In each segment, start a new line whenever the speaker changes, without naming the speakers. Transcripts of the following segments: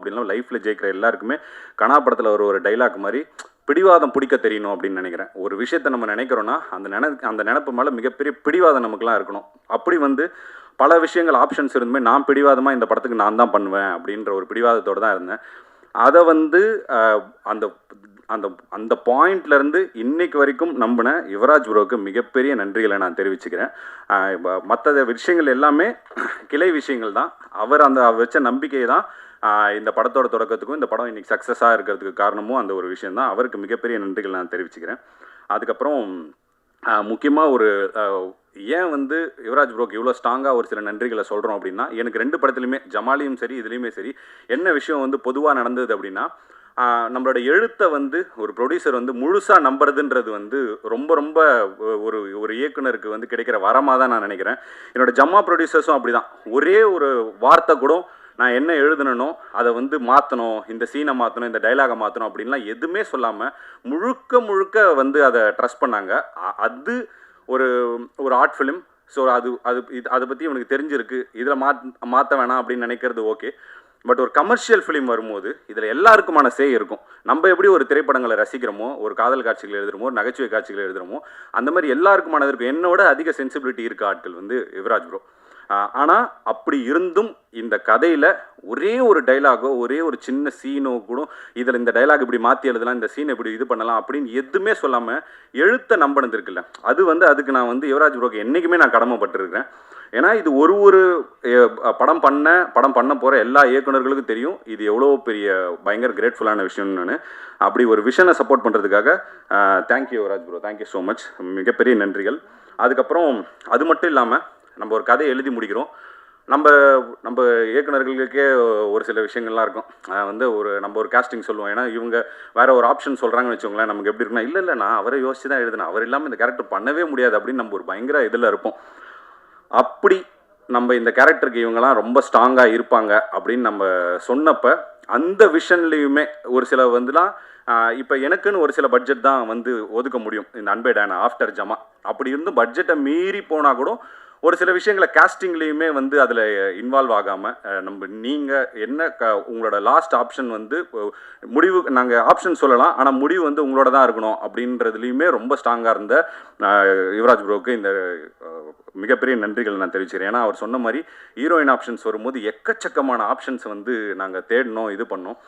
அப்படின்லாம் லைஃப்பில் ஜெயிக்கிற எல்லாருக்குமே கனா படத்தில் ஒரு டைலாக் மாதிரி பிடிவாதம் பிடிக்க தெரியணும் அப்படின்னு நினைக்கிறேன். ஒரு விஷயத்தை நம்ம நினைக்கிறோன்னா அந்த நினைப்பு மேலே மிகப்பெரிய பிடிவாதம் நமக்குலாம் இருக்கணும். அப்படி வந்து பல விஷயங்கள் ஆப்ஷன்ஸ் இருந்துமே நான் பிடிவாதமாக இந்த படத்துக்கு நான் தான் பண்ணுவேன் அப்படின்ற ஒரு பிடிவாதத்தோடு தான் இருந்தேன். அதை வந்து அந்த அந்த அந்த பாயிண்ட்லேருந்து இன்னைக்கு வரைக்கும் நம்பின யுவராஜ் ப்ரோவுக்கு மிகப்பெரிய நன்றிகளை நான் தெரிவிச்சுக்கிறேன். மற்ற விஷயங்கள் எல்லாமே கிளை விஷயங்கள் தான். அவர் வச்ச நம்பிக்கை தான் இந்த படத்தோட தொடக்கத்துக்கும் இந்த படம் இன்னைக்கு சக்ஸஸாக இருக்கிறதுக்கு காரணமும் அந்த ஒரு விஷயம் தான். அவருக்கு மிகப்பெரிய நன்றிகள் நான் தெரிவிச்சுக்கிறேன். அதுக்கப்புறம் முக்கியமாக ஏன் வந்து யுவராஜ் ப்ரோக்கு இவ்வளோ ஸ்ட்ராங்காக ஒரு சில நன்றிகளை சொல்கிறோம் அப்படின்னா, எனக்கு 2 படத்துலையுமே ஜமாலியும் சரி இதுலேயுமே சரி என்ன விஷயம் வந்து பொதுவாக நடந்தது அப்படின்னா, நம்மளோட எழுத்தை வந்து ஒரு ப்ரொடியூசர் வந்து முழுசாக நம்புறதுன்றது வந்து ரொம்ப ரொம்ப ஒரு இயக்குனருக்கு வந்து கிடைக்கிற வரமாக தான் நான் நினைக்கிறேன். என்னோட ஜம்மா ப்ரொடியூசர்ஸும் அப்படி தான். ஒரே ஒரு வார்த்தை கூட நான் என்ன எழுதுனனோ அதை வந்து மாற்றணும், இந்த சீனை மாற்றணும், இந்த டைலாகை மாற்றணும் அப்படின்லாம் எதுவுமே சொல்லாமல் முழுக்க வந்து அதை ட்ரஸ்ட் பண்ணாங்க. அது ஒரு ஆர்ட் ஃபிலிம். ஸோ அதை பற்றி இவனுக்கு தெரிஞ்சிருக்கு, இதில் மாற்ற வேணாம் அப்படின்னு நினைக்கிறது ஓகே. பட் ஒரு கமர்ஷியல் ஃபிலிம் வரும்போது இதில் எல்லாருக்குமான சே இருக்கும். நம்ம எப்படி ஒரு திரைப்படங்களை ரசிக்கிறோமோ, ஒரு காதல் காட்சிகள் எழுதுகிறோமோ, ஒரு நகைச்சுவை காட்சிகள் எழுதுகிறோமோ, அந்த மாதிரி எல்லாருக்குமானது இருக்கும். என்னோட அதிக சென்சிபிலிட்டி இருக்க ஆட்கள் வந்து யுவராஜ் ப்ரோ. ஆனால் அப்படி இருந்தும் இந்த கதையில் ஒரே ஒரு டைலாகோ ஒரே ஒரு சின்ன சீனோ கூட இதில் இந்த டைலாக் இப்படி மாற்றி எழுதலாம், இந்த சீன் இப்படி இது பண்ணலாம் அப்படின்னு எதுவுமே சொல்லாமல் எழுத்தை நம்பினது இருக்குல்ல, அதுக்கு நான் வந்து யுவராஜ் ப்ரோக்கு என்றைக்குமே நான் கடமைப்பட்டிருக்கிறேன். ஏன்னா இது ஒரு படம் பண்ண போகிற எல்லா இயக்குநர்களுக்கும் தெரியும் இது எவ்வளோ பெரிய பயங்கர கிரேட்ஃபுல்லான விஷயம்னு. அப்படி ஒரு விஷனை சப்போர்ட் பண்ணுறதுக்காக thank you Yuvraj bro, thank you so much, மிகப்பெரிய நன்றிகள். அதுக்கப்புறம் அது மட்டும் இல்லாமல் நம்ம ஒரு கதையை எழுதி முடிக்கிறோம். நம்ம இயக்குநர்களுக்கே ஒரு சில விஷயங்கள்லாம் இருக்கும். வந்து நம்ம ஒரு காஸ்டிங் சொல்லுவோம். ஏன்னா இவங்க வேற ஒரு ஆப்ஷன் சொல்கிறாங்கன்னு வச்சுக்கோங்களேன், நமக்கு எப்படி இருக்குன்னா, இல்லை நான் அவரை யோசிச்சு தான் எழுதினேன், அவர் இல்லாமல் இந்த கேரக்டர் பண்ணவே முடியாது அப்படின்னு நம்ம ஒரு பயங்கர இதில் இருப்போம். அப்படி நம்ம இந்த கேரக்டருக்கு இவங்கெல்லாம் ரொம்ப ஸ்ட்ராங்காக இருப்பாங்க அப்படின்னு நம்ம சொன்னப்போ அந்த விஷன்லேயுமே ஒரு சில வந்துலாம் இப்போ எனக்குன்னு ஒரு சில பட்ஜெட் தான் வந்து ஒதுக்க முடியும் இந்த அன்பே டேனா ஆஃப்டர் ஜமா. அப்படி இருந்தும் பட்ஜெட்டை மீறி போனால் கூட ஒரு சில விஷயங்களை காஸ்டிங்லேயுமே வந்து அதில் இன்வால்வ் ஆகாமல் நீங்கள் என்ன உங்களோட லாஸ்ட் ஆப்ஷன் வந்து முடிவு நாங்கள் ஆப்ஷன் சொல்லலாம், ஆனால் முடிவு வந்து உங்களோட தான் இருக்கணும் அப்படின்றதுலையுமே ரொம்ப ஸ்ட்ராங்காக இருந்த யுவராஜ் ப்ரோவுக்கு இந்த மிகப்பெரிய நன்றிகள் நான் தெரிவிச்சுக்கிறேன். ஏன்னா அவர் சொன்ன மாதிரி ஹீரோயின் ஆப்ஷன்ஸ் வரும்போது எக்கச்சக்கமான ஆப்ஷன்ஸ் வந்து நாங்கள் தேடினோம், இது பண்ணோம்.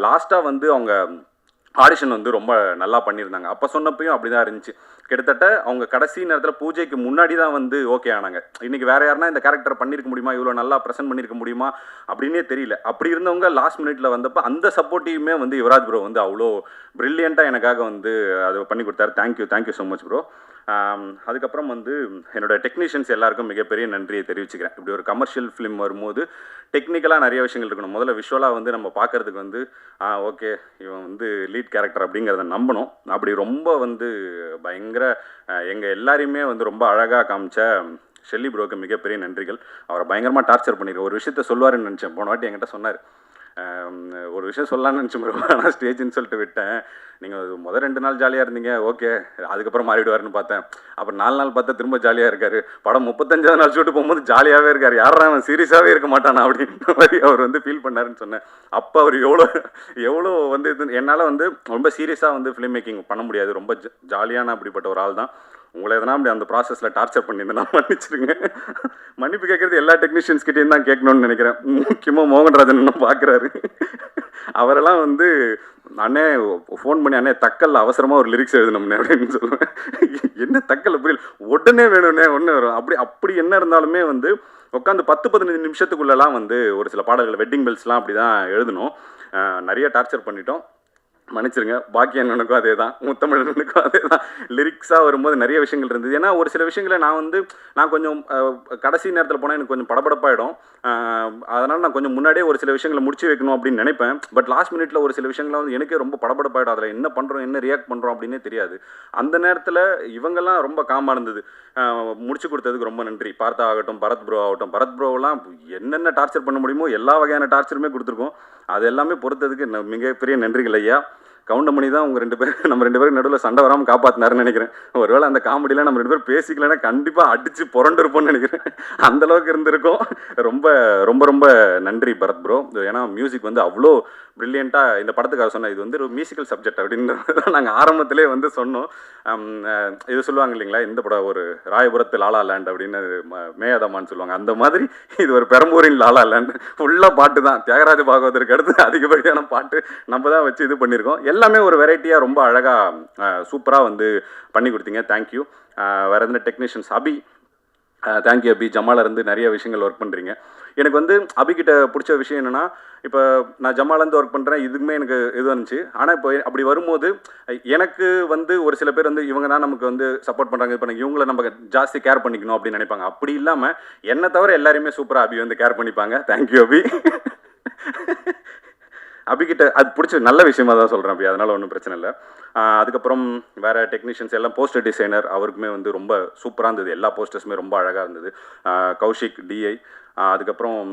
லாஸ்ட்டாக வந்து அவங்க ஆடிஷன் வந்து ரொம்ப நல்லா பண்ணியிருந்தாங்க. அப்போ சொன்னப்பையும் அப்படி தான் இருந்துச்சு. கிட்டத்தட்ட அவங்க கடைசி நேரத்தில் பூஜைக்கு முன்னாடி தான் வந்து ஓகே ஆனாங்க. இன்றைக்கி வேறு யாருன்னா இந்த கேரக்டர் பண்ணியிருக்க முடியுமா, இவ்வளோ நல்லா ப்ரெசென்ட் பண்ணியிருக்க முடியுமா அப்படின்னே தெரியல. அப்படி இருந்தவங்க லாஸ்ட் மினிட்ல வந்தப்போ அந்த சப்போர்ட்டிவுமே வந்து யுவராஜ் ப்ரோ வந்து அவ்வளோ ப்ரில்லியண்ட்டாக எனக்காக வந்து அதை பண்ணி கொடுத்தாரு. Thank you so much bro. அதுக்கப்புறம் வந்து என்னோட டெக்னீஷியன்ஸ் எல்லாருக்கும் மிகப்பெரிய நன்றியை தெரிவிச்சுக்கிறேன். இப்படி ஒரு கமர்ஷியல் ஃபிலிம் வரும்போது டெக்னிக்கலாக நிறைய விஷயங்கள் இருக்கணும். முதல்ல விஷுவலாக வந்து நம்ம பார்க்குறதுக்கு வந்து ஓகே இவன் வந்து லீட் கேரக்டர் அப்படிங்கிறத நம்பணும். அப்படி ரொம்ப வந்து பயங்கர எங்கள் எல்லாரையுமே வந்து ரொம்ப அழகாக காமிச்ச ஷெல்லி ப்ரோவுக்கு மிகப்பெரிய நன்றிகள். அவரை பயங்கரமாக டார்ச்சர் பண்ணியிருக்கேன். ஒரு விஷயத்த சொல்லுவாருன்னு நினச்சேன், போன வாட்டி என்கிட்ட சொன்னார். ஒரு விஷயம் சொல்லலான்னு நினச்சேன் ப்ரோ, ஆனால் ஸ்டேஜ்னு சொல்லிட்டு விட்டேன். நீங்கள் முதல் 2 நாள் ஜாலியாக இருந்தீங்க, ஓகே, அதுக்கப்புறம் மாறிடுவார்னு பார்த்தேன். அப்புறம் 4 நாள் பார்த்தா திரும்ப ஜாலியாக இருக்கார். படம் 35ஆவது நாள் ஷூட்டு போகும்போது ஜாலியாகவே இருக்கார். யாரா அவன் சீரியஸாகவே இருக்க மாட்டானா அப்படின்ற மாதிரி அவர் வந்து ஃபீல் பண்ணாருன்னு சொன்னேன். அப்போ அவர் எவ்வளோ வந்து என்னால் வந்து ரொம்ப சீரியஸாக வந்து ஃபிலிம் மேக்கிங் பண்ண முடியாது, ரொம்ப ஜாலியான அப்படிப்பட்ட ஒரு ஆள் தான். உங்களை எதனா அப்படி அந்த ப்ராசஸில் டார்ச்சர் பண்ணியிருந்தேன், மன்னிச்சிருங்க. மன்னிப்பு கேட்குறது எல்லா டெக்னீஷியன்ஸ்கிட்டையும் தான் கேட்கணும்னு நினைக்கிறேன். முக்கியமாக மோகன்ராஜன் இன்னும் பார்க்குறாரு. அவரெல்லாம் வந்து அண்ணே ஃபோன் பண்ணி அண்ணே தக்கல்ல அவசரமாக ஒரு லிரிக்ஸ் எழுதணும்னே அப்படின்னு சொல்லுவேன். என்ன தக்கல்ல புரியல, உடனே வேணும்னே ஒன்று வரும். அப்படி என்ன இருந்தாலுமே வந்து உட்காந்து 10-15 நிமிஷத்துக்குள்ளெல்லாம் வந்து ஒரு சில பாடல்கள் வெட்டிங் பெல்ஸ்லாம் அப்படி தான் எழுதணும். நிறைய டார்ச்சர் பண்ணிட்டோம், மன்னிச்சிருங்க. பாக்கியண்ணனுக்கும் அதே தான், முத்தமிழனுக்கும் அதே தான். லிரிக்ஸாக வரும்போது நிறைய விஷயங்கள் இருந்தது. ஏன்னா ஒரு சில விஷயங்களை நான் கொஞ்சம் கடைசி நேரத்தில் போனால் எனக்கு கொஞ்சம் படபடப்பாயிடும். அதனால் நான் கொஞ்சம் முன்னாடியே ஒரு சில விஷயங்களை முடிச்சு வைக்கணும் அப்படின்னு நினைப்பேன். பட் லாஸ்ட் மினிட்ல ஒரு சில விஷயங்கள்லாம் வந்து எனக்கே ரொம்ப படபடப்பாயிடும். அதில் என்ன பண்ணுறோம், என்ன ரியாக்ட் பண்ணுறோம் அப்படின்னே தெரியாது. அந்த நேரத்தில் இவங்கெல்லாம் ரொம்ப காமாக இருந்தது. முடிச்சு கொடுத்ததுக்கு ரொம்ப நன்றி. பார்த்தா ஆகட்டும், பரத் ப்ரோ ஆகட்டும். பரத் ப்ரோவெல்லாம் என்னென்ன டார்ச்சர் பண்ண முடியுமோ எல்லா வகையான டார்ச்சருமே கொடுத்துருக்கோம். அது எல்லாமே பொறுத்ததுக்கு மிகப்பெரிய நன்றிகள் ஐயா. கவுண்டமணி தான் உங்கள் 2 பேர் நம்ம 2 பேருக்கு நடுவில் சண்டை வராமல் காப்பாற்றினாருன்னு நினைக்கிறேன். ஒருவேளை அந்த காமெடியில் நம்ம 2 பேரும் பேசிக்கலன்னா கண்டிப்பாக அடித்து புரண்டிருப்போம்னு நினைக்கிறேன். அந்தளவுக்கு இருந்திருக்கும். ரொம்ப ரொம்ப ரொம்ப நன்றி பரத் ப்ரோ. ஏன்னா மியூசிக் வந்து அவ்வளோ ப்ரில்லியண்ட்டாக இந்த படத்துக்காக சொன்னேன். இது வந்து ஒரு மியூசிக்கல் சப்ஜெக்ட் அப்படின்றத நாங்கள் ஆரம்பத்திலே வந்து சொன்னோம். இது சொல்லுவாங்க இல்லைங்களா, இந்த படம் ஒரு ராயபுரத்து லாலா லேண்ட் அப்படின்னு மேயாதம்மான்னு சொல்லுவாங்க. அந்த மாதிரி இது ஒரு பெரம்பூரின் லாலா லேண்ட். ஃபுல்லாக பாட்டு தான். தியாகராஜ பாகவதற்கு அடுத்து அதிகப்படியான பாட்டு நம்ம தான் வச்சு இது பண்ணியிருக்கோம். எல்லாமே ஒரு வெரைட்டியாக ரொம்ப அழகாக சூப்பராக வந்து பண்ணி கொடுத்தீங்க. தேங்க்யூ. வேறு எந்த டெக்னீஷியன்ஸ் அபி, தேங்க்யூ அபி. ஜமால இருந்து நிறைய விஷயங்கள் ஒர்க் பண்ணுறீங்க. எனக்கு வந்து அபிகிட்ட பிடிச்ச விஷயம் என்னென்னா, இப்போ நான் ஜமாலேருந்து ஒர்க் பண்ணுறேன், இதுக்குமே எனக்கு இது வந்துச்சு. ஆனால் இப்போ அப்படி வரும்போது எனக்கு வந்து ஒரு சில பேர் வந்து இவங்க தான் நமக்கு வந்து சப்போர்ட் பண்ணுறாங்க, இது பண்ணாங்க, இவங்கள நம்ம ஜாஸ்தி கேர் பண்ணிக்கணும் அப்படின்னு நினைப்பாங்க. அப்படி இல்லாமல் என்னை தவிர எல்லாருமே சூப்பராக அபி வந்து கேர் பண்ணிப்பாங்க. தேங்க்யூ அபி. அபிகிட்ட அது பிடிச்ச நல்ல விஷயமா தான் சொல்கிறேன் அபி, அதனால் ஒன்றும் பிரச்சனை இல்லை. அதுக்கப்புறம் வேறு டெக்னீஷியன்ஸ் எல்லாம், போஸ்டர் டிசைனர் அவருக்குமே வந்து ரொம்ப சூப்பராக இருந்தது. எல்லா போஸ்டர்ஸுமே ரொம்ப அழகாக இருந்தது. கௌஷிக் டிஐ, அதுக்கப்புறம்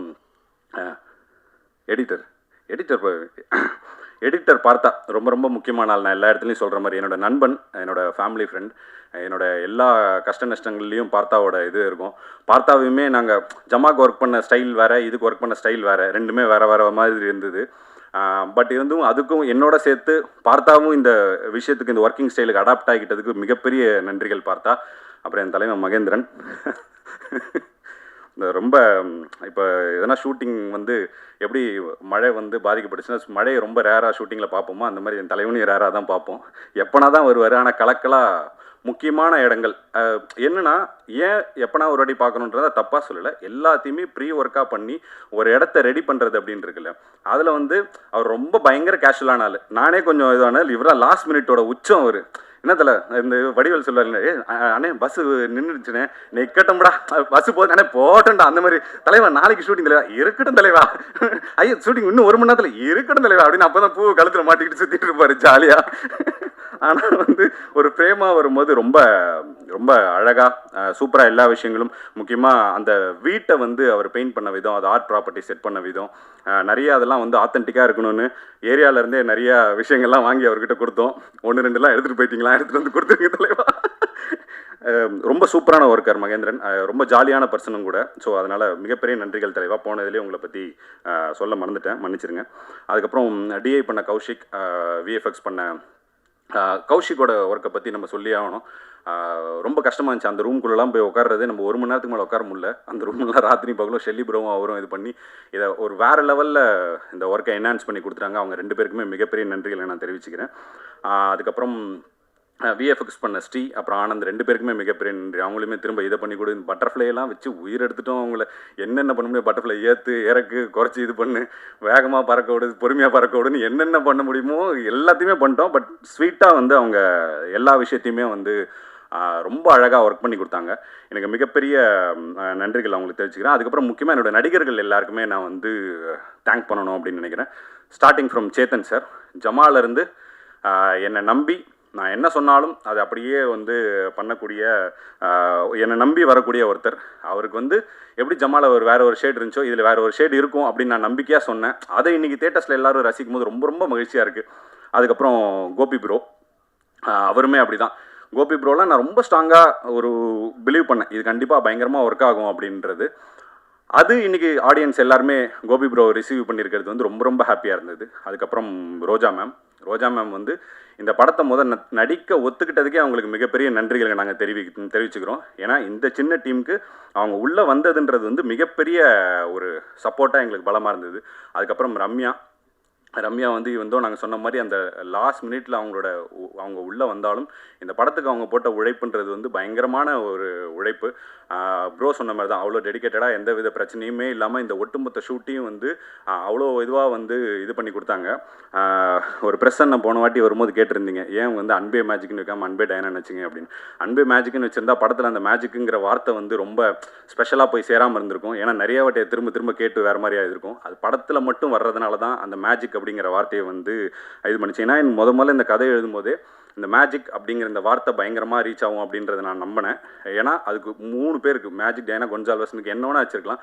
எடிட்டர் பார்த்தா ரொம்ப ரொம்ப முக்கியமான ஆள். நான் எல்லா இடத்துலையும் சொல்கிற மாதிரி என்னோடய நண்பன், என்னோடய ஃபேமிலி ஃப்ரெண்ட், என்னோட எல்லா கஷ்ட நஷ்டங்கள்லேயும் பார்த்தாவோட இது இருக்கும். பார்த்தாவையுமே நாங்கள் ஜமாக்கு ஒர்க் பண்ண ஸ்டைல் வேறு, இதுக்கு ஒர்க் பண்ண ஸ்டைல் வேறு, ரெண்டுமே வேறு வேறு மாதிரி இருந்தது. பட் இருந்தும் அதுக்கும் என்னோட சேர்த்து பார்த்தாவும் இந்த விஷயத்துக்கு, இந்த ஒர்க்கிங் ஸ்டைலுக்கு அடாப்ட் ஆகிக்கிட்டதுக்கு மிகப்பெரிய நன்றிகள் பார்த்தா. அப்புறம் என் தலைவன் மகேந்திரன். இந்த ரொம்ப இப்போ எதனா ஷூட்டிங் வந்து எப்படி மழை வந்து பாதிக்கப்பட்டுச்சுன்னா, மழையை ரொம்ப ரேராக ஷூட்டிங்கில் பார்ப்போமோ அந்த மாதிரி என் தலைவனையும் ரேராக தான் பார்ப்போம். எப்போனா தான் வருவார். ஆனால் கலக்கலாக முக்கியமான இடங்கள் என்னென்னா, ஏன் எப்போனா ஒரு வாட்டி பார்க்கணுன்றதை தப்பாக சொல்லலை, எல்லாத்தையுமே ப்ரீ ஒர்க்காக பண்ணி ஒரு இடத்த ரெடி பண்ணுறது அப்படின்னு இருக்குல்ல, அதில் வந்து அவர் ரொம்ப பயங்கர கேஷுவலான ஆள். நானே கொஞ்சம் இதான இவராக லாஸ்ட் மினிட்டோட உச்சம். அவர் என்னத்தில் இந்த வடிவேல் சொல்லுவாருங்க, அண்ணே பஸ்ஸு நின்றுச்சுண்ணே, நீ இருக்கட்டும்டா, பஸ்ஸு போகுது அண்ணே போட்டேன்டா, அந்த மாதிரி. தலைவா நாளைக்கு ஷூட்டிங் தலைவா, இருக்கட்டும் தலைவா, ஐயோ ஷூட்டிங் இன்னும் 1 மணி நேரத்தில் இருக்கட்டும் தலைவா அப்படின்னு அப்போ தான் பூ கழுத்தில் மாட்டிக்கிட்டு சுற்றிட்டு இருப்பார் ஜாலியாக. ஆனால் வந்து ஒரு ஃப்ரேமாக வரும்போது ரொம்ப ரொம்ப அழகாக சூப்பராக எல்லா விஷயங்களும், முக்கியமாக அந்த வீட்டை வந்து அவர் பெயிண்ட் பண்ண விதம், அது ஆர்ட் ப்ராப்பர்ட்டி செட் பண்ண விதம், நிறைய அதெல்லாம் வந்து ஆத்தென்டிக்காக இருக்கணும்னு ஏரியாவிலேருந்தே நிறையா விஷயங்கள்லாம் வாங்கி அவர்கிட்ட கொடுத்தோம். 1, 2 எடுத்துகிட்டு போயிட்டீங்களா, எடுத்துகிட்டு வந்து கொடுத்துருங்க தலைவா. ரொம்ப சூப்பரான ஒர்க்கர் மகேந்திரன், ரொம்ப ஜாலியான பர்சனும் கூட. ஸோ அதனால் மிகப்பெரிய நன்றிகள் தலைவா. போனதுலேயே உங்களை பற்றி சொல்ல மறந்துட்டேன், மன்னிச்சிருங்க. அதுக்கப்புறம் டிஐ பண்ண கௌஷிக், விஎஃப்எக்ஸ் பண்ண கௌஷிக்கோட ஒர்க்கை பற்றி நம்ம சொல்லி ஆகணும். ரொம்ப கஷ்டமாக இருந்துச்சு. அந்த ரூம்குள்ளெல்லாம் போய் உட்கார்றது, நம்ம 1 மணி நேரத்துக்கு மேலே உட்கார முடியல. அந்த ரூம்லாம் ராத்திரி பகலும் ஷெல்லி ப்ரோவும் அவரும் இது பண்ணி இதை ஒரு வேறு லெவலில் இந்த ஒர்க்கை என்ஹான்ஸ் பண்ணி கொடுத்துட்டாங்க. அவங்க 2 பேருக்குமே மிகப்பெரிய நன்றிகளை நான் தெரிவிச்சுக்கிறேன். அதுக்கப்புறம் விஎஃப்எக்ஸ் பண்ண ஸ்ரீ, அப்புறம் ஆனந்த், 2 பேருக்குமே மிகப்பெரிய நன்றி. அவங்களுமே திரும்ப இதை பண்ணி கொடு, இந்த பட்டர்ஃப்ளையெல்லாம் வச்சு உயிர் எடுத்துட்டோம். அவங்கள என்னென்ன பண்ண முடியும், பட்டர்ஃப்ளை ஏற்று இறக்கு குறைச்சி இது பண்ணு, வேகமாக பறக்க விடு, பொறுமையாக பறக்க விடுன்னு என்னென்ன பண்ண முடியுமோ எல்லாத்தையுமே பண்ணிட்டோம். பட் ஸ்வீட்டாக வந்து அவங்க எல்லா விஷயத்தையுமே வந்து ரொம்ப அழகாக ஒர்க் பண்ணி கொடுத்தாங்க. எனக்கு மிகப்பெரிய நன்றிகள் அவங்களுக்கு தெரிவிச்சுக்கிறேன். அதுக்கப்புறம் முக்கியமாக என்னோடய நடிகர்கள் எல்லாருக்குமே நான் வந்து தேங்க் பண்ணணும் அப்படின்னு நினைக்கிறேன். ஸ்டார்டிங் ஃப்ரம் சேத்தன் சார், ஜமாலேருந்து என்னை நம்பி நான் என்ன சொன்னாலும் அது அப்படியே வந்து பண்ணக்கூடிய, என்னை நம்பி வரக்கூடிய ஒருத்தர். அவருக்கு வந்து எப்படி ஜமால வேறு ஒரு ஷேட் இருந்துச்சோ, இதில் வேறு ஒரு ஷேட் இருக்கும் அப்படின்னு நான் நம்பிக்கையாக சொன்னேன். அதை இன்றைக்கி தேட்டர்ஸில் எல்லோரும் ரசிக்கும் போது ரொம்ப ரொம்ப மகிழ்ச்சியாக இருக்குது. அதுக்கப்புறம் கோபி ப்ரோ, அவருமே அப்படி தான். கோபி ப்ரோலாம் நான் ரொம்ப ஸ்ட்ராங்காக ஒரு பிலீவ் பண்ணேன், இது கண்டிப்பாக பயங்கரமாக ஒர்க் ஆகும் அப்படின்றது. அது இன்றைக்கி ஆடியன்ஸ் எல்லாருமே கோபி ப்ரோ ரிசீவ் பண்ணியிருக்கிறது வந்து ரொம்ப ரொம்ப ஹாப்பியாக இருந்தது. அதுக்கப்புறம் ரோஜா மேம் வந்து இந்த படத்தை நடிக்க ஒத்துக்கிட்டதுக்கே அவங்களுக்கு மிகப்பெரிய நன்றிகளை நாங்கள் தெரிவிச்சுக்கிறோம். ஏன்னா இந்த சின்ன டீமுக்கு அவங்க உள்ளே வந்ததுன்றது வந்து மிகப்பெரிய ஒரு சப்போர்ட்டாக எங்களுக்கு பலமாக இருந்தது. அதுக்கப்புறம் ரம்யா வந்து நாங்கள் சொன்ன மாதிரி அந்த லாஸ்ட் மினிட்ல அவங்க உள்ளே வந்தாலும் இந்த படத்துக்கு அவங்க போட்ட உழைப்புன்றது வந்து பயங்கரமான ஒரு உழைப்பு. ப்ரோ சொன்ன மாதிரி தான், அவ்வளோ டெடிக்கேட்டடாக எந்த வித பிரச்சனையுமே இல்லாமல் இந்த ஒட்டுமொத்த ஷூட்டையும் வந்து அவ்வளோ இதுவாக வந்து இது பண்ணி கொடுத்தாங்க. ஒரு பிரசன்னை போன வாட்டி வரும்போது கேட்டிருந்தீங்க, ஏன் வந்து அன்பே மேஜிக்னு வைக்காமல் அன்பே டயனான்னு வச்சுங்க அப்படின்னு. அன்பே மேஜிக்னு வச்சுருந்தா படத்தில் அந்த மேஜிக்குங்கிற வார்த்தை வந்து ரொம்ப ஸ்பெஷலாக போய் சேராமல் இருந்திருக்கும். ஏன்னா நிறைய வாட்டியை திரும்ப கேட்டு வேறு மாதிரியாக இருக்கும். அது படத்தில் மட்டும் வர்றதுனால தான் அந்த மேஜிக் அப்படிங்கிற வார்த்தையை வந்து இது பண்ணிச்சு. ஏன்னா முதல்ல இந்த கதை எழுதும்போதே இந்த மேஜிக் அப்படிங்கிற இந்த வார்த்தை பயங்கரமாக ரீச் ஆகும் அப்படின்றத நான் நம்பினேன். ஏன்னா அதுக்கு 3 பேருக்கு மேஜிக் டேனா கொன்சால்வஸ்னுக்கு என்ன வேணா வச்சிருக்கலாம்.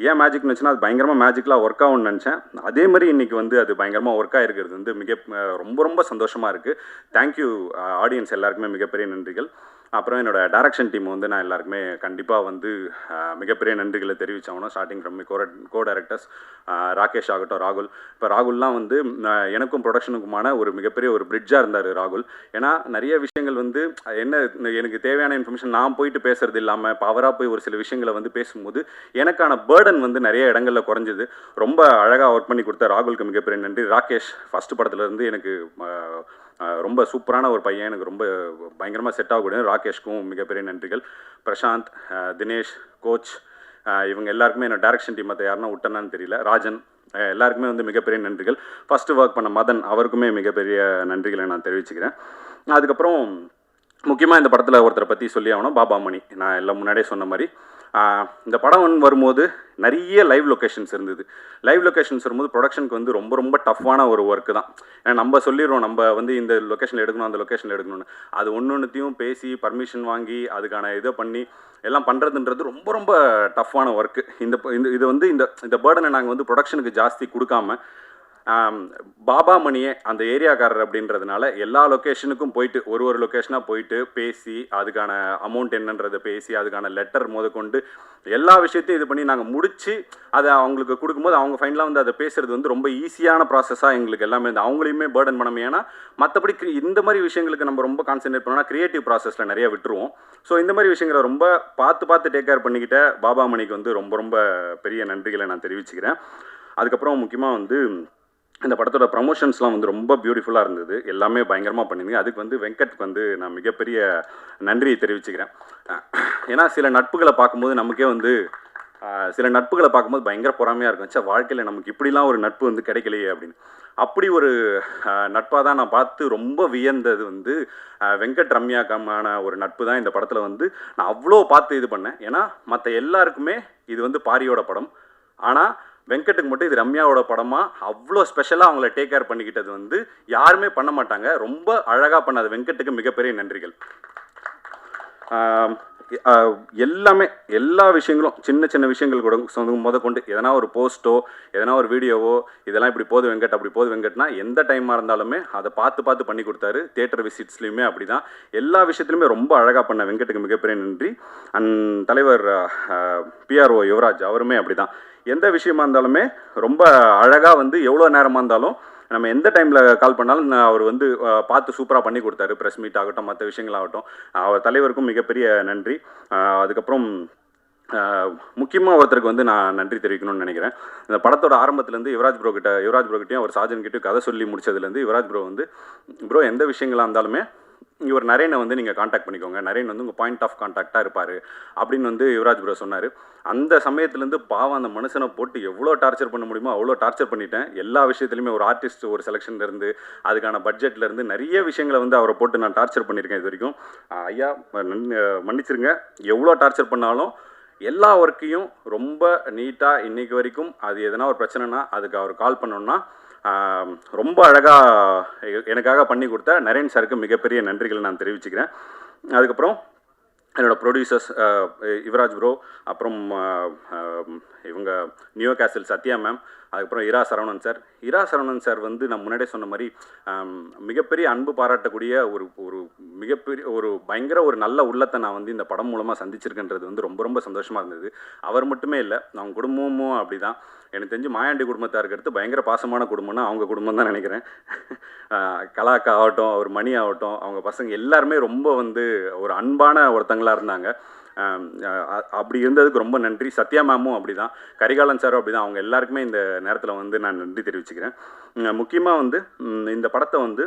ஏன் மேஜிக்னு வச்சுன்னா அது பயங்கரமாக மேஜிக்கலாக ஒர்க் ஆகும்னு நினச்சேன். அதே மாதிரி இன்றைக்கி வந்து அது பயங்கரமாக ஒர்க் ஆகிருக்கிறது வந்து ரொம்ப ரொம்ப சந்தோஷமாக இருக்குது. தேங்க்யூ ஆடியன்ஸ் எல்லாருக்குமே மிகப்பெரிய நன்றிகள். அப்புறம் என்னோடய டைரக்ஷன் டீம் வந்து நான் எல்லாருக்குமே கண்டிப்பாக வந்து மிகப்பெரிய நன்றிகளை தெரிவித்தாகணும். Starting from co directors Rakesh ஆகட்டும், ராகுல். இப்போ ராகுல்லாம் வந்து எனக்கும் ப்ரொடக்ஷனுக்குமான ஒரு மிகப்பெரிய ஒரு பிரிட்ஜாக இருந்தார் ராகுல். ஏன்னா நிறைய விஷயங்கள் வந்து என்ன எனக்கு தேவையான இன்ஃபர்மேஷன் நான் போயிட்டு பேசுறது இல்லாமல் இப்போ அவராக போய் ஒரு சில விஷயங்களை வந்து பேசும்போது எனக்கான பேர்டன் வந்து நிறைய இடங்களில் குறைஞ்சிது. ரொம்ப அழகாக ஒர்க் பண்ணி கொடுத்த ராகுலுக்கு மிகப்பெரிய நன்றி. ராகேஷ் ஃபஸ்ட்டு படத்துலேருந்து எனக்கு ரொம்ப சூப்பரான ஒரு பையன், எனக்கு ரொம்ப பயங்கரமாக செட் ஆகக்கூடிய ராகேஷ்க்கும் மிகப்பெரிய நன்றிகள். பிரசாந்த், தினேஷ், கோச், இவங்க எல்லாருக்குமே என்னோட டைரக்ஷன் டீம் மற்ற யாருன்னா விட்டனான்னு தெரியல, ராஜன், எல்லாருக்குமே வந்து மிகப்பெரிய நன்றிகள். ஃபஸ்ட்டு ஒர்க் பண்ண மதன், அவருக்குமே மிகப்பெரிய நன்றிகளை நான் தெரிவிச்சுக்கிறேன். அதுக்கப்புறம் முக்கியமாக இந்த படத்தில் ஒருத்தரை பற்றி சொல்லி ஆகணும், பாபாமணி. நான் எல்லாம் முன்னாடியே சொன்ன மாதிரி இந்த படம் வரும்போது நிறைய லைவ் லொக்கேஷன்ஸ் இருந்தது. லைவ் லொக்கேஷன்ஸ் வரும்போது ப்ரொடக்ஷனுக்கு வந்து ரொம்ப ரொம்ப டஃப்பான ஒரு ஒர்க்கு தான். ஏன்னா நம்ம சொல்லிடுறோம் நம்ம வந்து இந்த லொக்கேஷனில் எடுக்கணும், அந்த லொக்கேஷனில் எடுக்கணும்னு. அது ஒன்றுத்தையும் பேசி பர்மிஷன் வாங்கி அதுக்கான இதை பண்ணி எல்லாம் பண்ணுறதுன்றது ரொம்ப ரொம்ப டஃப்பான ஒர்க்கு. இது வந்து இந்த பேர்டனை நாங்கள் வந்து ப்ரொடக்ஷனுக்கு ஜாஸ்தி கொடுக்காம பாபாமணியே அந்த ஏரியாக்காரர் அப்படின்றதுனால எல்லா லொக்கேஷனுக்கும் போயிட்டு ஒரு லொக்கேஷனாக போயிட்டு பேசி அதுக்கான அமௌண்ட் என்னன்றதை பேசி அதுக்கான லெட்டர் முதற்கொண்டு எல்லா விஷயத்தையும் இது பண்ணி நாங்கள் முடித்து அதை அவங்களுக்கு கொடுக்கும்போது அவங்க ஃபைனலாக வந்து அதை பேசுகிறது வந்து ரொம்ப ஈஸியான ப்ராசஸாக எங்களுக்கு எல்லாமே இந்த அவங்களையுமே பேர்டன் பண்ணாமல். ஏன்னா மற்றபடி இந்த மாதிரி விஷயங்களுக்கு நம்ம ரொம்ப கான்சென்ட்ரேட் பண்ணோம்னா க்ரியேட்டிவ் ப்ராசஸில் நிறைய விட்டுருவோம். ஸோ இந்த மாதிரி விஷயங்களை ரொம்ப பார்த்து டேக் கேர் பண்ணிக்கிட்ட பாபாமணிக்கு வந்து ரொம்ப ரொம்ப பெரிய நன்றிகளை நான் தெரிவிச்சுக்கிறேன். அதுக்கப்புறம் முக்கியமாக வந்து இந்த படத்தோட ப்ரமோஷன்ஸ்லாம் வந்து ரொம்ப பியூட்டிஃபுல்லாக இருந்தது. எல்லாமே பயங்கரமாக பண்ணியிருந்தீங்க. அதுக்கு வந்து வெங்கட்க்கு வந்து நான் மிகப்பெரிய நன்றியை தெரிவிச்சுக்கிறேன். ஏன்னா சில நட்புகளை பார்க்கும்போது நமக்கே வந்து பயங்கர பொறாமையாக இருக்கும். சே, வாழ்க்கையில் நமக்கு இப்படிலாம் ஒரு நட்பு வந்து கிடைக்கலையே அப்படின்னு. அப்படி ஒரு நட்பாக தான் நான் பார்த்து ரொம்ப வியந்தது வந்து வெங்கட் ரம்யாக்கான ஒரு நட்பு தான் இந்த படத்தில் வந்து நான் அவ்வளோ பார்த்து இது பண்ணேன். ஏன்னா மற்ற எல்லாருக்குமே இது வந்து பாரியோட படம், ஆனால் வெங்கட்டுக்கு மட்டும் இது ரம்யாவோட படமாக அவ்வளோ ஸ்பெஷலாக அவங்கள டேக் கேர் பண்ணிக்கிட்டது வந்து யாருமே பண்ண மாட்டாங்க. ரொம்ப அழகாக பண்ணது வெங்கட்டுக்கு மிகப்பெரிய நன்றிகள். எல்லாமே எல்லா விஷயங்களும் சின்ன விஷயங்கள் கூட முதற்கொண்டு எதனா ஒரு போஸ்ட்டோ எதனா ஒரு வீடியோவோ இதெல்லாம் இப்படி போது வெங்கட் அப்படி போது வெங்கட்னா எந்த டைமாக இருந்தாலுமே அதை பார்த்து பண்ணி கொடுத்தாரு. தியேட்டர் விசிட்ஸ்லையுமே அப்படி தான் எல்லா விஷயத்துலையுமே ரொம்ப அழகாக பண்ண வெங்கட்டுக்கு மிகப்பெரிய நன்றி. தலைவர் PRO யுவராஜ் அவருமே அப்படி தான் எந்த விஷயமா இருந்தாலுமே ரொம்ப அழகாக வந்து எவ்வளோ நேரமாக இருந்தாலும் நம்ம எந்த டைமில் கால் பண்ணாலும் அவர் வந்து பார்த்து சூப்பராக பண்ணி கொடுத்தாரு. ப்ரெஸ் மீட் ஆகட்டும், மற்ற விஷயங்களாகட்டும், அவர் தலைவருக்கும் மிகப்பெரிய நன்றி. அதுக்கப்புறம் முக்கியமாக ஒருத்தருக்கு வந்து நான் நன்றி தெரிவிக்கணும்னு நினைக்கிறேன். இந்த படத்தோட ஆரம்பத்துலேருந்து யுவராஜ் ப்ரோக்கிட்டையும் அவர் சாஜன்கிட்டையும் கதை சொல்லி முடிச்சதுலேருந்து யுவராஜ் ப்ரோ வந்து எந்த விஷயங்களாக இருந்தாலுமே இவர் நரேனை வந்து நீங்கள் காண்டாக்ட் பண்ணிக்கோங்க, நரேன் வந்து உங்கள் பாயிண்ட் ஆஃப் கான்டாக்டாக இருப்பார் அப்படின்னு வந்து யுவராஜ் ப்ரோ சொன்னார். அந்த சமயத்துலேருந்து பாவம் அந்த மனுஷனை போட்டு எவ்வளோ டார்ச்சர் பண்ண முடியுமோ அவ்வளோ டார்ச்சர் பண்ணிட்டேன். எல்லா விஷயத்துலையுமே ஒரு ஆர்டிஸ்ட் ஒரு செலெக்ஷன்லேருந்து அதுக்கான பட்ஜெட்லேருந்து நிறைய விஷயங்களை வந்து அவரை போட்டு நான் டார்ச்சர் பண்ணியிருக்கேன் இது வரைக்கும். ஐயா மன்னிச்சிருங்க, எவ்வளோ டார்ச்சர் பண்ணாலும் எல்லா ஒர்க்கையும் ரொம்ப நீட்டாக இன்றைக்கு வரைக்கும் அது எதனா ஒரு பிரச்சனைனா அதுக்கு அவர் கால் பண்ணோன்னா ரொம்ப அழகாக எனக்காக பண்ணி கொடுத்த நரேன் சாருக்கு மிகப்பெரிய நன்றிகளை நான் தெரிவிச்சுக்கிறேன். அதுக்கப்புறம் என்னோடய ப்ரொடியூசர்ஸ் யுவராஜ் ப்ரோ, அப்புறம் இவங்க நியூ கேசல் சத்யா மேம், அதுக்கப்புறம் இரா சரவணன் சார் வந்து நான் முன்னாடியே சொன்ன மாதிரி மிகப்பெரிய அன்பு பாராட்டக்கூடிய ஒரு மிகப்பெரிய ஒரு பயங்கர ஒரு நல்ல உள்ளத்தை நான் வந்து இந்த படம் மூலமாக சந்திச்சிருக்கேன்றது வந்து ரொம்ப ரொம்ப சந்தோஷமாக இருந்தது. அவர் மட்டுமே இல்லை, அவங்க குடும்பமும் அப்படி தான். எனக்கு தெரிஞ்சு மாயாண்டி குடும்பத்தாருக்கு அடுத்து பயங்கர பாசமான குடும்பம்னா அவங்க குடும்பம் தான் நினைக்கிறேன். கலாக்கா ஆகட்டும், அவர் மணி ஆகட்டும், அவங்க பசங்க எல்லாருமே ரொம்ப வந்து ஒரு அன்பான ஒருத்தங்களாக இருந்தாங்க. அப்படி இருந்ததுக்கு ரொம்ப நன்றி. சத்யா மேமும் அப்படி தான், கரிகாலன் சாரும் அப்படி தான். அவங்க எல்லாருக்குமே இந்த நேரத்தில் வந்து நான் நன்றி தெரிவிச்சுக்கிறேன். முக்கியமாக வந்து இந்த படத்தை வந்து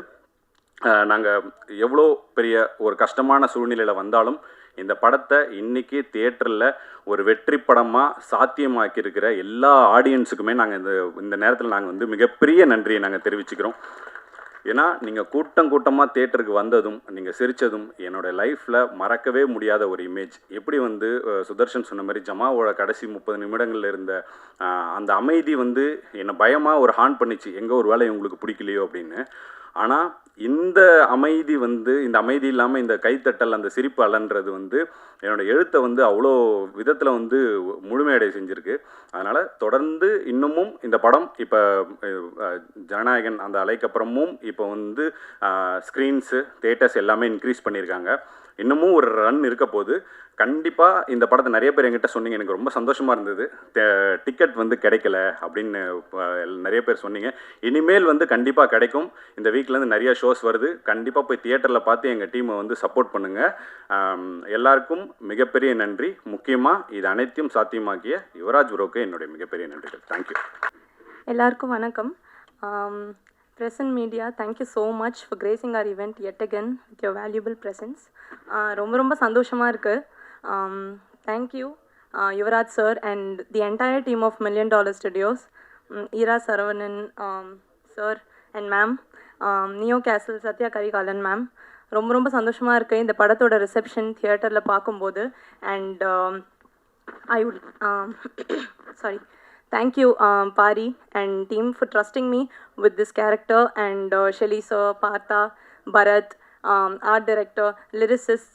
நாங்கள் எவ்வளோ பெரிய ஒரு கஷ்டமான சூழ்நிலையில் வந்தாலும் இந்த படத்தை இன்றைக்கி தியேட்டரில் ஒரு வெற்றி படமாக சாத்தியமாக்கியிருக்கிற எல்லா ஆடியன்ஸுக்குமே நாங்கள் இந்த நேரத்தில் நாங்கள் வந்து மிகப்பெரிய நன்றியை நாங்கள் தெரிவிச்சுக்கிறோம். ஏன்னா நீங்கள் கூட்டமாக தியேட்டருக்கு வந்ததும் நீங்கள் சிரித்ததும் என்னோடய லைஃப்பில் மறக்கவே முடியாத ஒரு இமேஜ். எப்படி வந்து சுதர்ஷன் சொன்ன மாதிரி ஜமாவோட கடைசி 30 நிமிடங்களில் இருந்த அந்த அமைதி வந்து என்னை பயமாக ஒரு ஹார்ன் பண்ணிச்சு, எங்கே ஒரு வேலை உங்களுக்கு பிடிக்கலையோ அப்படின்னு. ஆனால் இந்த அமைதி வந்து இந்த அமைதி இல்லாமல் இந்த கைத்தட்டல் அந்த சிரிப்பு அலன்றது வந்து என்னோடய எழுத்தை வந்து அவ்வளோ விதத்தில் வந்து முழுமையடை செஞ்சுருக்கு. அதனால் தொடர்ந்து இன்னமும் இந்த படம் இப்போ ஜனநாயகன் அந்த அலைக்கப்புறமும் இப்போ வந்து ஸ்க்ரீன்ஸு தேட்டர்ஸ் எல்லாமே இன்க்ரீஸ் பண்ணியிருக்காங்க. இன்னமும் ஒரு ரன் இருக்க போது. கண்டிப்பாக இந்த படத்தை நிறைய பேர் என்கிட்ட சொன்னீங்க, எனக்கு ரொம்ப சந்தோஷமாக இருந்தது. டிக்கெட் வந்து கிடைக்கல அப்படின்னு நிறைய பேர் சொன்னீங்க. இனிமேல் வந்து கண்டிப்பாக கிடைக்கும். இந்த வீக்லேருந்து நிறைய ஷோஸ் வருது. கண்டிப்பாக போய் தியேட்டரில் பார்த்து எங்கள் டீமை வந்து சப்போர்ட் பண்ணுங்கள். எல்லாருக்கும் மிகப்பெரிய நன்றி. முக்கியமாக இது அனைத்தையும் சாத்தியமாக்கிய யுவராஜ் ப்ரோக்கு என்னுடைய மிகப்பெரிய நன்றிகள். தேங்க்யூ.
எல்லாருக்கும் வணக்கம். Press and media, thank you so much for gracing our event yet again with your valuable presence. ரொம்ப சந்தோஷமாக இருக்குது. Thank you, Yuvraj sir and the entire team of $1 Million Studios, Ira Saravanan sir and ma'am, Neo Castle, Satya Karikalan ma'am. ரொம்ப சந்தோஷமாக இருக்குது இந்த படத்தோட reception தியேட்டரில் பார்க்கும்போது. And I would sorry. Thank you, Pari and team for trusting me with this character, and Shelly sir, Partha, Bharat, art director, lyricists,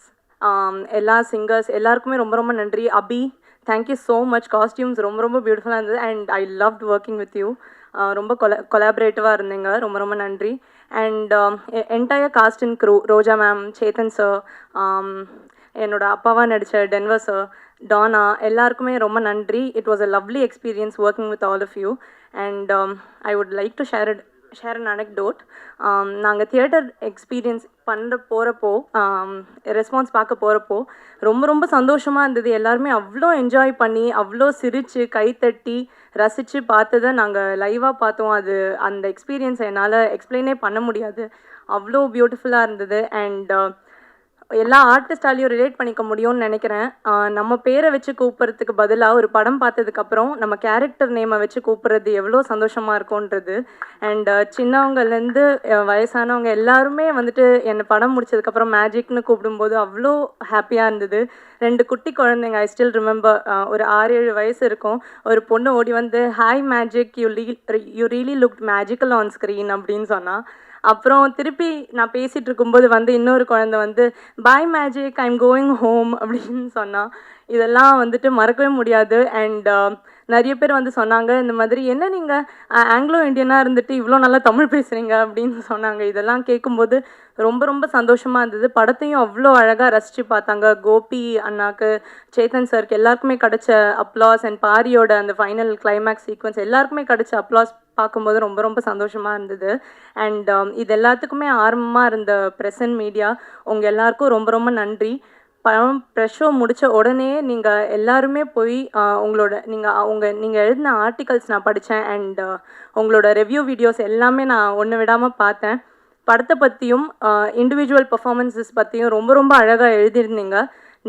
எல்லா singers எல்லாருக்குமே ரொம்ப நன்றி. அபி, thank you so much. Costumes ரொம்ப பியூட்டிஃபுல்லாக இருந்தது and I loved working with you. ரொம்ப கொலாபரேட்டிவாக இருந்தீங்க. ரொம்ப நன்றி. And entire cast and crew, Roja ma'am, Chetan sir, என்னோட அப்பாவாக நடித்த டென்வர் சார், டானா, எல்லாருக்குமே ரொம்ப நன்றி. It was a lovely experience working with all of you. And I would like to share an anecdote. நாங்கள் தியேட்டர் எக்ஸ்பீரியன்ஸ் போகிறப்போ ரெஸ்பான்ஸ் பார்க்க போகிறப்போ ரொம்ப சந்தோஷமாக இருந்தது. எல்லாருமே அவ்வளோ என்ஜாய் பண்ணி அவ்வளோ சிரித்து கைத்தட்டி ரசித்து பார்த்ததை நாங்கள் லைவாக பார்த்தோம். அது அந்த எக்ஸ்பீரியன்ஸை என்னால் எக்ஸ்பிளைனே பண்ண முடியாது. அவ்வளோ பியூட்டிஃபுல்லாக இருந்தது. அண்ட் எல்லா ஆர்டிஸ்டாலையும் ரிலேட் பண்ணிக்க முடியும்னு நினைக்கிறேன். நம்ம பேரை வச்சு கூப்பிட்றதுக்கு பதிலாக ஒரு படம் பார்த்ததுக்கப்புறம் நம்ம கேரக்டர் நேமை வச்சு கூப்பிட்றது எவ்வளோ சந்தோஷமாக இருக்கும்ன்றது. அண்ட் சின்னவங்கலேருந்து வயசானவங்க எல்லாருமே வந்துட்டு என்னை படம் முடிச்சதுக்கப்புறம் மேஜிக்னு கூப்பிடும்போது அவ்வளோ ஹாப்பியாக இருந்தது. 2 குட்டி குழந்தைங்க, ஐ ஸ்டில் ரிமெம்பர், ஒரு 6-7 வயசு இருக்கும். ஒரு பொண்ணு ஓடி வந்து hi magic, you really looked magical on screen அப்படின்னு சொன்னால். அப்புறம் திருப்பி நான் பேசிகிட்டு இருக்கும்போது வந்து இன்னொரு குழந்தை வந்து bye magic, I am going home அப்படின்னு சொன்னான். இதெல்லாம் வந்துட்டு மறக்கவே முடியாது. அண்ட் நிறைய பேர் வந்து சொன்னாங்க, இந்த மாதிரி என்ன நீங்கள் ஆங்கிலோ இண்டியனாக இருந்துட்டு இவ்வளோ நல்லா தமிழ் பேசுகிறீங்க அப்படின்னு சொன்னாங்க. இதெல்லாம் கேட்கும்போது ரொம்ப சந்தோஷமாக இருந்தது. படத்தையும் அவ்வளோ அழகாக ரசித்து பார்த்தாங்க. கோபி அண்ணாக்கு, சேத்தன் சாருக்கு எல்லாருக்குமே கிடச்ச அப்ளாஸ், அண்ட் பாரியோட அந்த ஃபைனல் கிளைமேக்ஸ் சீக்வன்ஸ் எல்லாருக்குமே கிடச்ச அப்ளாஸ் பார்க்கும்போது ரொம்ப சந்தோஷமாக இருந்தது. அண்ட் இது எல்லாத்துக்குமே ஆரம்பமாக இருந்த ப்ரெஸ் அண்ட் மீடியா, உங்கள் எல்லாருக்கும் ரொம்ப நன்றி. படம் ப்ரெஷ் ஷோ முடித்த உடனே நீங்கள் எல்லாருமே போய் நீங்கள் எழுதின ஆர்டிகல்ஸ் நான் படித்தேன். அண்ட் உங்களோட ரிவ்யூ வீடியோஸ் எல்லாமே நான் ஒன்று விடாமல் பார்த்தேன். படத்தை பற்றியும் இண்டிவிஜுவல் பர்ஃபார்மன்ஸஸ் பற்றியும் ரொம்ப அழகாக எழுதியிருந்தீங்க.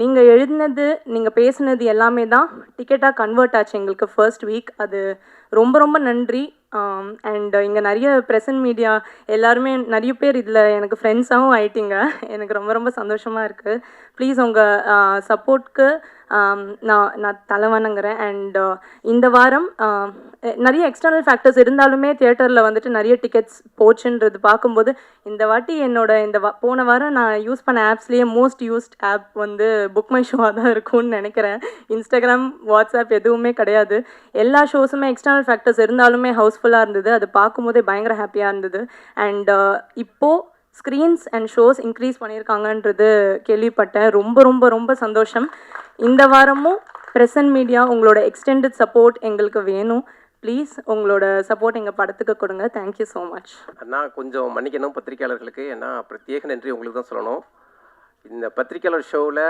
நீங்கள் எழுதினது, நீங்கள் பேசுனது எல்லாமே தான் டிக்கெட்டாக கன்வெர்ட் ஆச்சு எங்களுக்கு ஃபர்ஸ்ட் வீக். அது ரொம்ப நன்றி. அண்ட் இங்கே நிறைய ப்ரெஸ் அண்ட் மீடியா எல்லாருமே நிறைய பேர் இதில் எனக்கு ஃப்ரெண்ட்ஸாகவும் ஆயிட்டீங்க. எனக்கு ரொம்ப சந்தோஷமாக இருக்குது. ப்ளீஸ் உங்கள் சப்போர்ட்க்கு நான் தலை வணங்குறேன். அண்ட் இந்த வாரம் நிறைய எக்ஸ்டர்னல் ஃபேக்டர்ஸ் இருந்தாலுமே தியேட்டரில் வந்துட்டு நிறைய டிக்கெட்ஸ் போச்சுன்றது பார்க்கும்போது இந்த வாட்டி போன வாரம் நான் யூஸ் பண்ண ஆப்ஸ்லேயே மோஸ்ட் யூஸ்ட் ஆப் வந்து புக் மை ஷோவாக தான் இருக்கும்னு நினைக்கிறேன். இன்ஸ்டாகிராம், வாட்ஸ்அப் எதுவுமே கிடையாது. எல்லா ஷோஸுமே எக்ஸ்டர்னல் ஃபேக்டர்ஸ் இருந்தாலுமே ஹவுஸ்ஃபுல்லாக இருந்தது. அது பார்க்கும்போதே பயங்கர ஹாப்பியாக இருந்தது. அண்ட் இப்போது ஸ்க்ரீன்ஸ் அண்ட் ஷோஸ் இன்க்ரீஸ் பண்ணியிருக்காங்கன்றது கேள்விப்பட்டேன். ரொம்ப சந்தோஷம். இந்த வாரமும் ப்ரெஸ் அண்ட் மீடியா உங்களோட எக்ஸ்டெண்டட் சப்போர்ட் எங்களுக்கு வேணும். ப்ளீஸ் உங்களோட சப்போர்ட் எங்கள் படத்துக்கு கொடுங்க. Thank you so much.
அண்ணா கொஞ்சம் மன்னிக்கணும் பத்திரிக்கையாளர்களுக்கு. ஏன்னா பிரத்யேக நன்றி உங்களுக்கு தான் சொல்லணும். இந்த பத்திரிக்கையாளர் ஷோவில்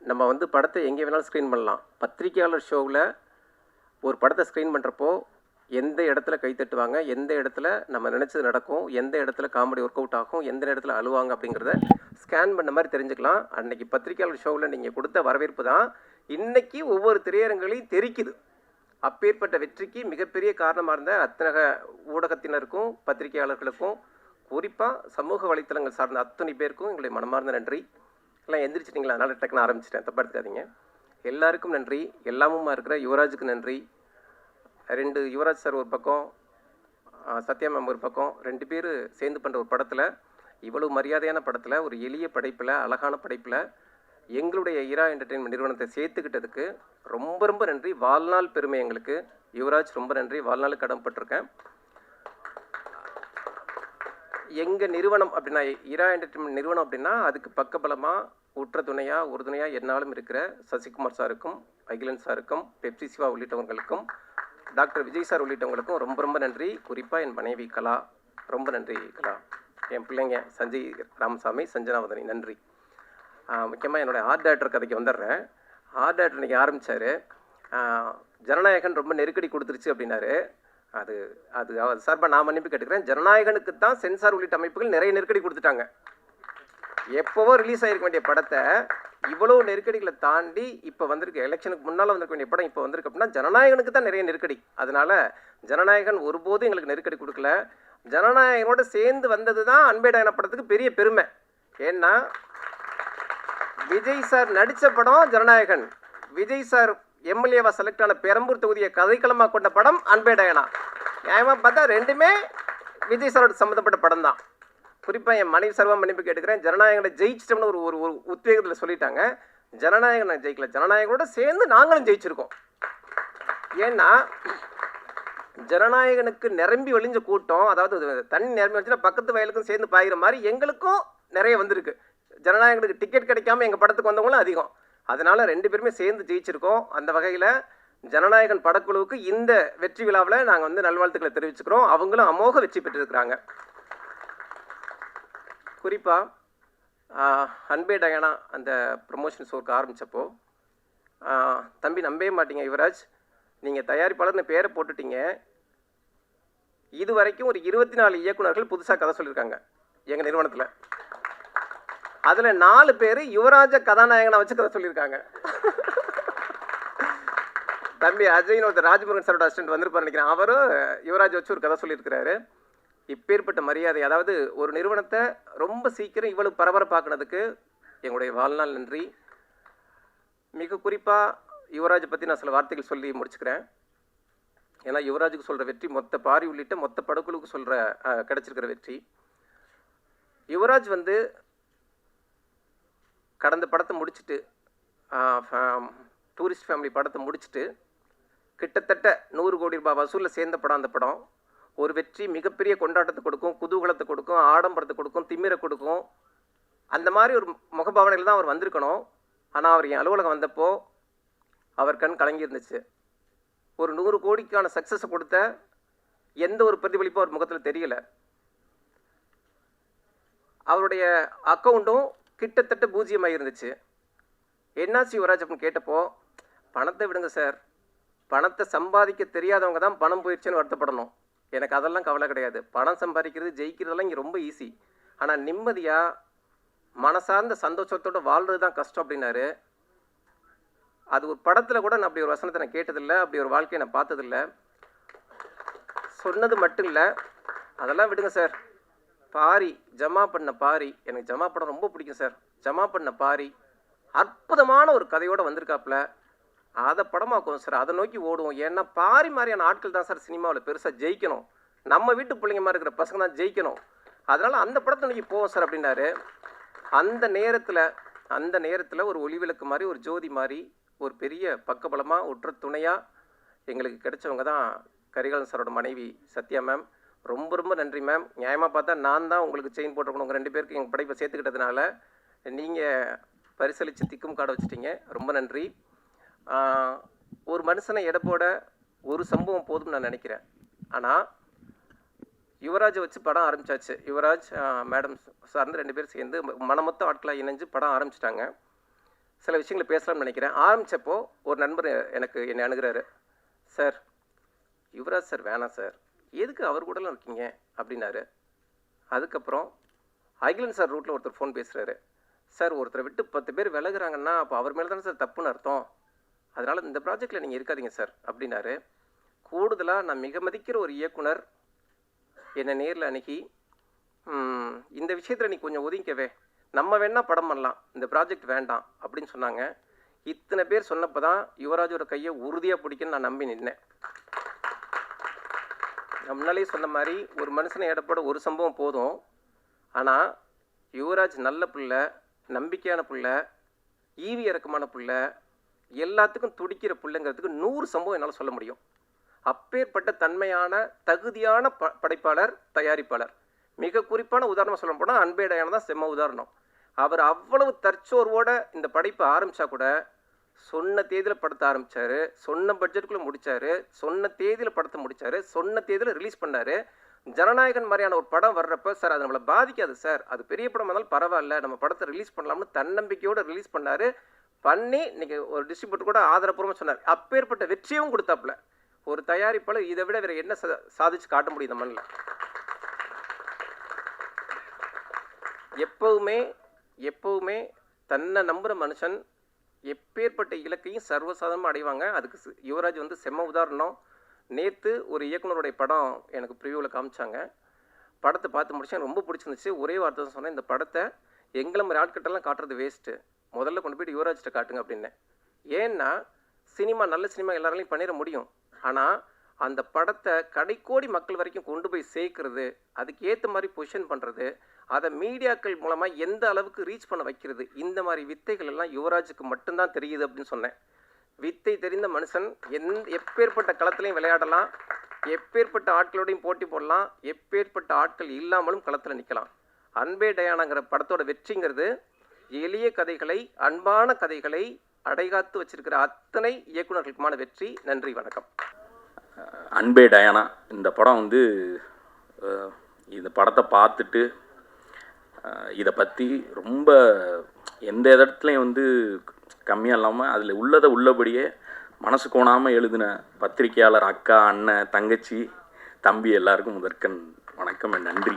நம்ம வந்து படத்தை எங்கே வேணாலும் ஸ்க்ரீன் பண்ணலாம். பத்திரிக்கையாளர் ஷோவில் ஒரு படத்தை ஸ்க்ரீன் பண்ணுறப்போ எந்த இடத்துல கை தட்டுவாங்க, எந்த இடத்துல நம்ம நினச்சது நடக்கும், எந்த இடத்துல காமெடி ஒர்க் அவுட் ஆகும், எந்த இடத்துல அழுவாங்க அப்படிங்கிறத ஸ்கேன் பண்ண மாதிரி தெரிஞ்சுக்கலாம். அன்றைக்கி பத்திரிக்கையாளர் ஷோவில் நீங்கள் கொடுத்த வரவேற்பு தான் இன்றைக்கி ஒவ்வொரு திரையரங்களையும் தெரிக்குது. அப்பேற்பட்ட வெற்றிக்கு மிகப்பெரிய காரணமாக இருந்த அத்தனை ஊடகத்தினருக்கும் பத்திரிகையாளர்களுக்கும் குறிப்பாக சமூக வலைத்தளங்கள் சார்ந்த அத்தனை பேருக்கும் எங்களுடைய மனமார்ந்த நன்றி. எல்லாம் எந்திரிச்சிட்டிங்களா? அதனால் டக்குன்னு ஆரம்பிச்சிட்டேன், தப்பா எடுத்துக்காதீங்க. எல்லாருக்கும் நன்றி. எல்லாமுமா இருக்கிற யுவராஜுக்கு நன்றி. 2 யுவராஜ் சார் ஒரு பக்கம், சத்யா மேம் ஒரு பக்கம், 2 பேர் சேர்ந்து பண்ணுற ஒரு படத்தில் இவ்வளவு மரியாதையான படத்தில் ஒரு எளிய படைப்பில் அழகான படைப்பில் எங்களுடைய இரா என்டர்டெயின்மெண்ட் நிறுவனத்தை சேர்த்துக்கிட்டதுக்கு ரொம்ப ரொம்ப நன்றி. வாழ்நாள் பெருமை எங்களுக்கு. யுவராஜ் ரொம்ப நன்றி, வாழ்நாள் கடமைப்பட்டிருக்கேன். எங்கள் நிறுவனம் அப்படின்னா இரா என்டர்டெயின்மெண்ட் நிறுவனம் அப்படின்னா அதுக்கு பக்கபலமாக உற்ற துணையாக உறுதுணையாக என்னாலும் இருக்கிற சசிகுமார் சாருக்கும் அகிலன் சாருக்கும் பெப்சி சிவா உள்ளிட்டவங்களுக்கும் டாக்டர் விஜய் சார் உள்ளிட்டவங்களுக்கும் ரொம்ப ரொம்ப நன்றி. குறிப்பாக என் மனைவி கலா, ரொம்ப நன்றி கலா. என் பிள்ளைங்க சஞ்சய் ராமசாமி, சஞ்சனாவதனி, நன்றி. முக்கியமாக என்னோடய ஆர்ட் டைரக்டர் கதைக்கு வந்துடுறேன். ஆர்ட் டைரக்டர் இன்றைக்கி ஆரம்பித்தார். ஜனநாயகன் ரொம்ப நெருக்கடி கொடுத்துருச்சு அப்படின்னாரு. அது அது அவர் சார்பாக நான் மன்னிப்பு கேட்டுக்கிறேன். ஜனநாயகனுக்கு தான் சென்சார் உள்ளிட்ட அமைப்புகள் நிறைய நெருக்கடி கொடுத்துட்டாங்க. எப்போவோ ரிலீஸ் ஆகிருக்க வேண்டிய படத்தை இவ்வளோ நெருக்கடிகளை தாண்டி இப்போ வந்திருக்கு. எலெக்ஷனுக்கு முன்னால் வந்திருக்க வேண்டிய படம் இப்போ வந்திருக்கு அப்படின்னா ஜனநாயகனுக்கு தான் நிறைய நெருக்கடி. அதனால் ஜனநாயகன் ஒருபோதும் எங்களுக்கு நெருக்கடி கொடுக்கல. ஜனநாயகனோட சேர்ந்து வந்தது தான் அன்பே டயானா படத்துக்கு பெரிய பெருமை. ஏன்னா விஜய் சார் நடித்த படம் ஜனநாயகன், விஜய் சார் எம்எல்ஏவா செலக்ட் ஆன பெரம்பூர் தொகுதியை கதைக்களமாக கொண்ட படம் அன்பே டயானா. நியாயமாக பார்த்தா ரெண்டுமே விஜய் சாரோட சம்மந்தப்பட்ட படம் தான். குறிப்பாக என் மனைவி சார்பாக மன்னிப்பு கேட்டுக்கிறேன். ஜனநாயகனை ஜெயிச்சிட்டோம்னு ஒரு ஒரு உத்வேகத்தில் சொல்லிட்டாங்க. ஜனநாயகனை ஜெயிக்கல, ஜனநாயகனோட சேர்ந்து நாங்களும் ஜெயிச்சிருக்கோம். ஏன்னா ஜனநாயகனுக்கு நிரம்பி வழிஞ்ச கூட்டம், அதாவது தண்ணி நிரம்பி வச்சுன்னா பக்கத்து வயலுக்கும் சேர்ந்து பாயிற மாதிரி எங்களுக்கும் நிறைய வந்திருக்கு. ஜனநாயகனுக்கு டிக்கெட் கிடைக்காம எங்கள் படத்துக்கு வந்தவங்களும் அதிகம். அதனால ரெண்டு பேருமே சேர்ந்து ஜெயிச்சிருக்கோம். அந்த வகையில் ஜனநாயகன் படக்குழுவுக்கு இந்த வெற்றி விழாவில் நாங்கள் வந்து நல்வாழ்த்துக்களை தெரிவிச்சுக்கிறோம். அவங்களும் அமோக வெற்றி பெற்றிருக்கிறாங்க. குறிப்பாக அன்பே டயானா அந்த ப்ரமோஷன் ஷோக்கு ஆரம்பித்தப்போ தம்பி நம்பவே மாட்டீங்க யுவராஜ், நீங்கள் தயாரிப்பாளர்னு பேரை போட்டுட்டீங்க. இது வரைக்கும் ஒரு 24 இயக்குநர்கள் புதுசாக கதை சொல்லியிருக்காங்க எங்கள் நிறுவனத்தில். அதில் 4 பேர் யுவராஜ கதாநாயகனை வச்சு கதை சொல்லியிருக்காங்க. தம்பி அஜய்னு ஒருத்தர் ராஜ்முருகன் சாரோட அசிஸ்டன்ட் வந்திருப்பார் நினைக்கிறேன். அவரும் யுவராஜ் வச்சு ஒரு கதை சொல்லியிருக்கிறாரு. இப்பேற்பட்ட மரியாதை, அதாவது ஒரு நிறுவனத்தை ரொம்ப சீக்கிரம் இவ்வளவு பரபரப்பாக்குனதுக்கு எங்களுடைய வாழ்நாள் நன்றி. மிக குறிப்பாக யுவராஜை பற்றி நான் சில வார்த்தைகள் சொல்லி முடிச்சுக்கிறேன். ஏன்னா யுவராஜுக்கு சொல்கிற வெற்றி மொத்த பாரி உள்ளிட்ட மொத்த படக்குழுவுக்கு சொல்கிற கிடச்சிருக்கிற வெற்றி. யுவராஜ் வந்து கடந்த படத்தை முடிச்சுட்டு டூரிஸ்ட் ஃபேமிலி படத்தை முடிச்சுட்டு கிட்டத்தட்ட 100 கோடி ரூபாய் வசூலில் சேர்ந்த படம் அந்த படம். ஒரு வெற்றி மிகப்பெரிய கொண்டாட்டத்தை கொடுக்கும், குதூகலத்தை கொடுக்கும், ஆடம்பரத்தை கொடுக்கும், திமிரை கொடுக்கும். அந்த மாதிரி ஒரு முகபாவனையில் தான் அவர் வந்திருக்கணும். ஆனால் அவர் என் அலுவலகம் வந்தப்போ அவர் கண் கலங்கி இருந்துச்சு. ஒரு 100 கோடிக்கான சக்ஸஸை கொடுத்த எந்த ஒரு பிரதிபலிப்பும் அவர் முகத்தில் தெரியல. அவருடைய அக்கௌண்ட்டும் கிட்டத்தட்ட பூஜ்ஜியமாக இருந்துச்சு. என்னாச்சு யுவராஜ் அப்படின்னு கேட்டப்போ, பணத்தை விடுங்க சார், பணத்தை சம்பாதிக்க தெரியாதவங்க தான் பணம் போயிடுச்சுன்னு வருத்தப்படணும். எனக்கு அதெல்லாம் கவலை கிடையாது. பணம் சம்பாதிக்கிறது ஜெயிக்கிறதெல்லாம் இங்கே ரொம்ப ஈஸி. ஆனால் நிம்மதியாக மனசார்ந்த சந்தோஷத்தோடு வாழ்கிறது தான் கஷ்டம் அப்படின்னாரு. அது ஒரு படத்தில் கூட நான் அப்படி ஒரு வசனத்தை நான் கேட்டதில்லை, அப்படி ஒரு வாழ்க்கையை நான் பார்த்ததில்லை. சொன்னது மட்டும் இல்லை, அதெல்லாம் விடுங்க சார். பாரி ஜமா பண்ண பாரி, எனக்கு ஜமா படம் ரொம்ப பிடிக்கும் சார். ஜமா பண்ண பாரி அற்புதமான ஒரு கதையோடு வந்திருக்காப்புல. அதை படமாக்கும் சார், அதை நோக்கி ஓடுவோம். ஏன்னா பாரி மாதிரியான ஆட்கள் தான் சார் சினிமாவில் பெருசாக ஜெயிக்கணும். நம்ம வீட்டு பிள்ளைங்க மாதிரி இருக்கிற பசங்க தான் ஜெயிக்கணும். அதனால் அந்த படத்தை நோக்கி போவோம் சார் அப்படின்னாரு. அந்த நேரத்தில் ஒரு ஒளிவிளக்கு மாதிரி, ஒரு ஜோதி மாதிரி, ஒரு பெரிய பக்கபலமாக உற்ற துணையாக எங்களுக்கு கிடைச்சவங்க தான் கரிகாலன் சாரோட மனைவி சத்யா மேம். ரொம்ப ரொம்ப நன்றி மேம். நியாயமாக பார்த்தா நான் தான் உங்களுக்கு செயின் போட்டிருக்கணும். உங்கள் 2 பேருக்கு எங்கள் படைப்பை சேர்த்துக்கிட்டதுனால நீங்கள் பரிசளித்து திக்கும் காட வச்சுட்டீங்க. ரொம்ப நன்றி. ஒரு மனுஷனை எடப்போட ஒரு சம்பவம் போதும் நான் நினைக்கிறேன். ஆனால் யுவராஜை வச்சு படம் ஆரம்பித்தாச்சு. யுவராஜ் மேடம் சார்ந்து 2 பேர் சேர்ந்து மனமொத்த ஆட்களாக இணைஞ்சு படம் ஆரம்பிச்சிட்டாங்க. சில விஷயங்களை பேசலாம்னு நினைக்கிறேன். ஆரம்பித்தப்போ ஒரு நண்பர் என்னை அணுகிறாரு. சார் யுவராஜ் சார் வேணாம் சார், எதுக்கு அவர் கூடலாம் இருக்கீங்க அப்படின்னாரு. அதுக்கப்புறம் அகிலன் சார் ரூட்டில் ஒருத்தர் ஃபோன் பேசுகிறாரு. சார் ஒருத்தரை விட்டு 10 பேர் விலகுறாங்கன்னா அப்போ அவர் மேலே தானே சார் தப்புன்னு அர்த்தம். அதனால் இந்த ப்ராஜெக்டில் நீங்கள் இருக்காதீங்க சார் அப்படின்னாரு. கூடுதலாக நான் மிக மதிக்கிற ஒரு இயக்குனர் என்னை நேரில் அணுகி, இந்த விஷயத்தில் நீ கொஞ்சம் ஒதுங்கிக்கவே, நம்ம வேணால் படம் பண்ணலாம், இந்த ப்ராஜெக்ட் வேண்டாம் அப்படின்னு சொன்னாங்க. இத்தனை பேர் சொன்னப்போ தான் யுவராஜோட கையை உறுதியாக பிடிக்குன்னு நான் நம்பி நின்னேன். நான் முன்னாலே சொன்ன மாதிரி ஒரு மனுஷனை எடப்போட ஒரு சம்பவம் போதும். ஆனால் யுவராஜ் நல்ல பிள்ளை, நம்பிக்கையான பிள்ளை, ஈவி இறக்கமான பிள்ளை, எல்லாத்துக்கும் துடிக்கிற பிள்ளைங்கிறதுக்கு 100 சம்பவம் என்னால் சொல்ல முடியும். அப்பேற்பட்ட தன்மையான தகுதியான படைப்பாளர், தயாரிப்பாளர். மிக குறிப்பான உதாரணம் சொல்ல போனால் அன்பே டயானா தான் செம்ம உதாரணம். அவர் அவ்வளவு தற்சோர்வோட இந்த படைப்பை ஆரம்பித்தா கூட சொன்ன தேதியில் படத்தை ஆரம்பித்தார், சொன்ன பட்ஜெட்டுக்குள்ளே முடித்தார், சொன்ன தேதியில் படத்தை முடித்தார், சொன்ன தேதியில் ரிலீஸ் பண்ணார். ஜனநாயகன் மாதிரியான ஒரு படம் வர்றப்ப சார் அது நம்மளை பாதிக்காது சார், அது பெரிய படம் இருந்தாலும் பரவாயில்ல, நம்ம படத்தை ரிலீஸ் பண்ணலாம்னு தன்னம்பிக்கையோடு ரிலீஸ் பண்ணி இன்னைக்கு ஒரு டிஸ்ட்ரிபியூட்டர் கூட ஆதரப்பூர்வமாக சொன்னார். அப்பேற்பட்ட வெற்றியும் கொடுத்தாப்புல. ஒரு தயாரிப்பாளர் இதை விட வேறு என்ன சாதிச்சு காட்ட முடியும் இந்த மண்ணில்? எப்பவுமே தன்னை நம்புகிற மனுஷன் எப்பேற்பட்ட இலக்கையும் சர்வசாதாரணமாக அடைவாங்க. அதுக்கு யுவராஜ் வந்து செம்ம உதாரணம். நேற்று ஒரு இயக்குனருடைய படம் எனக்கு ப்ரிவியூவில் காமிச்சாங்க. படத்தை பார்த்து முடிச்சேன், ரொம்ப பிடிச்சிருந்துச்சு. ஒரே வார்த்தை தான் சொன்னேன், இந்த படத்தை எங்களை மாதிரி ஆட்கிட்டெல்லாம் காட்டுறது வேஸ்ட்டு, முதல்ல கொண்டு போய்ட்டு யுவராஜ்கிட்ட காட்டுங்க அப்படின்னேன். ஏன்னா நல்ல சினிமா எல்லாராலையும் பண்ணிட முடியும், ஆனால் அந்த படத்தை கடைக்கோடி மக்கள் வரைக்கும் கொண்டு போய் சேர்க்கறது, அதுக்கு ஏற்ற மாதிரி பொசிஷன் பண்ணுறது, அதை மீடியாக்கள் மூலமாக எந்த அளவுக்கு ரீச் பண்ண வைக்கிறது, இந்த மாதிரி வித்தைகள் எல்லாம் யுவராஜுக்கு மட்டும்தான் தெரியுது அப்படின்னு சொன்னேன். வித்தை தெரிந்த மனுஷன் எப்பேற்பட்ட களத்துலையும் விளையாடலாம், எப்பேற்பட்ட ஆட்களோடையும் போட்டி போடலாம், எப்பேற்பட்ட ஆட்கள் இல்லாமலும் களத்தில் நிற்கலாம். அன்பே டயானாங்கிற படத்தோட வெற்றிங்கிறது எளிய கதைகளை, அன்பான கதைகளை அடைகாத்து வச்சிருக்கிற அத்தனை இயக்குநர்களுக்குமான வெற்றி. நன்றி, வணக்கம்.
அன்பே டயானா இந்த படம் வந்து இந்த படத்தை பார்த்துட்டு இதை பற்றி ரொம்ப எந்த இடத்துலையும் வந்து கம்மியாக இல்லாமல் அதில் உள்ளதை உள்ளபடியே மனசு கோணாமல் எழுதின பத்திரிகையாளர் அக்கா, அண்ணன், தங்கச்சி, தம்பி எல்லாருக்கும் முதற்கண் வணக்கம், நன்றி.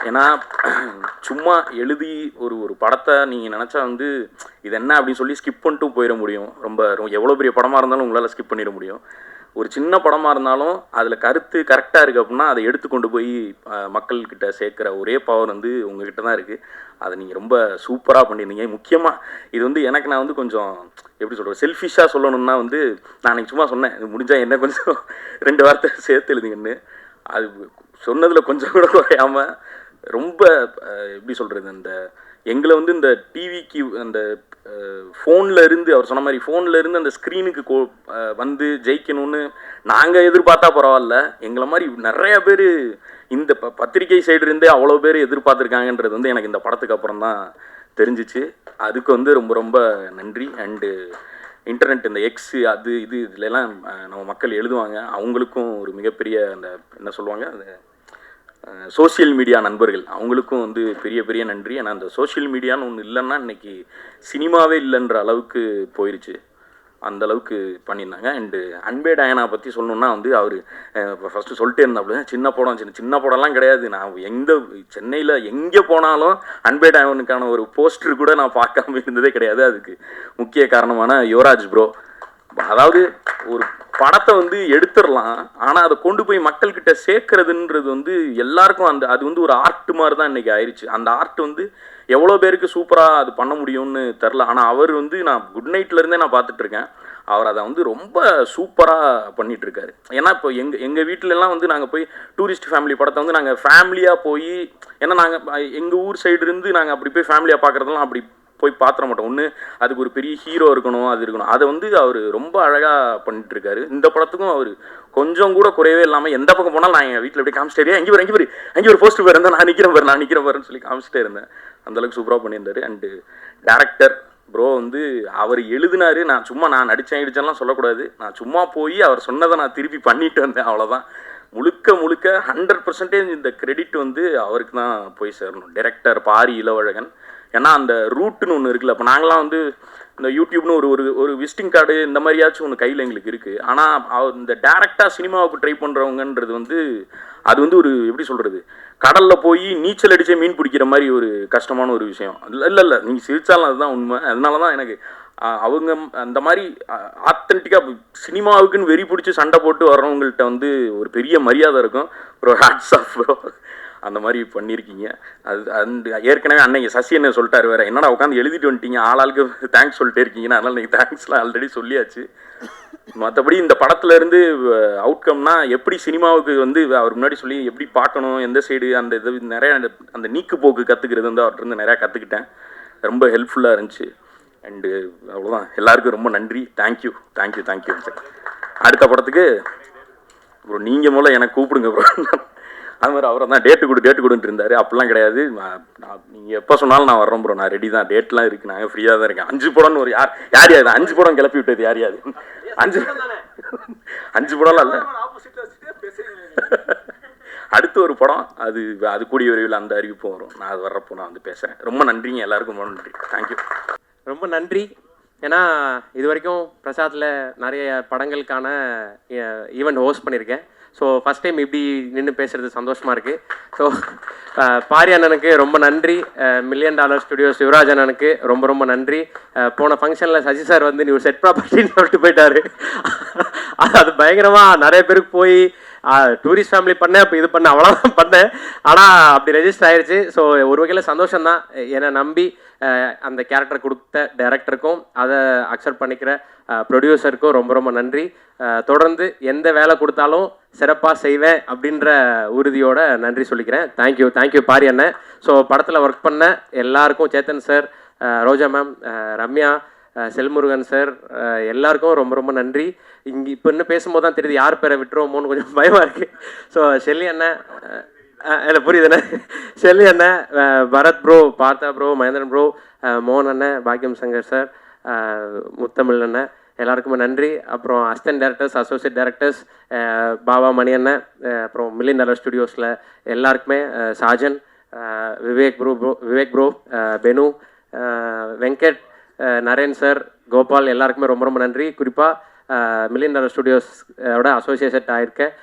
ஏன்னா சும்மா எழுதி ஒரு படத்தை நீங்கள் நினச்சா வந்து இது என்ன அப்படின்னு சொல்லி ஸ்கிப் பண்ணிட்டு போயிட முடியும். ரொம்ப எவ்வளோ பெரிய படமாக இருந்தாலும் உங்களால் ஸ்கிப் பண்ணிட முடியும். ஒரு சின்ன படமாக இருந்தாலும் அதில் கருத்து கரெக்டாக இருக்குது அப்படின்னா அதை எடுத்துக்கொண்டு போய் மக்கள்கிட்ட சேர்க்குற ஒரே பவர் வந்து உங்ககிட்ட தான் இருக்குது. அதை நீங்கள் ரொம்ப சூப்பராக பண்ணியிருந்தீங்க. முக்கியமாக இது வந்து எனக்கு நான் வந்து கொஞ்சம் எப்படி சொல்கிறது, செல்ஃபிஷாக சொல்லணும்னா வந்து நான் அன்றைக்கி சும்மா சொன்னேன், இது முடிஞ்சால் என்ன கொஞ்சம் 2 வார்த்தை சேர்த்து எழுதிங்கன்னு. அது சொன்னதில் கொஞ்சம் கூட குறையாமல் ரொம்ப எப்படி சொல்கிறது, அந்த எங்களை வந்து இந்த டிவிக்கு அந்த ஃபோனில் இருந்து அவர் சொன்ன மாதிரி ஃபோனில் இருந்து அந்த ஸ்க்ரீனுக்கு வந்து ஜெயிக்கணும்னு நாங்கள் எதிர்பார்த்தா பரவாயில்ல, எங்களை மாதிரி நிறைய பேர் இந்த பத்திரிகை சைடு இருந்தே அவ்வளோ பேர் எதிர்பார்த்துருக்காங்கன்றது வந்து எனக்கு இந்த படத்துக்கு அப்புறம் தான் தெரிஞ்சிச்சு. அதுக்கு வந்து ரொம்ப ரொம்ப நன்றி. அண்டு இன்டர்நெட் இந்த எக்ஸ் அது இதுலலாம் நம்ம மக்கள் எழுதுவாங்க, அவங்களுக்கும் ஒரு மிகப்பெரிய அந்த என்ன சொல்லுவாங்க, அந்த சோஷியல் மீடியா நண்பர்கள் அவங்களுக்கும் வந்து பெரிய பெரிய நன்றி. ஏன்னா அந்த சோஷியல் மீடியான்னு ஒன்று இல்லைன்னா இன்றைக்கி சினிமாவே இல்லைன்ற அளவுக்கு போயிடுச்சு, அந்த அளவுக்கு பண்ணியிருந்தாங்க. அண்டு அன்பே டயானா பற்றி சொல்லணுன்னா வந்து அவர் ஃபஸ்ட்டு சொல்லிட்டே இருந்தாப்புல சின்ன படம்லாம் கிடையாது. நான் சென்னையில் எங்கே போனாலும் அன்பே டயானுக்கான ஒரு போஸ்டர் கூட நான் பார்க்காம இருந்ததே கிடையாது. அதுக்கு முக்கிய காரணமான யுவராஜ் ப்ரோ. அதாவது ஒரு படத்தை வந்து எடுத்துடலாம், ஆனால் அதை கொண்டு போய் மக்கள்கிட்ட சேர்க்கறதுன்றது வந்து எல்லாருக்கும் அது வந்து ஒரு ஆர்ட் மாதிரி தான் இன்றைக்கி ஆயிடுச்சு. அந்த ஆர்ட் வந்து எவ்வளோ பேருக்கு சூப்பராக அது பண்ண முடியும்னு தெரில. ஆனால் அவர் வந்து நான் குட் நைட்லேருந்தே நான் பார்த்துட்ருக்கேன், அவர் அதை வந்து ரொம்ப சூப்பராக பண்ணிகிட்ருக்காரு. ஏன்னா இப்போ எங்கள் வீட்டிலலாம் வந்து நாங்கள் போய் டூரிஸ்ட் ஃபேமிலி படத்தை வந்து நாங்கள் ஃபேமிலியாக போய், ஏன்னா நாங்கள் எங்கள் ஊர் சைடு இருந்து நாங்கள் அப்படி போய் ஃபேமிலியாக பார்க்குறதெல்லாம் அப்படி போய் பார்த்துட மாட்டோம். ஒன்று அதுக்கு ஒரு பெரிய ஹீரோ இருக்கணும், அது இருக்கணும். அதை வந்து அவர் ரொம்ப அழகாக பண்ணிட்டுருக்காரு. இந்த படத்துக்கும் அவர் கொஞ்சம் கூட குறையவே இல்லாமல் எந்த பக்கம் போனாலும் நான் எங்கள் வீட்டில் அப்படியே காமிச்சிட்டே அங்கே ஒரு போஸ்ட் போயிருந்தேன், நான் நிற்கிறேன் பாருன்னு சொல்லி காமிச்சிட்டே இருந்தேன். அந்தளவுக்கு சூப்பராக பண்ணியிருந்தார். அண்டு டேரக்டர் ப்ரோ வந்து அவர் எழுதினார், நான் நடித்தேன்லாம் சொல்லக்கூடாது, நான் சும்மா போய் அவர் சொன்னதை நான் திருப்பி பண்ணிட்டு வந்தேன், அவ்வளோதான். முழுக்க 100% இந்த கிரெடிட் வந்து அவருக்கு தான் போய் சேரணும். டைரக்டர் பாரி இளவழகன். ஏன்னா அந்த ரூட்டுன்னு ஒன்று இருக்குல்ல, இப்போ நாங்களாம் வந்து இந்த யூடியூப்னு ஒரு விசிட்டிங் கார்டு இந்த மாதிரியாச்சும் ஒன்று கையில் எங்களுக்கு இருக்குது. ஆனால் இந்த டேரெக்டாக சினிமாவுக்கு ட்ரை பண்ணுறவங்கன்றது வந்து அது வந்து ஒரு எப்படி சொல்கிறது, கடலில் போய் நீச்சல் அடித்தே மீன் பிடிக்கிற மாதிரி ஒரு கஷ்டமான ஒரு விஷயம். இல்லை நீங்கள் சிரிச்சாலும் அதுதான் உண்மை. அதனால தான் எனக்கு அவங்க அந்த மாதிரி ஆத்தென்டிக்காக சினிமாவுக்குன்னு வெறி பிடிச்சி சண்டை போட்டு வர்றவங்கள்ட்ட வந்து ஒரு பெரிய மரியாதை இருக்கும். Bro hats off bro. அந்த மாதிரி பண்ணியிருக்கீங்க. அது அந்த ஏற்கனவே அன்னைக்கு சசி என்ன சொல்லிட்டாரு வேறு, என்னடா உட்காந்து எழுதிட்டு வந்துட்டீங்க, ஆளாளுக்கு தேங்க்ஸ் சொல்லிட்டே இருக்கீங்கன்னா, அதனால் நீங்கள் தேங்க்ஸ்லாம் ஆல்ரெடி சொல்லியாச்சு. மற்றபடி இந்த படத்துலேருந்து அவுட்கம்னா எப்படி சினிமாவுக்கு வந்து அவர் முன்னாடி சொல்லி எப்படி பார்க்கணும், எந்த சைடு அந்த இது நிறையா அந்த நீக்கு போக்கு கற்றுக்கிறது வந்து அவர்கிட்ட நிறையா கற்றுக்கிட்டேன். ரொம்ப ஹெல்ப்ஃபுல்லாக இருந்துச்சு. அண்டு அவ்வளோதான். எல்லாருக்கும் ரொம்ப நன்றி. Thank you thank you thank you sir. அடுத்த படத்துக்கு ப்ரோ நீங்கள் முதல்ல எனக்கு கூப்பிடுங்க ப்ரோ. அது மாதிரி அவரை தான் டேட்டு கொடுன்ட்டு இருந்தார். அப்படிலாம் கிடையாது. நீங்கள் எப்போ சொன்னாலும் நான் வர்றேன் ப்ரோ, நான் ரெடி தான். டேட்லாம் இருக்குது, நாங்கள் ஃப்ரீயாக தான் இருக்கேன். 5 படம்னு ஒரு யார் 5 படம் கிளப்பி விட்டது யார் 5 படம்லாம் இல்லை. அடுத்து ஒரு படம் அது கூடிய விரைவில் அந்த அறிவிப்பும் வரும். நான் அது வர்றப்போ நான் வந்து பேசுகிறேன். ரொம்ப நன்றிங்க எல்லாருக்கும், ரொம்ப நன்றி. தேங்க்யூ.
ரொம்ப நன்றி. ஏன்னா இது வரைக்கும் பிரசாத்தில் நிறைய படங்களுக்கான ஈவெண்ட் ஹோஸ்ட் பண்ணியிருக்கேன். ஸோ ஃபஸ்ட் டைம் இப்படி நின்று பேசுகிறது சந்தோஷமாக இருக்குது. ஸோ பாரி அண்ணனுக்கு ரொம்ப நன்றி. $1 million ஸ்டுடியோஸ் யுவராஜ் அண்ணனுக்கு ரொம்ப ரொம்ப நன்றி. போன ஃபங்க்ஷனில் சசி சார் வந்து நீ ஒரு செட் ப்ராப்பர்ட்டின்னு சொல்லிட்டு போயிட்டாரு. அது பயங்கரமாக நிறைய பேருக்கு போய் டூரிஸ்ட் ஃபேமிலி பண்ணேன், இப்போ இது பண்ணேன், அவ்வளோதான் பண்ணேன். ஆனால் அப்படி ரெஜிஸ்டர் ஆயிடுச்சு. ஸோ ஒரு வகையில் சந்தோஷம்தான். என்னை நம்பி அந்த கேரக்டர் கொடுத்த டைரக்டருக்கும் அதை அக்செப்ட் பண்ணிக்கிற ப்ரொடியூசருக்கும் ரொம்ப ரொம்ப நன்றி. தொடர்ந்து எந்த வேலை கொடுத்தாலும் சிறப்பாக செய்வேன் அப்படின்ற உறுதியோட நன்றி சொல்லிக்கிறேன். தேங்க்யூ பாரி அண்ணன். ஸோ படத்தில் ஒர்க் பண்ண எல்லாருக்கும், சேத்தன் சார், ரோஜா மேம், ரம்யா, செல்முருகன் சார், எல்லாருக்கும் ரொம்ப ரொம்ப நன்றி. இங்கே இப்போ இன்னும் பேசும்போது தான் தெரியுது யார் பேரை விட்டுருவோமோன்னு கொஞ்சம் பயமாக இருக்குது. ஸோ ஷெல்லி அண்ணன், இல்லை புரியுதுண்ணே, ஷெல்லி அண்ணன், பரத் ப்ரோ, பார்த்தா ப்ரோ, மகேந்திரன் ப்ரோ, மோகன் அண்ணன், பாக்யம் சங்கர் சார், முத்தமிழ் அண்ணன், எல்லாருக்குமே நன்றி. அப்புறம் assistant directors, associate directors, Baba Mani அண்ணன், அப்புறம் $1 million ஸ்டுடியோஸில் எல்லாருக்குமே, சாஜன், விவேக் ப்ரோ, பெனு, வெங்கட், நரேன் சார், கோபால், எல்லாருக்குமே ரொம்ப ரொம்ப நன்றி. குறிப்பாக $1 million ஸ்டுடியோஸோட அசோசியேட் ஆகிருக்கேன்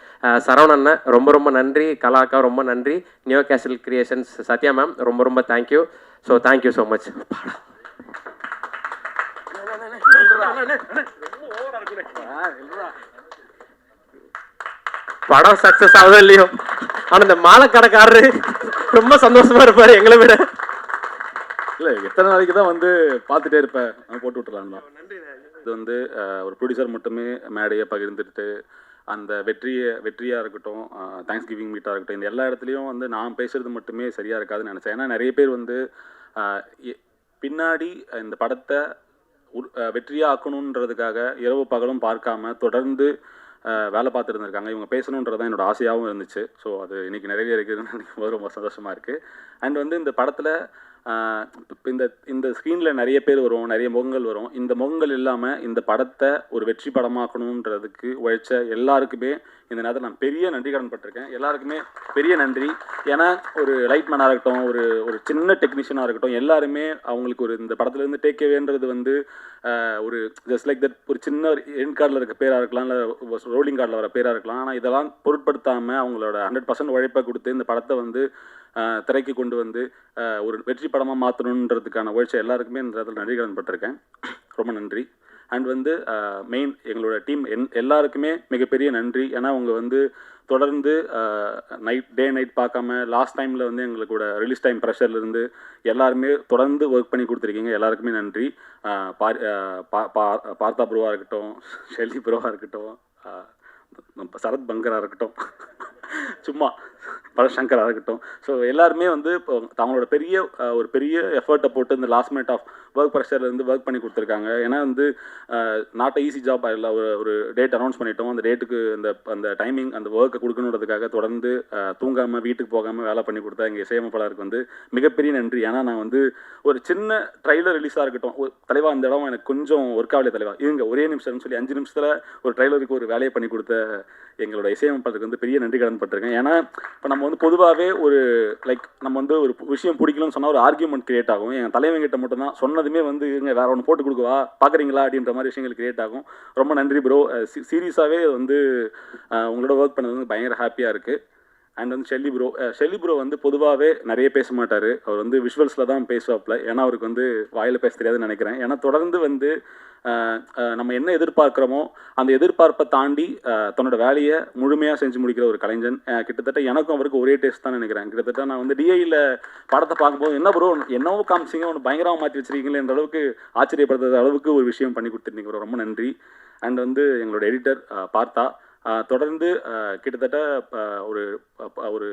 சரவணன், ரொம்ப ரொம்ப நன்றி. கலாக்கா ரொம்ப நன்றி. Neo Castle Creations Sathya ma'am, ரொம்ப ரொம்ப thank you. So thank you so much. படம் சக்ஸஸ் ஆகுதோ இல்லையோ, ஆனால் இந்த மாலை கடைக்காரரு ரொம்ப சந்தோஷமா இருப்பாரு எங்களை விட.
இல்லை, எத்தனை நாளைக்கு தான் வந்து பார்த்துட்டே இருப்பேன், போட்டு விட்டுறலாம் தான். இது வந்து ஒரு ப்ரொடியூசர் மட்டுமே மேடையை பகிர்ந்துட்டு அந்த வெற்றியாக இருக்கட்டும், தேங்க்ஸ் கிவிங் மீட்டாக இருக்கட்டும், இந்த எல்லா இடத்துலையும் வந்து நான் பேசுகிறது மட்டுமே சரியாக இருக்காதுன்னு நினச்சேன். ஏன்னா நிறைய பேர் வந்து பின்னாடி இந்த படத்தை வெற்றியாக ஆக்கணுன்றதுக்காக இரவு பகலும் பார்க்காம தொடர்ந்து வேலை பார்த்துருந்துருக்காங்க. இவங்க பேசணுன்றது தான் என்னோடய ஆசையாகவும் இருந்துச்சு. ஸோ அது இன்றைக்கி நிறைய இருக்குதுன்னு நினைக்கும் ரொம்ப சந்தோஷமாக இருக்குது. அண்ட் வந்து இந்த படத்தில் இந்த ஸ்க்ரீனில் நிறைய பேர் வரும், நிறைய முகங்கள் வரும். இந்த முகங்கள் இல்லாமல் இந்த படத்தை ஒரு வெற்றி படமாக்கணுன்றதுக்கு உழைச்ச எல்லாருக்குமே இந்த நேரத்தில் நான் பெரிய நன்றி கடன் பட்டிருக்கேன். எல்லாருக்குமே பெரிய நன்றி. ஏன்னா ஒரு லைட்மேனாக இருக்கட்டும், ஒரு சின்ன டெக்னீஷியனாக இருக்கட்டும், எல்லாருமே அவங்களுக்கு ஒரு இந்த படத்துலேருந்து டேக்அவேன்றது வந்து ஒரு ஜஸ்ட் லைக் தட் ஒரு சின்ன எண்ட் கார்டில் இருக்க பேராக இருக்கலாம், இல்லை ரோலிங் கார்டில் வர பேராக இருக்கலாம். ஆனால் இதெல்லாம் பொருட்படுத்தாமல் அவங்களோட 100% உழைப்பை கொடுத்து இந்த படத்தை வந்து திரைக்கு கொண்டு வந்து ஒரு வெற்றி படமாக மாற்றணுன்றதுக்கான உழைச்ச எல்லாருக்குமே இந்த இடத்துல நன்றி கடன் பட்டிருக்கேன். ரொம்ப நன்றி. அண்ட் வந்து மெயின் எங்களோட டீம் எல்லாருக்குமே மிகப்பெரிய நன்றி. ஏன்னா அவங்க வந்து தொடர்ந்து டே நைட் பார்க்காம லாஸ்ட் டைமில் வந்து எங்களுக்கூட ரிலீஸ் டைம் ப்ரெஷர்லேருந்து எல்லாருமே தொடர்ந்து ஒர்க் பண்ணி கொடுத்துருக்கீங்க. எல்லாருக்குமே நன்றி. பார்த்தா ப்ரோவாக இருக்கட்டும், ஷெல்லி ப்ரோவாக இருக்கட்டும், சரத் பங்கராக இருக்கட்டும், சும்மா பழசங்கராக இருக்கட்டும். ஸோ எல்லாருமே வந்து இப்போ அவங்களோட ஒரு பெரிய எஃபர்ட்டை போட்டு இந்த லாஸ்ட் மினிட் ஆஃப் ஒர்க் ப்ரெஷர்லேருந்து ஒர்க் பண்ணி கொடுத்துருக்காங்க. ஏன்னா வந்து நாட் ஈஸி ஜாப். இல்லை, ஒரு டேட் அனௌன்ஸ் பண்ணிட்டோம், அந்த டேட்டுக்கு அந்த டைமிங் அந்த ஒர்க்கை கொடுக்கணுன்றதுக்காக தொடர்ந்து தூங்காமல் வீட்டுக்கு போகாமல் வேலை பண்ணி கொடுத்தா எங்கள் இசையமைப்பாளருக்கு வந்து மிகப்பெரிய நன்றி. ஏன்னா நான் வந்து ஒரு சின்ன ட்ரைலர் ரிலீஸாக இருக்கட்டும், தலைவா இந்த இடம் எனக்கு கொஞ்சம் ஒர்க் ஆகலையே தலைவா, இவங்க ஒரே நிமிஷம்னு சொல்லி 5 நிமிஷத்தில் ஒரு ட்ரைலருக்கு ஒரு வேலையை பண்ணி கொடுத்த எங்களோட இசையமைப்பாளருக்கு வந்து பெரிய நன்றி கடன் பட்டிருக்கேன். ஏன்னா இப்போ நம்ம வந்து பொதுவாகவே ஒரு நம்ம வந்து ஒரு விஷயம் பிடிக்கலன்னு சொன்னால் ஒரு ஆர்கியூமெண்ட் கிரியேட் ஆகும். எங்கள் தலைவங்கிட்ட மட்டும்தான் சொன்னதுமே வந்து இங்கே வேற ஒன்று போட்டு கொடுக்குவா பார்க்குறீங்களா அப்படின்ற மாதிரி விஷயங்கள் கிரியேட் ஆகும். ரொம்ப நன்றி ப்ரோ. சீரியஸாகவே வந்து உங்களோட ஒர்க் பண்ணது வந்து பயங்கர ஹாப்பியாக இருக்குது. அண்ட் வந்து ஷெல்லி ப்ரோ வந்து பொதுவாகவே நிறைய பேச மாட்டார். அவர் வந்து விஷுவல்ஸில் தான் பேசுவாப்பில். ஏன்னா அவருக்கு வந்து வாயில் பேச தெரியாதுன்னு நினைக்கிறேன். ஏன்னா தொடர்ந்து வந்து நம்ம என்ன எதிர்பார்க்குறோமோ அந்த எதிர்பார்ப்பை தாண்டி தன்னோட வேலையை முழுமையாக செஞ்சு முடிக்கிற ஒரு கலைஞன். கிட்டத்தட்ட எனக்கும் அவருக்கு ஒரே டேஸ்ட் தான் நினைக்கிறேன். கிட்டத்தட்ட நான் வந்து டிஐயில் படத்தை பார்க்கும்போது என்ன ப்ரோ என்னவோ காமிச்சிங்க ஒன்று பயங்கரமாக மாற்றி வச்சிருக்கீங்களேன்ற அளவுக்கு ஆச்சரியப்படுத்துற அளவுக்கு ஒரு விஷயம் பண்ணி கொடுத்துருந்தீங்க ப்ரோ, ரொம்ப நன்றி. அண்ட் வந்து எங்களோட எடிட்டர் பார்த்தா தொடர்ந்து கிட்டத்தட்ட ஒரு ஒரு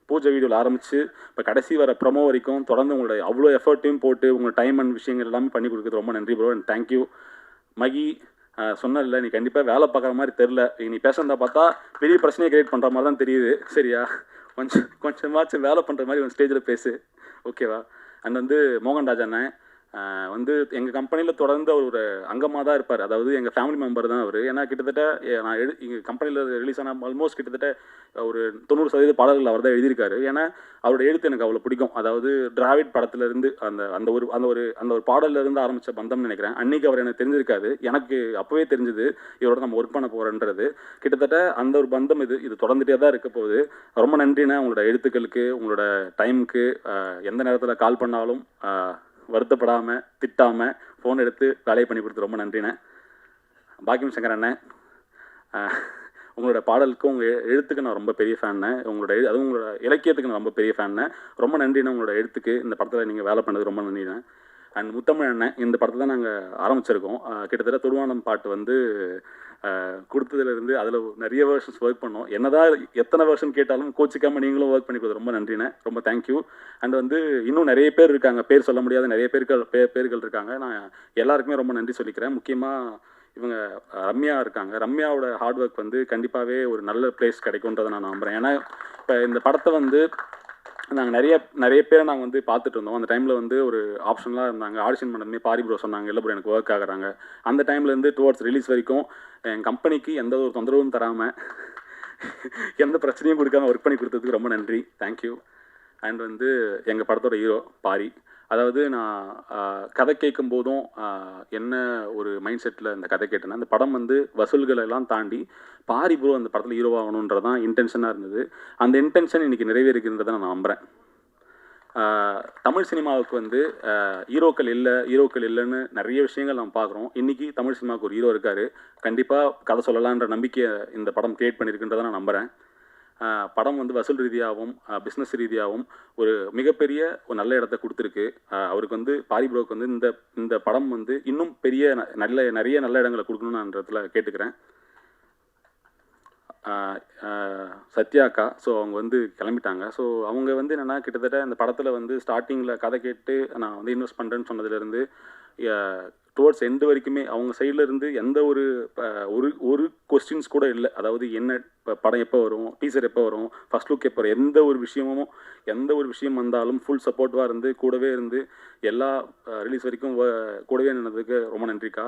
பூஜை வீடியோவில் ஆரம்பித்து இப்போ கடைசி வர ப்ரொமோ வரைக்கும் தொடர்ந்து உங்களோட அவ்வளோ எஃபர்ட்டையும் போட்டு உங்களோட டைம் அண்ட் விஷயங்கள் எல்லாமே பண்ணி கொடுக்குறது ரொம்ப நன்றி ப்ரோ. அண்ட் தேங்க்யூ மகி. சொன்னல நீ கண்டிப்பாக வேலை பார்க்குற மாதிரி தெரில, நீ பேசுறதா பார்த்தா பெரிய பிரச்சனையை கிரியேட் பண்ணுற மாதிரி தான் தெரியுது. சரியா, கொஞ்சமாச்சும் வேலை பண்ணுற மாதிரி ஒரு ஸ்டேஜில் பேசு, ஓகேவா? அண்ட் வந்து மோகன்ராஜ் அண்ணன் வந்து எங்கள் கம்பெனியில் தொடர்ந்து அவர் ஒரு அங்கமாக தான் இருப்பார். அதாவது எங்கள் ஃபேமிலி மெம்பர் தான் அவர். ஏன்னா கிட்டத்தட்ட நான் எங்கள் கம்பெனியில் ரிலீஸ் ஆன ஆல்மோஸ்ட் கிட்டத்தட்ட ஒரு 90% பாடல்கள் அவர் தான் எழுதியிருக்காரு. ஏன்னா அவரோட எழுத்து எனக்கு அவ்வளோ பிடிக்கும். அதாவது டிராவிட் படத்துலேருந்து அந்த ஒரு பாடல்லேருந்து ஆரம்பித்த பந்தம்னு நினைக்கிறேன். அன்றைக்கி அவர் எனக்கு தெரிஞ்சிருக்காது, எனக்கு அப்போவே தெரிஞ்சுது இவரோட நம்ம ஒர்க் பண்ண போகிறோன்றது. கிட்டத்தட்ட அந்த ஒரு பந்தம் இது தொடர்ந்துகிட்டே தான் இருக்க போகுது. ரொம்ப நன்றிண்ணே உங்களோட எழுத்துக்களுக்கு, உங்களோட டைமுக்கு. எந்த நேரத்தில் கால் பண்ணாலும் வருத்தப்படாமல் திட்டாமல் ஃபோன் எடுத்து வேலையை பண்ணி கொடுத்து ரொம்ப நன்றிண்ணே. பாக்கியம் சங்கர் அண்ணன், உங்களோட பாடலுக்கும் உங்கள் எழுத்துக்கு நான் ரொம்ப பெரிய ஃபேன்னு. அதுவும் உங்களோட இலக்கியத்துக்கு நான் ரொம்ப பெரிய ஃபேன்னு. ரொம்ப நன்றிண்ணே உங்களோட எழுத்துக்கு. இந்த படத்தில் நீங்கள் வேலை பண்ணது ரொம்ப நன்றிண்ணே. அண்ட் முத்தமிழ் அண்ணன், இந்த படத்தை தான் நாங்கள் ஆரம்பிச்சிருக்கோம். கிட்டத்தட்ட துருவானம் பாட்டு வந்து கொடுத்ததுலேருந்து அதில் நிறைய வேர்ஷன்ஸ் ஒர்க் பண்ணோம். என்னதான் எத்தனை வேர்ஷன் கேட்டாலும் கோச்சிக்காமல் நீங்களும் ஒர்க் பண்ணி கொடுத்து ரொம்ப நன்றிண்ணே, ரொம்ப தேங்க்யூ. அண்ட் வந்து இன்னும் நிறைய பேர் இருக்காங்க, பேர் சொல்ல முடியாத நிறைய பேர்கள் இருக்காங்க. நான் எல்லாருக்குமே ரொம்ப நன்றி சொல்லிக்கிறேன். முக்கியமாக இவங்க ரம்யா இருக்காங்க. ரம்யாவோட ஹார்ட் ஒர்க் வந்து கண்டிப்பாகவே ஒரு நல்ல பிளேஸ் கிடைக்குன்றதை நான் நம்புகிறேன். ஏன்னா இப்போ இந்த படத்தை வந்து நாங்கள் நிறைய பேரை நாங்கள் வந்து பார்த்துட்டு இருந்தோம். அந்த டைமில் வந்து ஒரு ஆப்ஷன்லாம் இருந்தாங்க. ஆடிஷன் பண்ணதுமே பாரி ப்ரோ சொன்னாங்க, இல்லை ப்ரோ எனக்கு ஒர்க் ஆகுறாங்க. அந்த டைம்லேருந்து டுவர்ட்ஸ் ரிலீஸ் வரைக்கும் என் கம்பெனிக்கு எந்த ஒரு தொந்தரவும் தராமல் எந்த பிரச்சனையும் கொடுக்காம ஒர்க் பண்ணி கொடுத்ததுக்கு ரொம்ப நன்றி, தேங்க்யூ. அண்ட் வந்து எங்கள் படத்தோட ஹீரோ பாரி. அதாவது நான் கதை கேட்கும் போதும் என்ன ஒரு மைண்ட் செட்டில் இந்த கதை கேட்டேன்னா, இந்த படம் வந்து வசூல்களை எல்லாம் தாண்டி பாரி ப்ரோ அந்த படத்தில் ஹீரோவாகணுன்றதான் இன்டென்ஷனாக இருந்தது. அந்த இன்டென்ஷன் இன்றைக்கி நிறைவேறிக்கிறதை நான் நம்புகிறேன். தமிழ் சினிமாவுக்கு வந்து ஹீரோக்கள் இல்லைன்னு நிறைய விஷயங்கள் நம்ம பார்க்குறோம். இன்றைக்கி தமிழ் சினிமாவுக்கு ஒரு ஹீரோ இருக்கார். கண்டிப்பாக கதை சொல்லலான்ற நம்பிக்கையை இந்த படம் கிரியேட் பண்ணியிருக்குன்றதை நான் நம்புகிறேன். படம் வந்து வசூல் ரீதியாகவும் பிஸ்னஸ் ரீதியாகவும் ஒரு மிகப்பெரிய ஒரு நல்ல இடத்த கொடுத்துருக்கு. அவருக்கு வந்து பாரி ப்ரோக்கு வந்து இந்த படம் வந்து இன்னும் பெரிய நிறைய நல்ல இடங்களை கொடுக்கணுன்றதுல கேட்டுக்கிறேன். சத்யாக்கா, ஸோ அவங்க வந்து கிளம்பிட்டாங்க. ஸோ அவங்க வந்து என்னென்னா கிட்டத்தட்ட இந்த படத்தில் வந்து ஸ்டார்டிங்கில் கதை கேட்டு நான் வந்து இன்வெஸ்ட் பண்ணுறேன்னு சொன்னதுலேருந்து டுவர்ட்ஸ் எண்டு வரைக்குமே அவங்க சைடில் இருந்து எந்த ஒரு கொஸ்டின்ஸ் கூட இல்லை. அதாவது என்ன இப்போ படம் எப்போ வரும், டீசர் எப்போ வரும், ஃபர்ஸ்ட் லுக் எப்போ வரும், எந்த ஒரு விஷயம் வந்தாலும் ஃபுல் சப்போர்ட்டிவாக இருந்து கூடவே இருந்து எல்லா ரிலீஸ் வரைக்கும் கூடவே நின்னதுக்கு ரொம்ப நன்றிக்கா.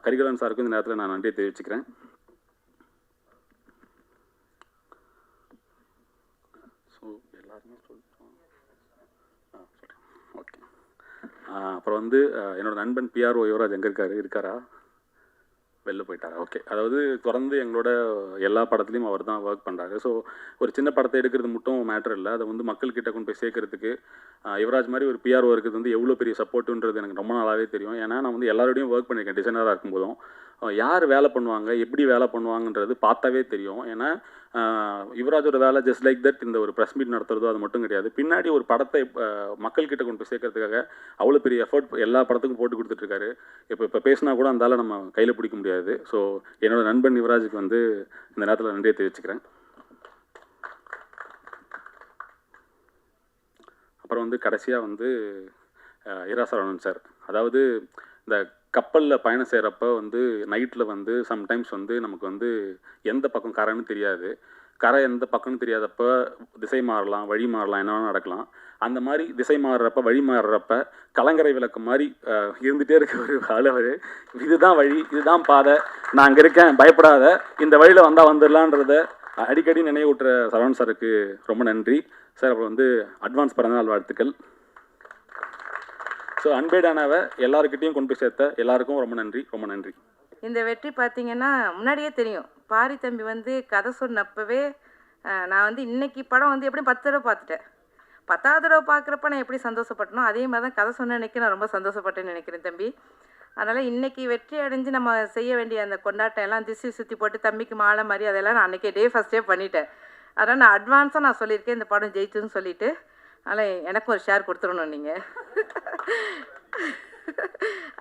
கரிகாலன் சாருக்கும் இந்த நேரத்தில் நான் நன்றியை தெரிவிச்சுக்கிறேன். ஸோ எல்லாருமே சொல்லிட்டோம். ஓகே. அப்புறம் வந்து என்னோடய நண்பன் பிஆர்ஓ யுவராஜ் எங்கே இருக்காரா? வெளில போயிட்டாரா? ஓகே. அதாவது தொடர்ந்து எங்களோட எல்லா படத்துலையும் அவர் தான் ஒர்க் பண்ணுறாரு. ஸோ ஒரு சின்ன படத்தை எடுக்கிறது மட்டும் மேட்டர் இல்லை, அதை வந்து மக்கள்கிட்ட கொண்டு போய் சேர்க்கறதுக்கு யுவராஜ் மாதிரி ஒரு பிஆர்ஓ இருக்கிறது வந்து எவ்வளோ பெரிய சப்போர்ட்டுன்றது எனக்கு ரொம்ப நாளாகவே தெரியும். ஏன்னா நான் வந்து எல்லாரோடையும் ஒர்க் பண்ணியிருக்கேன். டிசைனராக இருக்கும்போதும் யார் வேலை பண்ணுவாங்க, எப்படி வேலை பண்ணுவாங்கன்றது பார்த்தாவே தெரியும். ஏன்னா யுவராஜோட வேலை ஜஸ்ட் லைக் தட் இந்த ஒரு ப்ரெஸ் மீட் நடத்துறதோ அது மட்டும் கிடையாது. பின்னாடி ஒரு படத்தை மக்கள்கிட்ட கொண்டு போய் சேர்க்கறதுக்காக அவ்வளோ பெரிய எஃபர்ட் எல்லா படத்துக்கும் போட்டு கொடுத்துட்ருக்காரு. இப்போ பேசினா கூட அந்தால நம்ம கையில் பிடிக்க முடியாது. ஸோ என்னோடய நண்பன் யுவராஜுக்கு வந்து இந்த நேரத்தில் நன்றியை தெரிவிச்சுக்கிறேன். அப்புறம் வந்து கடைசியாக வந்து இரா சரவணன் சார், அதாவது இந்த கப்பலில் பயணம் செய்கிறப்ப வந்து நைட்டில் வந்து சம்டைம்ஸ் வந்து நமக்கு வந்து எந்த பக்கம் கரைன்னு தெரியாது. கரை எந்த பக்கம்னு தெரியாதப்ப திசை மாறலாம், வழி மாறலாம், என்ன வேணால் நடக்கலாம். அந்த மாதிரி திசை மாறுறப்ப வழி மாறுறப்ப கலங்கரை விளக்கு மாதிரி இருந்துகிட்டே இருக்க ஒரு ஆளவர், இதுதான் வழி, இதுதான் பாதை, நான் அங்கே இருக்கேன், பயப்படாத, இந்த வழியில் வந்தால் வந்துடலான்றத அடிக்கடி நினைவூட்டுற சரவணன் சாருக்கு ரொம்ப நன்றி சார். அப்புறம் வந்து அட்வான்ஸ் பிறந்தநாள் வாழ்த்துக்கள். ஸோ அன்பேடானாவை எல்லாருக்கிட்டையும் கொண்டு போய் சேர்த்த எல்லாருக்கும் ரொம்ப நன்றி.
இந்த வெற்றி பார்த்தீங்கன்னா முன்னாடியே தெரியும். பாரி தம்பி வந்து கதை சொன்னப்பவே நான் வந்து இன்னைக்கு படம் வந்து எப்படியும் 10 தடவை பார்த்துட்டேன். 10வது தடவை பார்க்குறப்ப நான் எப்படி சந்தோஷப்பட்டனோ அதே மாதிரி தான் கதை சொன்ன அன்னைக்கு நான் ரொம்ப சந்தோஷப்பட்டேன்னு நினைக்கிறேன் தம்பி. அதனால் இன்னைக்கு வெற்றி அடைஞ்சு நம்ம செய்ய வேண்டிய அந்த கொண்டாட்டம் எல்லாம் திசை சுற்றி போட்டு தம்பிக்கு மாலை மாதிரி அதெல்லாம் நான் அன்றைக்கே ஃபஸ்ட்டே பண்ணிட்டேன். அதனால் நான் அட்வான்ஸாக நான் சொல்லியிருக்கேன் இந்த படம் ஜெயிச்சுன்னு சொல்லிட்டு. அதனால் எனக்கும் ஒரு ஷேர் கொடுத்துடணும் நீங்கள்.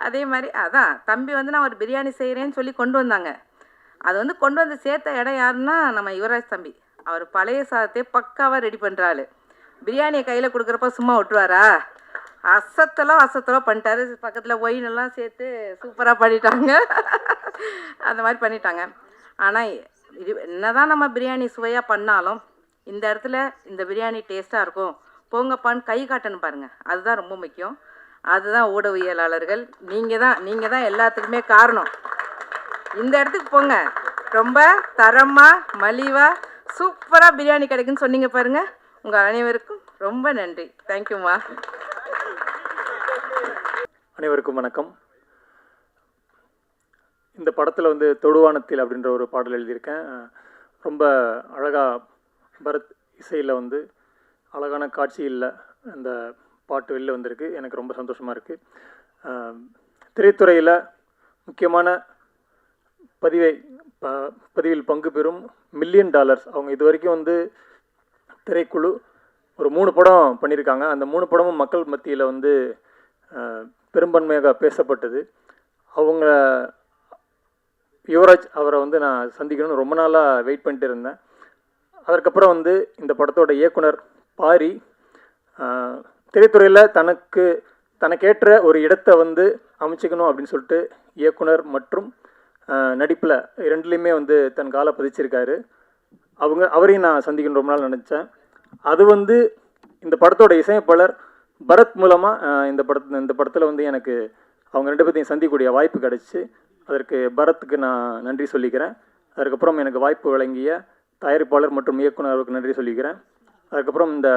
அதே மாதிரி அதான் தம்பி வந்து நான் ஒரு பிரியாணி செய்கிறேன்னு சொல்லி கொண்டு வந்தாங்க. அது வந்து கொண்டு வந்து சேர்த்த இடம் யாருன்னா நம்ம யுவராஜ் தம்பி. அவர் பழைய சாதத்தை பக்காவாக ரெடி பண்ணுறாள். பிரியாணியை கையில் கொடுக்குறப்ப சும்மா விட்டுருவாரா? அசத்தலோ பண்ணிட்டாரு. பக்கத்தில் ஒயினெல்லாம் சேர்த்து சூப்பராக பண்ணிட்டாங்க. அந்த மாதிரி பண்ணிட்டாங்க. ஆனால் இது என்னதான் நம்ம பிரியாணி சுவையாக பண்ணாலும் இந்த இடத்துல இந்த பிரியாணி டேஸ்ட்டாக இருக்கும் போங்கப்பான்னு கை காட்டணும் பாருங்கள். அதுதான் ரொம்ப முக்கியம். அதுதான் ஊடகவியலாளர்கள் நீங்கள் தான் எல்லாத்துக்குமே காரணம். இந்த இடத்துக்கு போங்க, ரொம்ப தரமாக மலிவாக சூப்பராக பிரியாணி கிடைக்குன்னு சொன்னீங்க பாருங்கள். உங்கள் அனைவருக்கும் ரொம்ப நன்றி. தேங்க்யூம்மா.
அனைவருக்கும் வணக்கம். இந்த படத்தில் வந்து தொடுவானத்தில் அப்படின்ற ஒரு பாடல் எழுதியிருக்கேன். ரொம்ப அழகாக பரத் இசையில் வந்து அழகான காட்சியில் அந்த பாட்டு வெளில வந்திருக்கு. எனக்கு ரொம்ப சந்தோஷமாக இருக்குது. திரைத்துறையில் முக்கியமான பதிவில் பங்கு பெறும் $1 மில்லியன் அவங்க இது வரைக்கும் வந்து திரைக்குழு ஒரு 3 படம் பண்ணியிருக்காங்க. அந்த 3 படமும் மக்கள் மத்தியில் வந்து பெரும்பான்மையாக பேசப்பட்டது. அவங்க யுவராஜ் அவரை வந்து நான் சந்திக்கணும்னு ரொம்ப நாளாக வெயிட் பண்ணிட்டு இருந்தேன். அதற்கப்புறம் வந்து இந்த படத்தோட இயக்குனர் பாரி திரைத்துறையில் தனக்கேற்ற ஒரு இடத்தை வந்து அமைச்சிக்கணும் அப்படின்னு சொல்லிட்டு இயக்குனர் மற்றும் நடிப்பில் 2லேயுமே வந்து தன் காலை பதிச்சிருக்காரு. அவரையும் நான் சந்திக்கணும் ரொம்ப நாள் நினச்சேன். அது வந்து இந்த படத்தோட இசையமைப்பாளர் பரத் மூலமாக இந்த படத்தில் வந்து எனக்கு அவங்க 2 பேர்த்தையும் சந்திக்கக்கூடிய வாய்ப்பு கிடச்சி அதற்கு பரத்துக்கு நான் நன்றி சொல்லிக்கிறேன். அதுக்கப்புறம் எனக்கு வாய்ப்பு வழங்கிய தயாரிப்பாளர் மற்றும் இயக்குனருக்கு நன்றி சொல்லிக்கிறேன். அதுக்கப்புறம் இந்த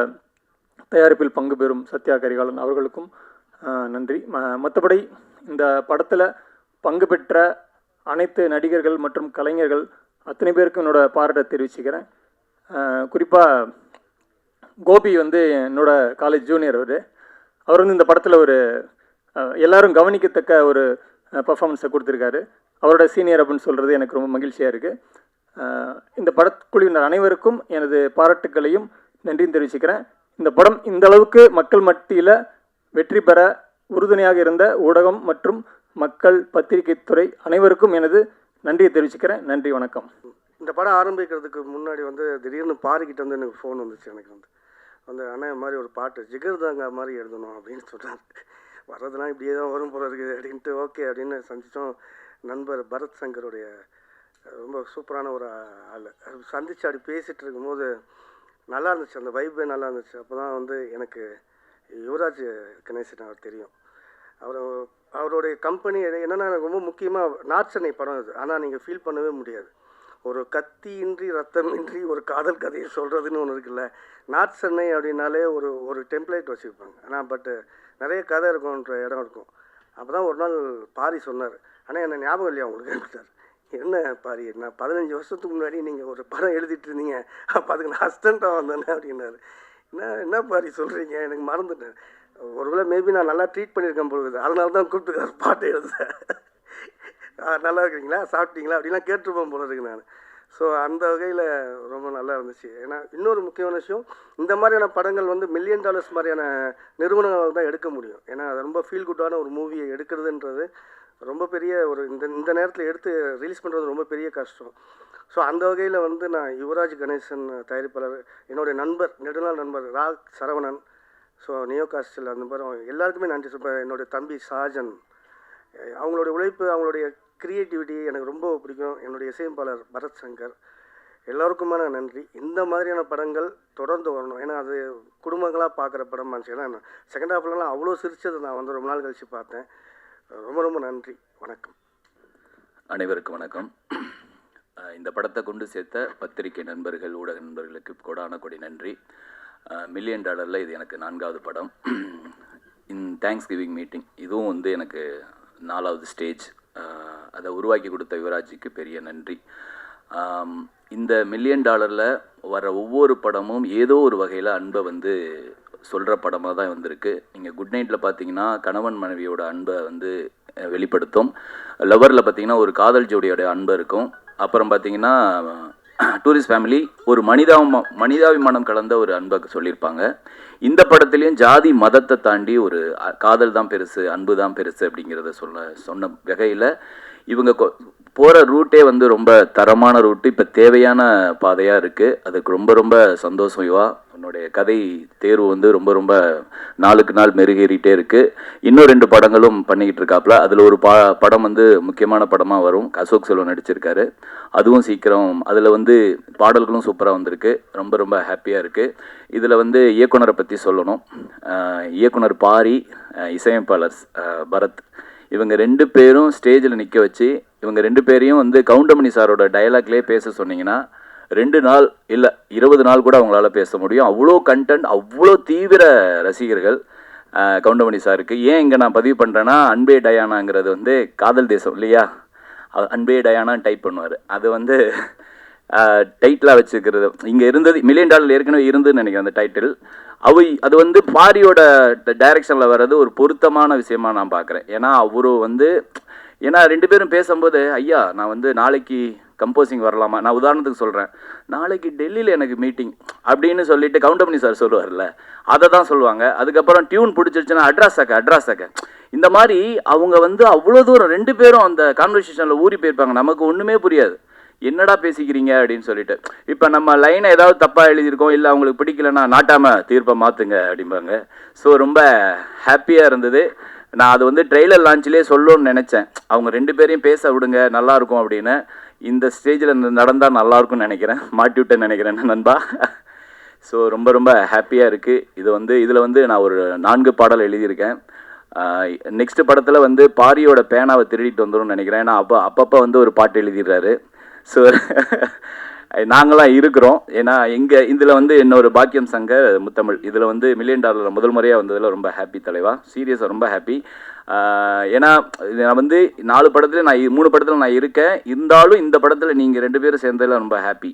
தயாரிப்பில் பங்கு பெறும் சத்யா கரிகாலன் அவர்களுக்கும் நன்றி. மற்றபடி இந்த படத்தில் பங்கு பெற்ற அனைத்து நடிகர்கள் மற்றும் கலைஞர்கள் அத்தனை பேருக்கும் என்னோட பாராட்டை தெரிவிச்சுக்கிறேன். குறிப்பாக கோபி வந்து என்னோட காலேஜ் ஜூனியர். அவர் வந்து இந்த படத்தில் ஒரு எல்லாரும் கவனிக்கத்தக்க ஒரு பர்ஃபார்மன்ஸை கொடுத்துருக்காரு. அவரோட சீனியர் அப்படின்னு சொல்கிறது எனக்கு ரொம்ப மகிழ்ச்சியாக இருக்குது. இந்த படக்குழுவினர் அனைவருக்கும் எனது பாராட்டுக்களையும் நன்றியும் தெரிவிச்சுக்கிறேன். இந்த படம் இந்த அளவுக்கு மக்கள் மத்தியில் வெற்றி பெற உறுதுணையாக இருந்த ஊடகம் மற்றும் மக்கள் பத்திரிகை துறை அனைவருக்கும் எனது நன்றியை தெரிவிச்சுக்கிறேன். நன்றி, வணக்கம்.
இந்த படம் ஆரம்பிக்கிறதுக்கு முன்னாடி வந்து திடீர்னு பாரிக்கிட்ட வந்து எனக்கு ஃபோன் வந்துச்சு. எனக்கு வந்து அண்ணன் மாதிரி ஒரு பாட்டு ஜிகர்தாங்க மாதிரி எழுதணும் அப்படின்னு சொல்கிறாரு. வர்றதுலாம் இப்படியே தான் வரும் போல இருக்குது அப்படின்ட்டு ஓகே அப்படின்னு சந்தித்தோம். நண்பர் பரத் சங்கருடைய ரொம்ப சூப்பரான ஒரு ஆள் சந்தித்து அப்படி பேசிகிட்டு இருக்கும்போது நல்லா இருந்துச்சு. அந்த வைப்பே நல்லா இருந்துச்சு. அப்போ தான் வந்து எனக்கு யுவராஜ் கணேசன் அவர் தெரியும். அவருடைய கம்பெனி என்னென்னா எனக்கு ரொம்ப முக்கியமாக நார்த் சென்னை படம் இது. ஆனால் நீங்கள் ஃபீல் பண்ணவே முடியாது. ஒரு கத்தியின்றி ரத்தமின்றி ஒரு காதல் கதையை சொல்கிறதுன்னு ஒன்று இருக்குல்ல. நார்த் சென்னை அப்படின்னாலே ஒரு டெம்ப்ளேட் வச்சுருப்பாங்க. ஆனால் பட்டு நிறைய கதை இருக்கும்ன்ற இடம் இருக்கும். அப்போ தான் ஒரு நாள் பாரி சொன்னார், ஆனால் என்ன ஞாபகம் இல்லையா உங்களுக்கு கேட்டார். என்ன பாரி, நான் 15 வருஷத்துக்கு முன்னாடி நீங்கள் ஒரு படம் எழுதிட்டு இருந்தீங்க, அப்போ அதுக்கு நான் அசிஸ்டண்ட்டாக வந்தேனே அப்படின்னாரு. என்ன பாரி சொல்கிறீங்க, எனக்கு மறந்துட்டேன். ஒருவேளை மேபி நான் நல்லா ட்ரீட் பண்ணியிருக்கேன் பொழுது, அதனால தான் கூப்பிட்டு பாட்டு எழுத. நல்லா இருக்கிறீங்களா, சாப்பிட்டீங்களா அப்படின்லாம் கேட்டுருப்பேன் போல இருக்கு நான். ஸோ அந்த வகையில் ரொம்ப நல்லா இருந்துச்சு. ஏன்னா இன்னொரு முக்கியமான விஷயம், இந்த மாதிரியான படங்கள் வந்து $1 மில்லியன் மாதிரியான நிறுவனங்கள் தான் எடுக்க முடியும். ஏன்னா அது ரொம்ப ஃபீல் குட்டான ஒரு மூவியை எடுக்கிறதுன்றது ரொம்ப பெரிய ஒரு இந்த நேரத்தில் எடுத்து ரிலீஸ் பண்ணுறது ரொம்ப பெரிய கஷ்டம். ஸோ அந்த வகையில் வந்து நான் யுவராஜ் கணேசன் தயாரிப்பாளர், என்னுடைய நண்பர் நெடுநாள் நண்பர் சரவணன், ஸோ நியோ காஸ்டில் அந்த மாதிரி எல்லாருக்குமே நன்றி சொல்கிறேன். என்னுடைய தம்பி சாஜன், அவங்களுடைய உழைப்பு, அவங்களுடைய க்ரியேட்டிவிட்டி எனக்கு ரொம்ப பிடிக்கும். என்னுடைய இசையமைப்பாளர் பரத் சங்கர், எல்லோருக்குமான நன்றி. இந்த மாதிரியான படங்கள் தொடர்ந்து வரணும். ஏன்னா அது குடும்பங்களாக பார்க்குற படம் இருந்துச்சு. ஏன்னா செகண்ட் ஹாஃப்லலாம் அவ்வளோ சிரிச்சது நான் வந்து ரொம்ப நாள் கழித்து பார்த்தேன். ரொம்ப ரொம்ப நன்றி, வணக்கம்.
அனைவருக்கும் வணக்கம். இந்த படத்தை கொண்டு சேர்த்த பத்திரிகை நண்பர்கள், ஊடக நண்பர்களுக்கு கோடான கோடி நன்றி. $1 மில்லியன் இது எனக்கு 4வது படம். தேங்க்ஸ் கிவிங் மீட்டிங் இதுவும் வந்து எனக்கு 4வது ஸ்டேஜ். அதை உருவாக்கி கொடுத்த யுவராஜுக்கு பெரிய நன்றி. இந்த $1 மில்லியன் வர ஒவ்வொரு படமும் ஏதோ ஒரு வகையில் அன்பை வந்து சொல்கிற படமாக தான் வந்திருக்கு. நீங்கள் குட் நைட்டில் பார்த்தீங்கன்னா கணவன் மனைவியோட அன்பை வந்து வெளிப்படுத்தும். லவரில் பார்த்தீங்கன்னா ஒரு காதல் ஜோடியோட அன்பு இருக்கும். அப்புறம் பார்த்தீங்கன்னா டூரிஸ்ட் ஃபேமிலி ஒரு மனிதாபிமானம் கலந்த ஒரு அன்பை சொல்லியிருப்பாங்க. இந்த படத்துலேயும் ஜாதி மதத்தை தாண்டி ஒரு காதல் தான் பெருசு, அன்பு தான் பெருசு அப்படிங்கிறத சொன்ன வகையில் இவங்க போகிற ரூட்டே வந்து ரொம்ப தரமான ரூட்டு, இப்போ தேவையான பாதையாக இருக்குது. அதுக்கு ரொம்ப ரொம்ப சந்தோஷம் யுவா. உன்னுடைய கதை தேர்வு வந்து ரொம்ப ரொம்ப நாளுக்கு நாள் மெருகேறிட்டே இருக்குது. இன்னும் 2 படங்களும் பண்ணிக்கிட்டு இருக்காப்புல. அதில் ஒரு படம் வந்து முக்கியமான படமாக வரும். அசோக் செல்வன் நடிச்சிருக்காரு. அதுவும் சீக்கிரம். அதில் வந்து பாடல்களும் சூப்பராக வந்திருக்கு. ரொம்ப ரொம்ப ஹாப்பியாக இருக்குது. இதில் வந்து இயக்குனரை பற்றி சொல்லணும். இயக்குனர் பாரி, இசையமைப்பாளர் பரத், இவங்க 2 பேரும் ஸ்டேஜில் நிற்க வச்சு இவங்க 2 பேரையும் வந்து கவுண்டமணி சாரோட டயலாக்லேயே பேச சொன்னீங்கன்னா 2 நாள் இல்லை 20 நாள் கூட அவங்களால பேச முடியும். அவ்வளோ கண்டென்ட், அவ்வளோ தீவிர ரசிகர்கள் கவுண்டமணி சாருக்கு. ஏன் இங்கே நான் பதிவு பண்ணுறேன்னா, அன்பே டயானாங்கிறது வந்து காதல் தேசம் இல்லையா, அன்பே டயானான்னு டைப் பண்ணுவார். அது வந்து டைட்டிலாக வச்சுக்கிறது இங்கே இருந்தது. $1 மில்லியன் ஏற்கனவே இருந்துன்னு நினைக்கிறேன் அந்த டைட்டில். அது வந்து பாரியோட டைரக்ஷனில் வர்றது ஒரு பொருத்தமான விஷயமா நான் பார்க்குறேன். ஏன்னா அவரு வந்து 2 பேரும் பேசும்போது, ஐயா நான் வந்து நாளைக்கு கம்போசிங் வரலாமா, நான் உதாரணத்துக்கு சொல்கிறேன், நாளைக்கு டெல்லியில் எனக்கு மீட்டிங் அப்படின்னு சொல்லிட்டு கவுண்டமணி சார் சொல்லுவார்ல, அதை தான் சொல்லுவாங்க. அதுக்கப்புறம் டியூன் பிடிச்சிருச்சுன்னா அட்ராஸாக்க இந்த மாதிரி அவங்க வந்து அவ்வளோ தூரம் 2 பேரும் அந்த கான்வர்சேஷனில் ஊறி போயிருப்பாங்க. நமக்கு ஒன்றுமே புரியாது, என்னடா பேசிக்கிறீங்க அப்படின்னு சொல்லிட்டு. இப்போ நம்ம லைனை ஏதாவது தப்பாக எழுதியிருக்கோம், இல்லை அவங்களுக்கு பிடிக்கலன்னா நாட்டாமல் தீர்ப்பை மாற்றுங்க அப்படிம்பாங்க. ஸோ ரொம்ப ஹாப்பியாக இருந்தது. நான் அது வந்து ட்ரெய்லர் லான்ச்சிலே சொல்லணும்னு நினச்சேன், அவங்க 2 பேரையும் பேச விடுங்க நல்லாயிருக்கும் அப்படின்னு. இந்த ஸ்டேஜில் நடந்தால் நல்லாயிருக்கும்னு நினைக்கிறேன், மாட்டி விட்டேன்னு நினைக்கிறேன் நண்பா. ஸோ ரொம்ப ரொம்ப ஹாப்பியாக இருக்குது. இதில் வந்து நான் ஒரு 4 பாடல் எழுதியிருக்கேன். நெக்ஸ்ட் படத்தில் வந்து பாரியோட பேனாவை திருடிட்டு வந்துடும் நினைக்கிறேன். ஏன்னா அப்பப்போ வந்து ஒரு பாட்டு எழுதிடுறாரு. ஸோ நாங்களாம் இருக்கிறோம். ஏன்னா இதில் வந்து இன்னொரு பாக்கியம் சங்க முத்தமிழ் இதில் வந்து $1 மில்லியன் முதல் முறையாக வந்ததில் ரொம்ப ஹாப்பி தலைவா, சீரியஸாக ரொம்ப ஹாப்பி. ஏன்னா நான் வந்து 4 படத்தில் 3 படத்தில் நான் இருக்கேன். இருந்தாலும் இந்த படத்தில் நீங்கள் 2 பேரும் சேர்ந்ததில் ரொம்ப ஹாப்பி.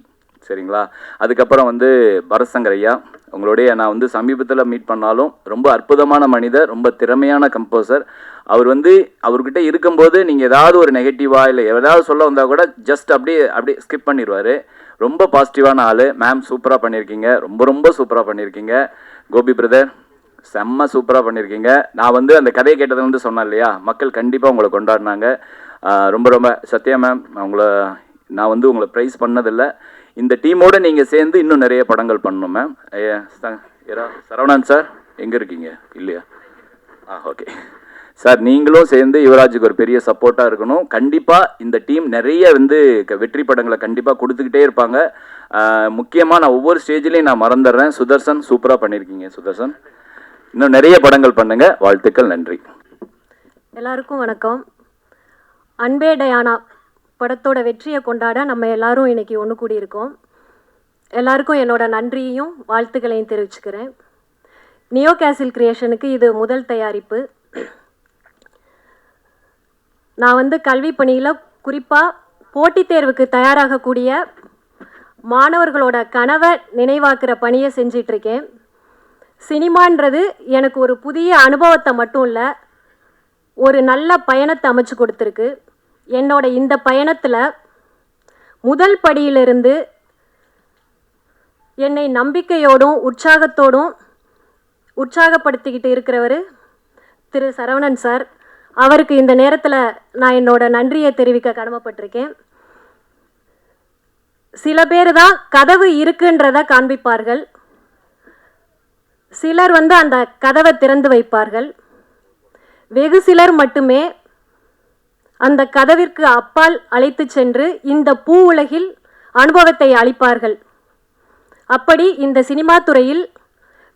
சரிங்களா. அதுக்கப்புறம் வந்து பரத்சங்கர் ஐயா, உங்களுடைய நான் வந்து சமீபத்தில் மீட் பண்ணாலும் ரொம்ப அற்புதமான மனிதர், ரொம்ப திறமையான கம்போசர். அவர் வந்து அவர்கிட்ட இருக்கும்போது நீங்கள் ஏதாவது ஒரு நெகட்டிவாக இல்லை ஏதாவது சொல்ல வந்தால் கூட ஜஸ்ட் அப்படியே ஸ்கிப் பண்ணிடுவார். ரொம்ப பாசிட்டிவான ஆள். மேம் சூப்பராக பண்ணியிருக்கீங்க, ரொம்ப ரொம்ப சூப்பராக பண்ணியிருக்கீங்க. கோபி பிரதர் செம்ம சூப்பராக பண்ணியிருக்கீங்க. நான் வந்து அந்த கதையை கேட்டது வந்து சொன்னேன் இல்லையா, மக்கள் கண்டிப்பாக உங்களை கொண்டாடினாங்க. ரொம்ப ரொம்ப சத்யா மேம், நான் வந்து உங்களை ப்ரைஸ் பண்ணதில்லை. இந்த டீமோடு நீங்கள் சேர்ந்து இன்னும் நிறைய படங்கள் பண்ணணும் மேம். சரவணன் சார் எங்கே இருக்கீங்க? இல்லையா? ஓகே சார், நீங்களும் சேர்ந்து யுவராஜுக்கு ஒரு பெரிய சப்போர்ட்டாக இருக்கணும். கண்டிப்பாக இந்த டீம் நிறைய வந்து வெற்றி படங்களை கண்டிப்பாக கொடுத்துக்கிட்டே இருப்பாங்க. முக்கியமாக நான் ஒவ்வொரு ஸ்டேஜ்லேயும் நான் மறந்துடுறேன், சுதர்சன் சூப்பராக பண்ணியிருக்கீங்க. சுதர்சன் இன்னும் நிறைய படங்கள் பண்ணுங்க. வாழ்த்துக்கள், நன்றி.
எல்லாருக்கும் வணக்கம். அன்பே டயானா படத்தோட வெற்றியை கொண்டாட நம்ம எல்லாரும் இன்னைக்கு ஒன்று கூடியிருக்கோம். எல்லாருக்கும் என்னோட நன்றியையும் வாழ்த்துக்களையும் தெரிவிச்சுக்கிறேன். நியோ கேசில் கிரியேஷனுக்கு இது முதல் தயாரிப்பு. நான் வந்து கல்வி பணியில் குறிப்பாக போட்டித் தேர்வுக்கு தயாராகக்கூடிய மாணவர்களோட கனவை நினைவாக்குற பணியை செஞ்சிட்ருக்கேன். சினிமான்றது எனக்கு ஒரு புதிய அனுபவத்தை மட்டும் இல்லை, ஒரு நல்ல பயணத்தை அமைச்சு கொடுத்துருக்கு. என்னோட இந்த பயணத்தில் முதல் படியிலிருந்து என்னை நம்பிக்கையோடும் உற்சாகத்தோடும் உற்சாகப்படுத்திக்கிட்டு இருக்கிறவர் திரு சரவணன் சார். அவருக்கு இந்த நேரத்தில் நான் என்னோட நன்றியை தெரிவிக்க கடமைப்பட்டிருக்கேன். சில பேர் தான் கதவு இருக்குன்றத காண்பிப்பார்கள், சிலர் வந்து அந்த கதவை திறந்து வைப்பார்கள். வெகு சிலர் மட்டுமே அந்த கதவிற்கு அப்பால் அழைத்து சென்று இந்த பூ உலகில் அனுபவத்தை அளிப்பார்கள். அப்படி இந்த சினிமா துறையில்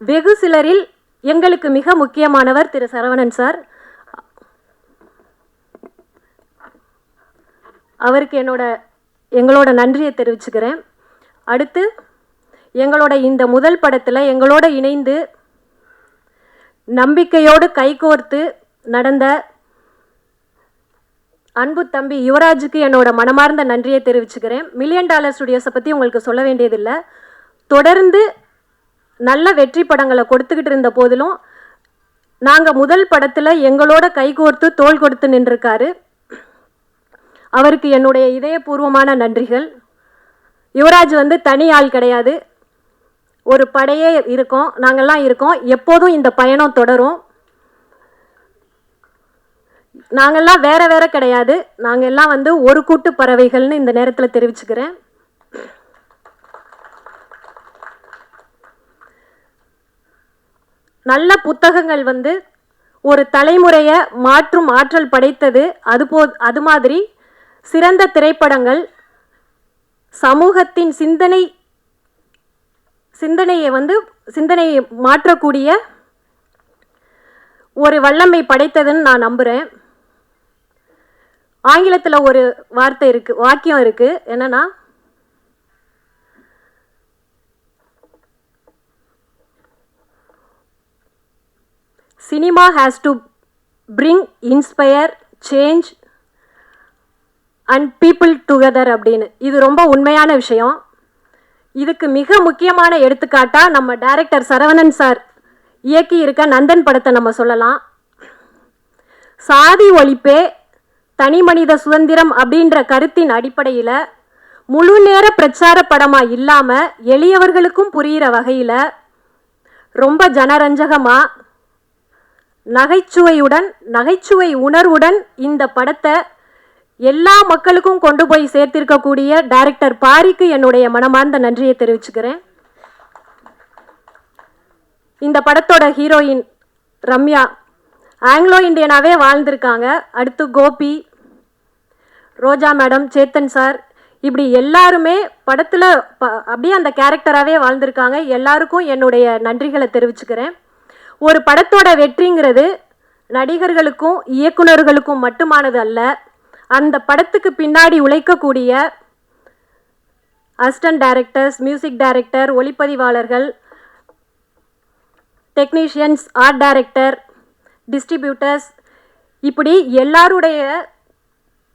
வெகு சிலரில் எங்களுக்கு மிக முக்கியமானவர் திரு சரவணன் சார். அவருக்கு எங்களோட நன்றியை தெரிவிச்சுக்கிறேன். அடுத்து எங்களோட இந்த முதல் படத்தில் எங்களோட இணைந்து நம்பிக்கையோடு கைகோர்த்து நடந்த அன்பு தம்பி யுவராஜுக்கு என்னோட மனமார்ந்த நன்றியை தெரிவிச்சுக்கிறேன். மில்லியன் டாலர் ஸ்டுடியோஸை பற்றி உங்களுக்கு சொல்ல வேண்டியதில்லை. தொடர்ந்து நல்ல வெற்றி படங்களை கொடுத்துக்கிட்டு இருந்த போதிலும் நாங்கள் முதல் படத்தில் எங்களோட கைகோர்த்து தோள் கொடுத்து நின்றிருக்காரு. அவருக்கு என்னுடைய இதயபூர்வமான நன்றிகள். யுவராஜ் வந்து தனி ஆள் கிடையாது, ஒரு படையே இருக்கோம், நாங்கள்லாம் இருக்கோம். எப்போதும் இந்த பயணம் தொடரும். நாங்கள்லாம் வேற வேற கிடையாது, நாங்கள் எல்லாம் வந்து ஒரு கூட்டு பறவைகள்னு இந்த நேரத்தில் தெரிவிச்சுக்கிறேன். நல்ல புத்தகங்கள் வந்து ஒரு தலைமுறையை மாற்றும் ஆற்றல் படைத்தது. அது மாதிரி சிறந்த திரைப்படங்கள் சமூகத்தின் சிந்தனையை மாற்றக்கூடிய ஒரு வல்லமை படைத்ததுன்னு நான் நம்புகிறேன். ஆங்கிலத்தில் ஒரு வாக்கியம் இருக்கு, என்னன்னா cinema has to bring inspire change and people together அப்படின்னு. இது ரொம்ப உண்மையான விஷயம். இதுக்கு மிக முக்கியமான எடுத்துக்காட்டாக நம்ம டைரக்டர் சரவணன் சார் இயக்கி இருக்க நந்தன் படத்தை நம்ம சொல்லலாம். சாதி ஒழிப்பே தனி மனித சுதந்திரம் அப்படின்ற கருத்தின் அடிப்படையில் முழு நேர பிரச்சார படமாக இல்லாமல் எளியவர்களுக்கும் புரிகிற வகையில் ரொம்ப ஜனரஞ்சகமாக நகைச்சுவை உணர்வுடன் இந்த படத்தை எல்லா மக்களுக்கும் கொண்டு போய் சேர்த்திருக்கக்கூடிய டைரக்டர் பாரிக்கு என்னுடைய மனமார்ந்த நன்றியை தெரிவிச்சுக்கிறேன். இந்த படத்தோட ஹீரோயின் ரம்யா ஆங்கிலோ இந்தியனாகவே வாழ்ந்திருக்காங்க. அடுத்து கோபி, ரோஜா மேடம், சேத்தன் சார், இப்படி எல்லாருமே படத்தில் அப்படியே அந்த கேரக்டராகவே வாழ்ந்திருக்காங்க. எல்லாருக்கும் என்னுடைய நன்றிகளை தெரிவிச்சுக்கிறேன். ஒரு படத்தோட வெற்றிங்கிறது நடிகர்களுக்கும் இயக்குநர்களுக்கும் மட்டுமானது அல்ல, அந்த படத்துக்கு பின்னாடி உழைக்கக்கூடிய அசிஸ்டன்ட் டைரக்டர்ஸ், மியூசிக் டைரக்டர், ஒளிப்பதிவாளர்கள், டெக்னீஷியன்ஸ், ஆர்ட் டைரக்டர், டிஸ்ட்ரிபியூட்டர்ஸ், இப்படி எல்லாருடைய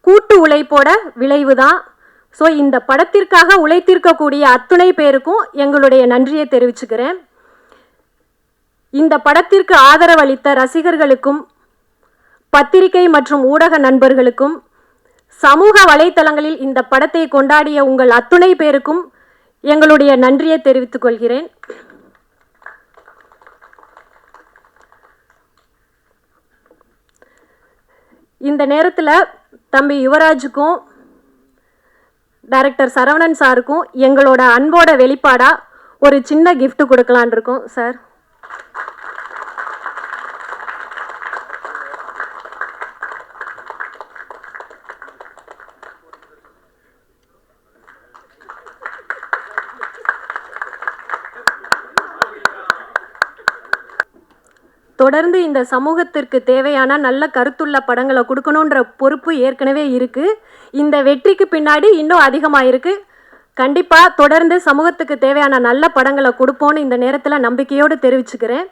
கூட்டு உழைப்போட விளைவு தான். ஸோ இந்த படத்திற்காக உழைத்திருக்கக்கூடிய அத்துணை பேருக்கும் எங்களுடைய நன்றியை தெரிவிச்சுக்கிறேன். இந்த படத்திற்கு ஆதரவளித்த ரசிகர்களுக்கும் பத்திரிகை மற்றும் ஊடக நண்பர்களுக்கும் சமூக வலைத்தளங்களில் இந்த படத்தை கொண்டாடிய உங்கள் அத்துணை பேருக்கும் எங்களுடைய நன்றியை தெரிவித்துக் கொள்கிறேன். இந்த நேரத்தில் தம்பி யுவராஜுக்கும் டைரக்டர் சரவணன் சாருக்கும் எங்களோட அன்போட வெளிப்பாடாக ஒரு சின்ன கிஃப்ட் கொடுக்கலான் இருக்கோம். சார், தொடர்ந்து இந்த சமூகத்திற்கு தேவையான நல்ல கருத்துள்ள படங்களை கொடுக்கணுன்ற பொறுப்பு ஏற்கனவே இருக்குது. இந்த வெற்றிக்கு பின்னாடி இன்னும் அதிகமாக இருக்குது. கண்டிப்பாக தொடர்ந்து சமூகத்துக்கு தேவையான நல்ல படங்களை கொடுப்போன்னு இந்த நேரத்தில் நம்பிக்கையோடு தெரிவிச்சுக்கிறேன்.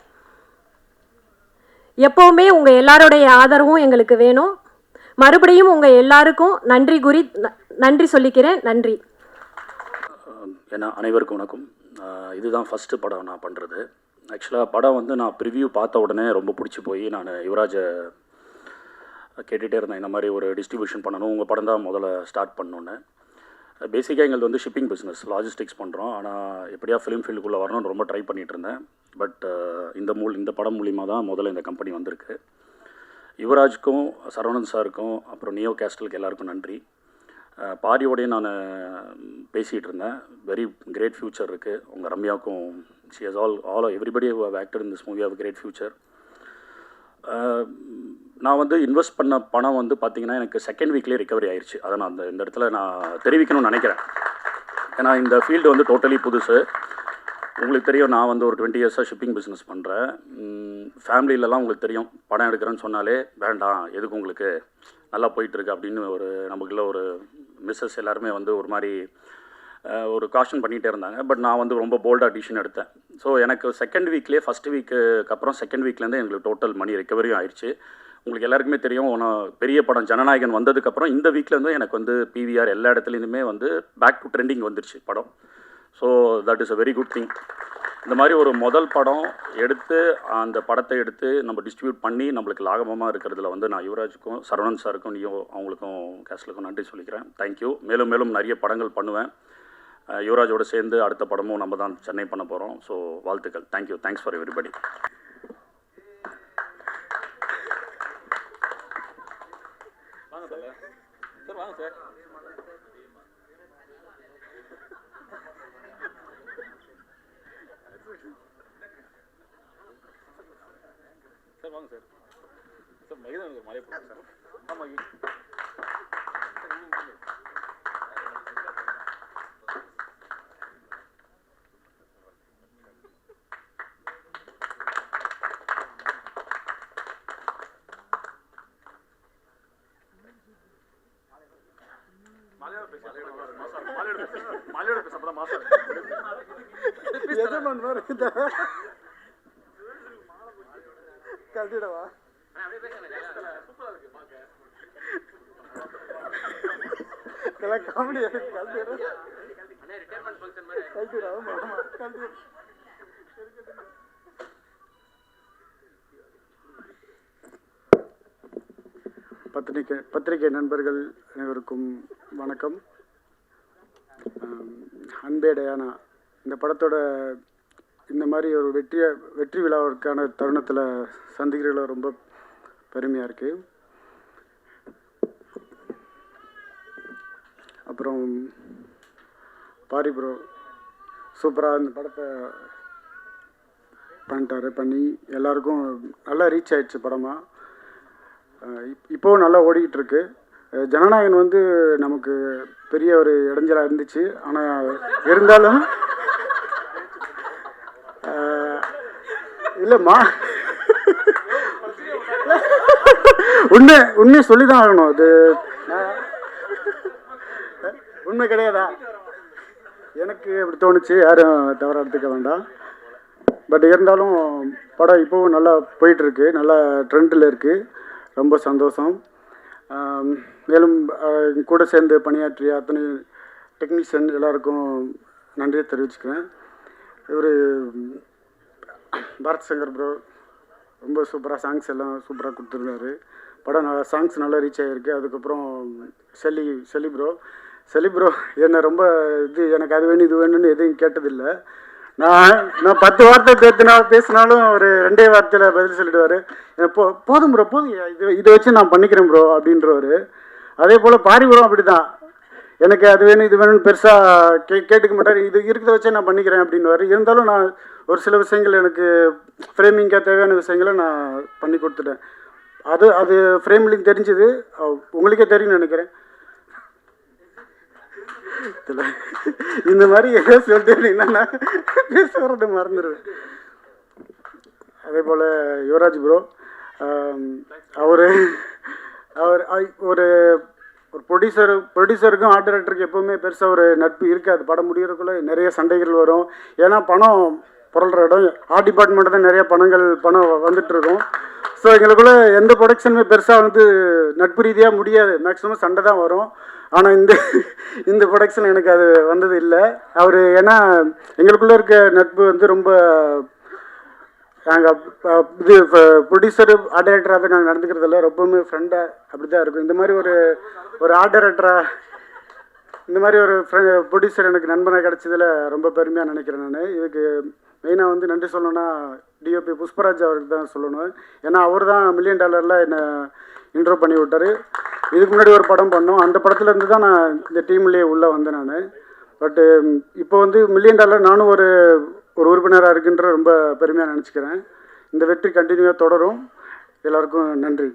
எப்போவுமே உங்கள் எல்லாருடைய ஆதரவும் எங்களுக்கு வேணும். மறுபடியும் உங்கள் எல்லாருக்கும் நன்றி சொல்லிக்கிறேன். நன்றி.
ஏன்னா அனைவருக்கும் வணக்கம். இதுதான் ஃபஸ்ட்டு படம் நான் பண்ணுறது. ஆக்சுவலாக படம் வந்து நான் ப்ரிவ்யூ பார்த்த உடனே ரொம்ப பிடிச்சி போய் நான் யுவராஜை கேட்டுகிட்டே இருந்தேன், இந்த மாதிரி ஒரு டிஸ்ட்ரிபியூஷன் பண்ணணும், உங்கள் படம் தான் முதல்ல ஸ்டார்ட் பண்ணோன்னு. பேசிக்காக எங்களுக்கு வந்து ஷிப்பிங் பிஸ்னஸ், லாஜிஸ்டிக்ஸ் பண்ணுறோம். ஆனால் எப்படியா ஃபிலிம் ஃபீல்டுக்குள்ளே வரணும்னு ரொம்ப ட்ரை பண்ணிகிட்டு இருந்தேன். பட் இந்த படம் மூலிமா தான் முதல்ல இந்த கம்பெனி வந்திருக்கு. யுவராஜுக்கும் சரவணன் சாருக்கும் அப்புறம் நியோ கேஸ்டலுக்கு எல்லாருக்கும் நன்றி. பாரியோடையும் நான் பேசிகிட்டு இருந்தேன். வெரி கிரேட் ஃப்யூச்சர் இருக்குது. உங்கள் ரம்யாவுக்கும் she has all everybody who have acted in this movie have a great future. நான் வந்து இன்வெஸ்ட் பண்ண பணம் வந்து பார்த்திங்கன்னா எனக்கு செகண்ட் வீக்லேயே ரிகவரி ஆயிடுச்சு. அதை நான் இந்த இடத்துல நான் தெரிவிக்கணும்னு நினைக்கிறேன். ஏன்னா இந்த ஃபீல்டு வந்து டோட்டலி புதுசு. உங்களுக்கு தெரியும், நான் வந்து ஒரு 20 இயர்ஸாக ஷிப்பிங் பிஸ்னஸ் பண்ணுறேன். ஃபேமிலியிலலாம் உங்களுக்கு தெரியும், படம் எடுக்கிறேன்னு சொன்னாலே வேண்டாம், எதுக்கு உங்களுக்கு நல்லா போயிட்டுருக்கு அப்படின்னு நமக்குள்ள ஒரு மிஸ்ஸஸ் எல்லாருமே வந்து ஒரு மாதிரி ஒரு காஷன் பண்ணிகிட்டே இருந்தாங்க. பட் நான் வந்து ரொம்ப போல்டாக டிசிஷன் எடுத்தேன். ஸோ எனக்கு செகண்ட் வீக்லேயே, ஃபஸ்ட் வீக்கு அப்புறம் செகண்ட் வீக்லேருந்து எங்களுக்கு டோட்டல் மணி ரிகவரியும் ஆயிடுச்சு. உங்களுக்கு எல்லாருக்குமே தெரியும், பெரிய படம் ஜனநாயகன் வந்ததுக்கப்புறம் இந்த வீக்கில் வந்து எனக்கு வந்து பிவிஆர் எல்லா இடத்துலையுமே வந்து பேக் டு ட்ரெண்டிங் வந்துருச்சு படம். So that is a very good thing. இந்த மாதிரி ஒரு முதல் படம் எடுத்து அந்த படத்தை எடுத்து நம்ம டிஸ்ட்ரிபியூட் பண்ணி நம்மளுக்கு லாபமாக இருக்கிறதுல வந்து நான் யுவராஜுக்கும் சரவணன் சாருக்கும் அவங்களுக்கும் கேஸ்லுக்கும் நன்றி சொல்லிக்கிறேன். தேங்க்யூ. மேலும் மேலும் நிறைய படங்கள் பண்ணுவேன். யுவராஜோடு சேர்ந்து அடுத்த படமும் நம்ம தான் சென்னை பண்ண போகிறோம். ஸோ வாழ்த்துக்கள். தேங்க்யூ. Thanks for everybody. வாங்க சார். சார் வாங்க சார். சார் மகிதன் மலையை போடுங்க சார். ஆமாம். மாலையோட பேச அப்பதான் மாசம் கட்டிடவா காமெடி
பத்திரிகை நண்பர்கள் அனைவருக்கும் வணக்கம். அன்பே டயானா இந்த படத்தோட இந்த மாதிரி ஒரு வெற்றி விழாவிற்கான தருணத்தில் சந்திக்கிறதுல ரொம்ப பெருமையாக இருக்குது. அப்புறம் பாரி ப்ரோ சூப்பராக இந்த படத்தை பண்ணி எல்லாருக்கும் நல்லா ரீச் ஆயிடுச்சு படமாக. இப்போவும் நல்லா ஓடிக்கிட்டு இருக்கு. ஜனநாயகன் வந்து நமக்கு பெரிய ஒரு இடைஞ்சலாக இருந்துச்சு. ஆனால் இருந்தாலும் இல்லைம்மா, உண்மை சொல்லி தான் ஆகணும். அது உண்மை கிடையாதா? எனக்கு அப்படி தோணுச்சு, யாரும் தவறாக எடுத்துக்க வேண்டாம். பட் இருந்தாலும் படம் இப்போவும் நல்லா போயிட்டுருக்கு, நல்லா ட்ரெண்டில் இருக்குது. ரொம்ப சந்தோஷம். மேலும் கூட சேர்ந்து பணியாற்றிய அத்தனை டெக்னீஷியன் எல்லாருக்கும் நன்றியை தெரிவிச்சுக்கிறேன். இவர் பரத் சங்கர் ப்ரோ ரொம்ப சூப்பராக சாங்ஸ் எல்லாம் சூப்பராக கொடுத்துருக்காரு. படம் சாங்ஸ் நல்லா ரீச் ஆகிருக்கு. அதுக்கப்புறம் செல்லி ப்ரோ என்னை ரொம்ப எனக்கு அது வேணும் இது வேணும்னு எதுவும் கேட்டதில்லை. நான் 10 வார்த்தை பேசினாலும் ஒரு 2 வார்த்தையில் பதில் சொல்லிடுவார். போதும் ப்ரோ போதும், இதை வச்சு நான் பண்ணிக்கிறேன் ப்ரோ அப்படின்றவர். அதே போல் பாரி ப்ரோ அப்படி தான், எனக்கு அது வேணும் இது வேணும்னு பெருசாக கேட்டுக்க மாட்டார். இது இருக்கிறத வச்சே நான் பண்ணிக்கிறேன் அப்படின்வார். இருந்தாலும் நான் ஒரு சில விஷயங்கள் எனக்கு ஃப்ரேமிங்காக தேவையான விஷயங்களை நான் பண்ணி கொடுத்துட்டேன். அது ஃப்ரேம்லிங் தெரிஞ்சுது, உங்களுக்கே தெரியும்னு நினைக்கிறேன். இந்த மாதிரி எதோ சொல்லிட்டு என்னன்னா பேச வர்றது மறந்துடுவேன். அதே போல் யுவராஜ் ப்ரோ அவர் ஒரு ப்ரொடியூசருக்கும் ஆர்ட் டைரக்டருக்கு எப்போவுமே பெருசாக ஒரு நட்பு இருக்காது. படம் முடிகிறதுக்குள்ளே நிறைய சண்டைகள் வரும். ஏன்னா பணம் புரள்ற இடம். ஆர்ட் டிபார்ட்மெண்ட்டு தான் நிறைய பணம் வந்துட்டுருக்கும். ஸோ எங்களுக்குள்ளே எந்த ப்ரொடக்ஷனுமே பெருசாக வந்து நட்பு ரீதியாக முடியாது. மேக்ஸிமம் சண்டை தான் வரும். ஆனால் இந்த ப்ரொடக்ஷன் எனக்கு அது வந்தது இல்லை. அவர் ஏன்னா எங்களுக்குள்ளே இருக்க நட்பு வந்து ரொம்ப நாங்கள் இது ப்ரொடியூசரு ஆர்ட் டைரக்டராக நாங்கள் நடந்துக்கிறதில்ல, ரொம்பவுமே ஃப்ரெண்டாக அப்படி தான் இருக்கும். இந்த மாதிரி ஒரு ஆர்ட் டைரக்டராக இந்த மாதிரி ஒரு ப்ரொடியூசர் எனக்கு நண்பனாக கிடச்சதில் ரொம்ப பெருமையாக நினைக்கிறேன் நான். இதுக்கு மெயினாக வந்து நன்றி சொல்லணும்னா டிஓபி புஷ்பராஜ் அவருக்கு தான் சொல்லணும். ஏன்னா அவர் தான் $1 million என்னை இன்ட்ரோ பண்ணி விட்டார். இதுக்கு முன்னாடி ஒரு படம் பண்ணோம், அந்த படத்துலேருந்து தான் நான் இந்த டீம்லேயே உள்ளே வந்தேன் நான். பட்டு இப்போ வந்து $1 million நானும் ஒரு உறுப்பினராக இருக்குன்ற ரொம்ப பெருமையாக நினச்சிக்கிறேன். இந்த வெற்றி கண்டினியூவாக தொடரும். எல்லாருக்கும் நன்றி.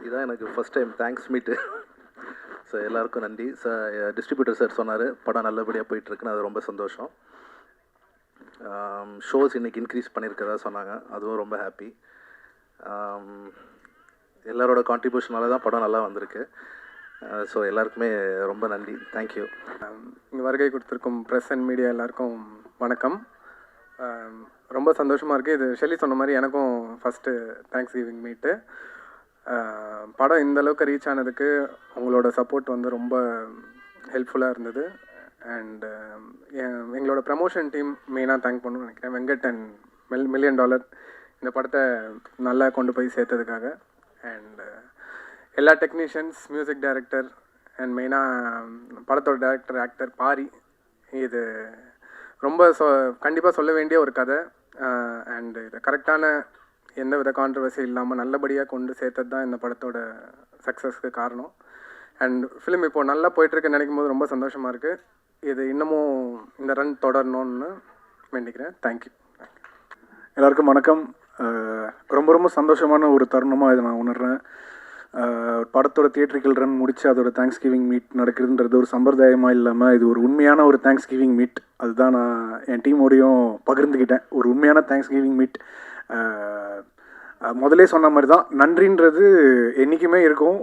இதான் எனக்கு ஃபஸ்ட் டைம் தேங்க்ஸ் மீட்டு. ஸோ எல்லாருக்கும் நன்றி. டிஸ்ட்ரிபியூட்டர் சார் சொன்னார் படம் நல்லபடியாக போயிட்டுருக்குன்னு, அது ரொம்ப சந்தோஷம். ஷோஸ் இன்றைக்கி இன்க்ரீஸ் பண்ணியிருக்கதா சொன்னாங்க, அதுவும் ரொம்ப ஹாப்பி. எல்லாரோட கான்ட்ரிபியூஷனால தான் படம் நல்லா வந்திருக்கு. ஸோ எல்லாருக்குமே ரொம்ப நன்றி. தேங்க்யூ.
இங்கே வருகை கொடுத்துருக்கும் ப்ரெஸ் அண்ட் மீடியா எல்லாருக்கும் வணக்கம். ரொம்ப சந்தோஷமாக இருக்குது. இது ஷெல்லி சொன்ன மாதிரி எனக்கும் ஃபஸ்ட்டு தேங்க்ஸ் கிவிங் மீட்டு. படம் இந்த அளவுக்கு ரீச் ஆனதுக்கு உங்களோட சப்போர்ட் வந்து ரொம்ப ஹெல்ப்ஃபுல்லாக இருந்தது. அண்ட் எங்களோட ப்ரமோஷன் டீம் மெயினாக தேங்க் பண்ணணும்னு நினைக்கிறேன். வெங்கட் அண்ட் $1 million இந்த படத்தை நல்லா கொண்டு போய் சேர்த்ததுக்காக. அண்ட் எல்லா டெக்னீஷியன்ஸ், மியூசிக் டைரக்டர் அண்ட் மெயினாக படத்தோட டைரக்டர், ஆக்டர் பாரி, இது ரொம்ப கண்டிப்பாக சொல்ல வேண்டிய ஒரு கதை. அண்ட் இது கரெக்டான எந்த வித கான்ட்ரவர்சி இல்லாமல் நல்லபடியாக கொண்டு சேர்த்தது தான் இந்த படத்தோட சக்ஸஸ்க்கு காரணம். அண்ட் ஃபிலிம் இப்போது நல்லா போயிட்டுருக்குன்னு நினைக்கும் போது ரொம்ப சந்தோஷமாக இருக்குது. இது இன்னமும் இந்த ரன் தொடரணும்னு வேண்டிக்கிறேன். தேங்க்யூ.
எல்லாருக்கும் வணக்கம். ரொம்ப ரொம்ப சந்தோஷமான ஒரு தருணமாக இதை நான் உணர்றேன். படத்தோட தியேட்ரிக்கல் ரன் முடித்து அதோட தேங்க்ஸ் கிவிங் மீட் நடக்குதுன்றது ஒரு சம்பிரதாயமாக இல்லாமல் இது ஒரு உண்மையான ஒரு தேங்க்ஸ் கிவிங் மீட். அதுதான் நான் என் டீமோடையும் பகிர்ந்துக்கிட்டேன். ஒரு உண்மையான தேங்க்ஸ் கிவிங் மீட். முதலே சொன்ன மாதிரி தான், நன்றின்றது என்றைக்குமே இருக்கும்.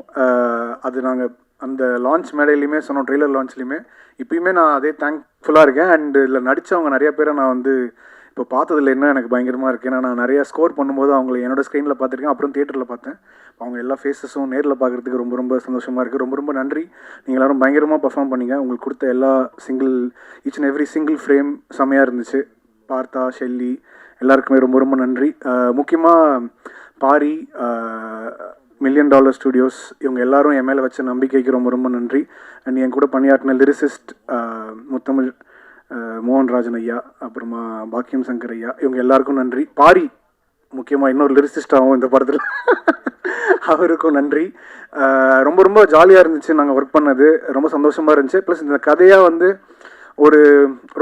அது நாங்கள் அந்த லான்ச் மேடையிலையுமே சொன்னோம், ட்ரெய்லர் லான்ச்லேயுமே. இப்போயுமே நான் அதே தேங்க்ஃபுல்லாக இருக்கேன். அண்ட் இதில் நடித்தவங்க நிறைய பேரை நான் வந்து இப்போ பார்த்ததில்ல, என்ன எனக்கு பயங்கரமாக இருக்குது. ஏன்னா நான் நிறையா ஸ்கோர் பண்ணும்போது அவங்கள என்னோடய ஸ்க்ரீனில் பார்த்துருக்கேன், அப்புறம் தியேட்டரில் பார்த்தேன். அவங்க எல்லா ஃபேஸஸும் நேரில் பார்க்குறதுக்கு ரொம்ப ரொம்ப சந்தோஷமாக இருக்குது. ரொம்ப ரொம்ப நன்றி. நீங்கள் எல்லோரும் பயங்கரமாக பர்ஃபார்ம் பண்ணிங்க. உங்களுக்கு கொடுத்த எல்லா each and every single frame செம்மையாக இருந்துச்சு. பார்த்தா, ஷெல்லி எல்லாருக்குமே ரொம்ப ரொம்ப நன்றி. முக்கியமாக பாரி, $1 million ஸ்டுடியோஸ், இவங்க எல்லாரும் என் மேலே வச்ச நம்பிக்கைக்கு ரொம்ப ரொம்ப நன்றி. அண்ட் என் கூட பணியாற்றின லிரிசிஸ்ட் முத்தமிழ் மோகன்ராஜன் ஐயா, அப்புறமா பாக்கியம் சங்கர் ஐயா, இவங்க எல்லாருக்கும் நன்றி. பாரி முக்கியமாக இன்னொரு லிரிசிஸ்டாகவும் இந்த படத்தில் அவருக்கும் நன்றி. ரொம்ப ரொம்ப ஜாலியாக இருந்துச்சு நாங்கள் ஒர்க் பண்ணது. ரொம்ப சந்தோஷமாக இருந்துச்சு. ப்ளஸ் இந்த கதையாக வந்து ஒரு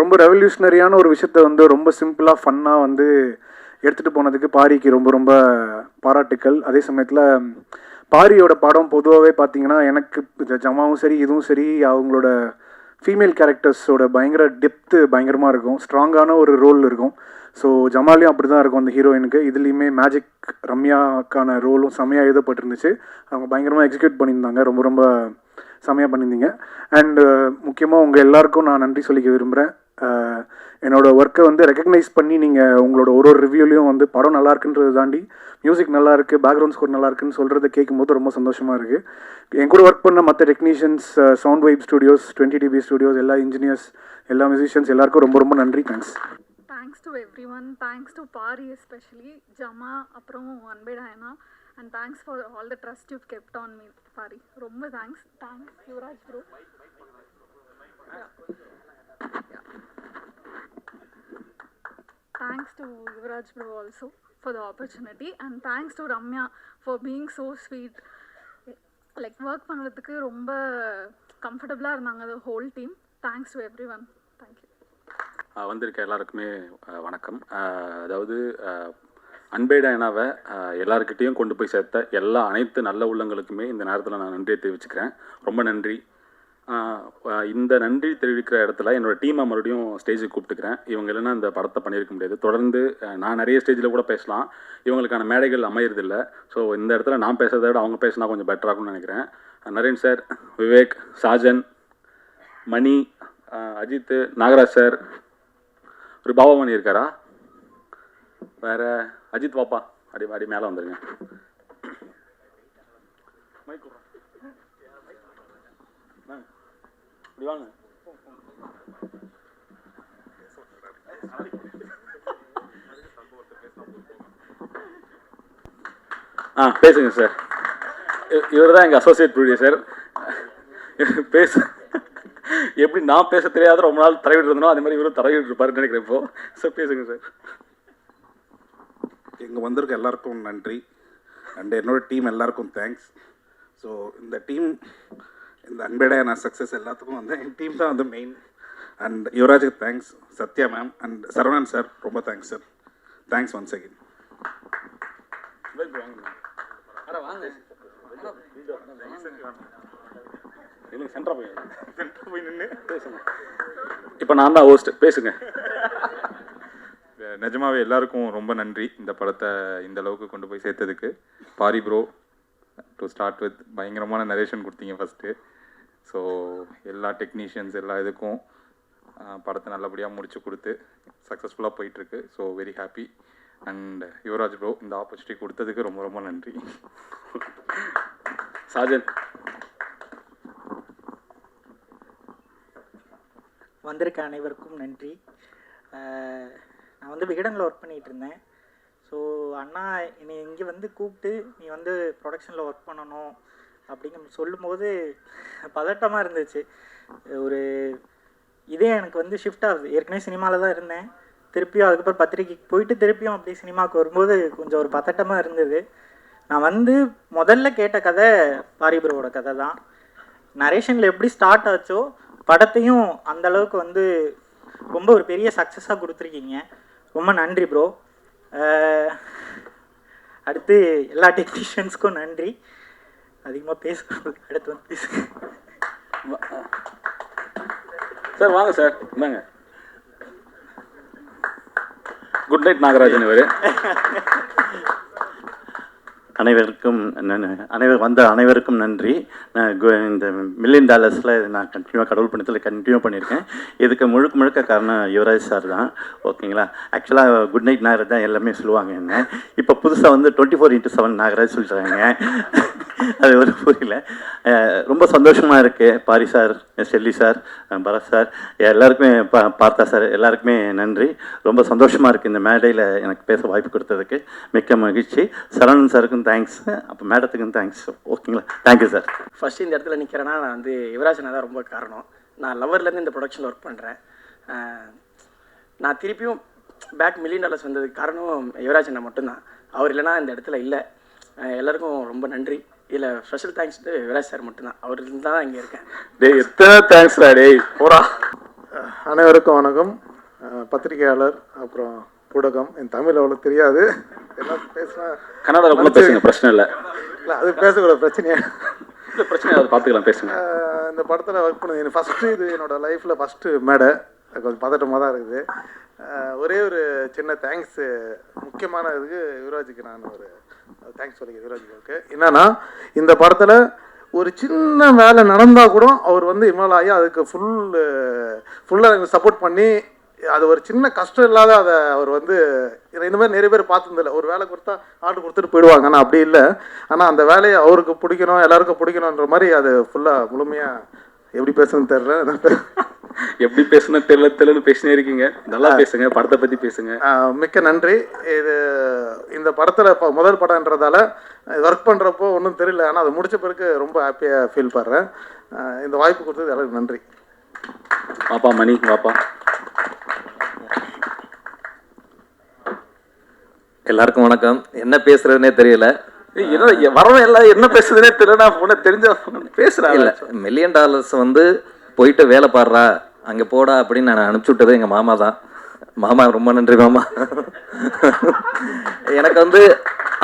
ரொம்ப ரெவல்யூஷனரியான ஒரு விஷயத்த வந்து ரொம்ப சிம்பிளாக ஃபன்னாக வந்து எடுத்துகிட்டு போனதுக்கு பாரிக்கு ரொம்ப ரொம்ப பாராட்டுக்கள். அதே சமயத்தில் பாரியோட படம் பொதுவாகவே பார்த்தீங்கன்னா எனக்கு ஜமாவும் சரி இதுவும் சரி அவங்களோட ஃபீமேல் கேரக்டர்ஸோட பயங்கர டெப்த்து பயங்கரமாக இருக்கும். ஸ்ட்ராங்கான ஒரு ரோல் இருக்கும். ஸோ ஜமாலையும் அப்படி தான் இருக்கும் அந்த ஹீரோயினுக்கு. இதுலேயுமே மேஜிக் ரம்யாக்கான ரோலும் செம்மையாக எழுதப்பட்டிருந்துச்சு. அவங்க பயங்கரமாக எக்ஸிக்யூட் பண்ணியிருந்தாங்க. ரொம்ப ரொம்ப செம்மையாக பண்ணியிருந்தீங்க. அண்டு முக்கியமாக உங்கள் எல்லாருக்கும் நான் நன்றி சொல்லிக்க விரும்புகிறேன். என்னோடய ஒர்க்கை வந்து ரெக்கக்னைஸ் பண்ணி நீங்கள் உங்களோட ஒரு ரிவ்யூலையும் வந்து படம் நல்லா இருக்குன்றதை தாண்டி மியூசிக் நல்லா இருக்குது, பேக்ரவுண்ட் ஸ்கோர் நல்லா இருக்குன்னு சொல்கிறத கேட்கும்போது ரொம்ப சந்தோஷமாக இருக்குது. என் கூட ஒர்க் பண்ண மற்ற technicians, sound vibe studios, 20dB studios, எல்லா இன்ஜினியர்ஸ், எல்லா மியூசிஷியன்ஸ் எல்லாருக்கும் ரொம்ப ரொம்ப நன்றி.
Thanks to everyone. Thanks to Pari especially, Jama, அப்புறம் அன்பேடாயனா. And thanks for all the trust you kept on me Pari. ரொம்ப thanks. Yuvraj bro. Thanks to Yuvraj bro also for the opportunity, and thanks to Ramya for being so sweet. Like work பண்ணுறதுக்கு ரொம்ப கம்ஃபர்டபுளாக இருந்தாங்க the whole team. Thanks to everyone. Thank you.
வந்திருக்க எல்லாருக்குமே வணக்கம். அதாவது அன்பேடாயனாவை எல்லாருக்கிட்டேயும் கொண்டு போய் சேர்த்த அனைத்து நல்ல உள்ளங்களுக்குமே இந்த நேரத்தில் நான் நன்றியை தெரிவிச்சுக்கிறேன். ரொம்ப நன்றி. இந்த நன்றி தெரிவிக்கிற இடத்துல என்னோடய டீமை மறுபடியும் ஸ்டேஜுக்கு கூப்பிட்டுக்கிறேன். இவங்க இல்லைன்னா இந்த படத்தை பண்ணியிருக்க முடியாது. தொடர்ந்து நான் நிறைய ஸ்டேஜில் கூட பேசலாம், இவங்களுக்கான மேடைகள் அமையறதில்ல. ஸோ இந்த இடத்துல நான் பேசுறதை விட அவங்க பேசினா கொஞ்சம் பெட்டராகும்னு நினைக்கிறேன். நரேன் சார், விவேக், சாஜன், மணி, அஜித், நாகராஜ் சார், ஒரு பாபாமணி இருக்காரா, வேறு அஜித் பாப்பா, அடி மேலே வந்துருங்க. பேசுங்க சார். இவர் தான் எங்கள் அசோசியேட் ப்ரொடியூசர். எப்படி நான் பேச தெரியாத ரொம்ப நாள் தலைவிட்டு இருந்தோம், அதே மாதிரி இவரும் தலைவிட்டு இருப்பாருன்னு நினைக்கிறேன் இப்போ. சார் பேசுங்க சார்.
இங்கே வந்திருக்க எல்லாருக்கும் நன்றி. அண்ட் என்னோட டீம் எல்லாருக்கும் தேங்க்ஸ். ஸோ இந்த டீம், இந்த அன்பேடாயனா சக்ஸஸ் எல்லாத்துக்கும் வந்து என் டீம் தான் வந்து மெயின். அண்ட் யுவராஜுக்கு thanks, Sathya ma'am and Saravanan sir ரொம்ப thanks sir. Thanks once again.
இப்போ நான் தான் ஹோஸ்ட், பேசுங்க.
நிஜமாவே எல்லாருக்கும் ரொம்ப நன்றி இந்த படத்தை இந்த அளவுக்கு கொண்டு போய் சேர்த்ததுக்கு. Pari bro to start with பயங்கரமான நரேஷன் கொடுத்தீங்க ஃபஸ்ட்டு. ஸோ எல்லா டெக்னீஷியன்ஸ் எல்லா இதுக்கும் படத்தை நல்லபடியாக முடிச்சு கொடுத்து சக்ஸஸ்ஃபுல்லாக போயிட்டுருக்கு. So very happy. And Yuvraj bro இந்த ஆப்பர்ச்சுனிட்டி கொடுத்ததுக்கு ரொம்ப ரொம்ப நன்றி.
சாஜன்.
வந்திருக்க அனைவருக்கும் நன்றி. நான் வந்து விகடனில் ஒர்க் பண்ணிகிட்டு இருந்தேன். ஸோ அண்ணா என்னை இங்கே வந்து கூப்பிட்டு நீ வந்து ப்ரொடக்ஷனில் ஒர்க் பண்ணணும் அப்படிங்கிற சொல்லும்போது பதட்டமாக இருந்துச்சு. ஒரு இதே எனக்கு வந்து ஷிஃப்ட் ஆகுது. ஏற்கனவே சினிமாவில் தான் இருந்தேன், திருப்பியும் அதுக்கப்புறம் பத்திரிக்கைக்கு போயிட்டு திருப்பியும் அப்படியே சினிமாவுக்கு வரும்போது கொஞ்சம் ஒரு பதட்டமாக இருந்தது. நான் வந்து முதல்ல கேட்ட கதை பாரிபுரோட கதை தான். நரேஷனில் எப்படி ஸ்டார்ட் ஆச்சோ படத்தையும் அந்தளவுக்கு வந்து ரொம்ப ஒரு பெரிய சக்ஸஸாக கொடுத்துருக்கீங்க. ரொம்ப நன்றி ப்ரோ. அடுத்து எல்லா டெக்னீஷியன்ஸ்க்கும் நன்றி. அதிகமாக பேசுகிறது அடுத்து வந்து பேசுங்க
சார். வாங்க சார், இந்தாங்க. குட் நைட் நாகராஜன் இவர்.
அனைவருக்கும் வந்த அனைவருக்கும் நன்றி. நான் இந்த மில்லியன் டாலர்ஸில் நான் கண்டினியூவாக கடவுள் பணத்தில் கண்டினியூ பண்ணியிருக்கேன். இதுக்கு முழுக்க காரணம் யுவராஜ் சார் தான். ஓகேங்களா? ஆக்சுவலாக குட் நைட் நாகராஜ் தான் எல்லாமே சொல்லுவாங்க என்ன. இப்போ புதுசாக வந்து 24x7 நாகராஜ் சொல்கிறாங்க. அது ஒரு புரியல. ரொம்ப சந்தோஷமாக இருக்குது. Pari sir, Shelly sir, Bharath sir, எல்லாருக்குமே பார்த்தா சார் எல்லாருக்குமே நன்றி. ரொம்ப சந்தோஷமாக இருக்குது இந்த மேடையில் எனக்கு பேச வாய்ப்பு கொடுத்ததுக்கு மிக்க மகிழ்ச்சி. சரவணன் சாருக்கும் தேங்க்ஸ், அப்போ மேடத்துக்கும் தேங்க்ஸ். ஓகேங்களா? Thank you sir.
ஃபஸ்ட்டு இந்த இடத்துல நிற்கிறேன்னா நான் வந்து யுவராஜனா தான் ரொம்ப காரணம். நான் லவர்லேருந்து இந்த ப்ரொடக்ஷனில் ஒர்க் பண்ணுறேன். நான் திருப்பியும் பேக் மில்லியன் டாலர்ஸ் வந்ததுக்கு காரணம் யுவராஜனா மட்டும்தான். அவர் இல்லைனா இந்த இடத்துல இல்லை. எல்லாருக்கும் ரொம்ப நன்றி. இதில் ஸ்பெஷல் தேங்க்ஸ் யுவராஜ் சார் மட்டும்தான். அவர் இருந்தால் தான் இங்கே இருக்கேன்.
டேய் எத்தனை தேங்க்ஸ்டா டேய் போடா.
அனைவருக்கும் வணக்கம். பத்திரிகையாளர் அப்புறம் ஊடகம். என் தமிழ் அவ்வளோ தெரியாது, எல்லாம் பேசுகிறேன்.
கன்னடாவில் பேசுங்க, பிரச்சனை இல்லை.
இல்லை அது பேசக்கூட பிரச்சனையா
இல்லை, பிரச்சனை அதை பார்த்துக்கலாம், பேசுங்க.
இந்த படத்தில் ஒர்க் பண்ணது எனக்கு ஃபஸ்ட்டு, இது என்னோடய லைஃப்பில் ஃபஸ்ட்டு மேடை. கொஞ்சம் பதட்டமாக தான் இருக்குது. ஒரே ஒரு சின்ன தேங்க்ஸு முக்கியமான இதுக்கு யுவராஜுக்கு நான் ஒரு தேங்க்ஸ் சொல்லிக்கிறேன். யுவராஜுக்கு என்னன்னா, இந்த படத்தில் ஒரு சின்ன வேலை நடந்தால் கூட அவர் வந்து இன்வால்வ் ஆகி அதுக்கு ஃபுல்லாக எனக்கு சப்போர்ட் பண்ணி, அது ஒரு சின்ன கஷ்டம் இல்லாத அதை அவர் வந்து இந்த மாதிரி நிறைய பேர் பார்த்துருந்தில்ல. ஒரு வேலை கொடுத்தா ஆர்டர் கொடுத்துட்டு போயிடுவாங்க. ஆனால் அப்படி இல்லை. ஆனால் அந்த வேலையை அவருக்கு பிடிக்கணும், எல்லாருக்கும் பிடிக்கணுன்ற மாதிரி அது ஃபுல்லாக முழுமையாக எப்படி பேசணும்னு தெரில,
எப்படி பேசணும் தெரியலன்னு பேசினே இருக்கீங்க. நல்லா பேசுங்க, படத்தை பற்றி பேசுங்க.
மிக்க நன்றி. இந்த படத்தில் இப்போ முதல் படம்ன்றதால ஒர்க் பண்ணுறப்போ ஒன்றும் தெரியல, ஆனால் அதை முடித்த பிறகு ரொம்ப ஹாப்பியாக ஃபீல் பண்ணுறேன். இந்த வாய்ப்பு கொடுத்தது எல்லாருக்கும் நன்றி.
வாப்பா மணி, வாப்பா.
எல்லாருக்கும் வணக்கம். என்ன பேசுறதுனே தெரியல.
என்ன வரவன் எல்லாம் என்ன பேசுறதுனே தெரியல. நான் தெரிஞ்ச பேசுறேன்.
இல்லை, மில்லியன் டாலர்ஸ் வந்து போயிட்டு வேலை பாடுறா அங்கே போடா அப்படின்னு நான் அனுப்பிச்சி விட்டது எங்கள் மாமா தான். மாமா ரொம்ப நன்றி மாமா. எனக்கு வந்து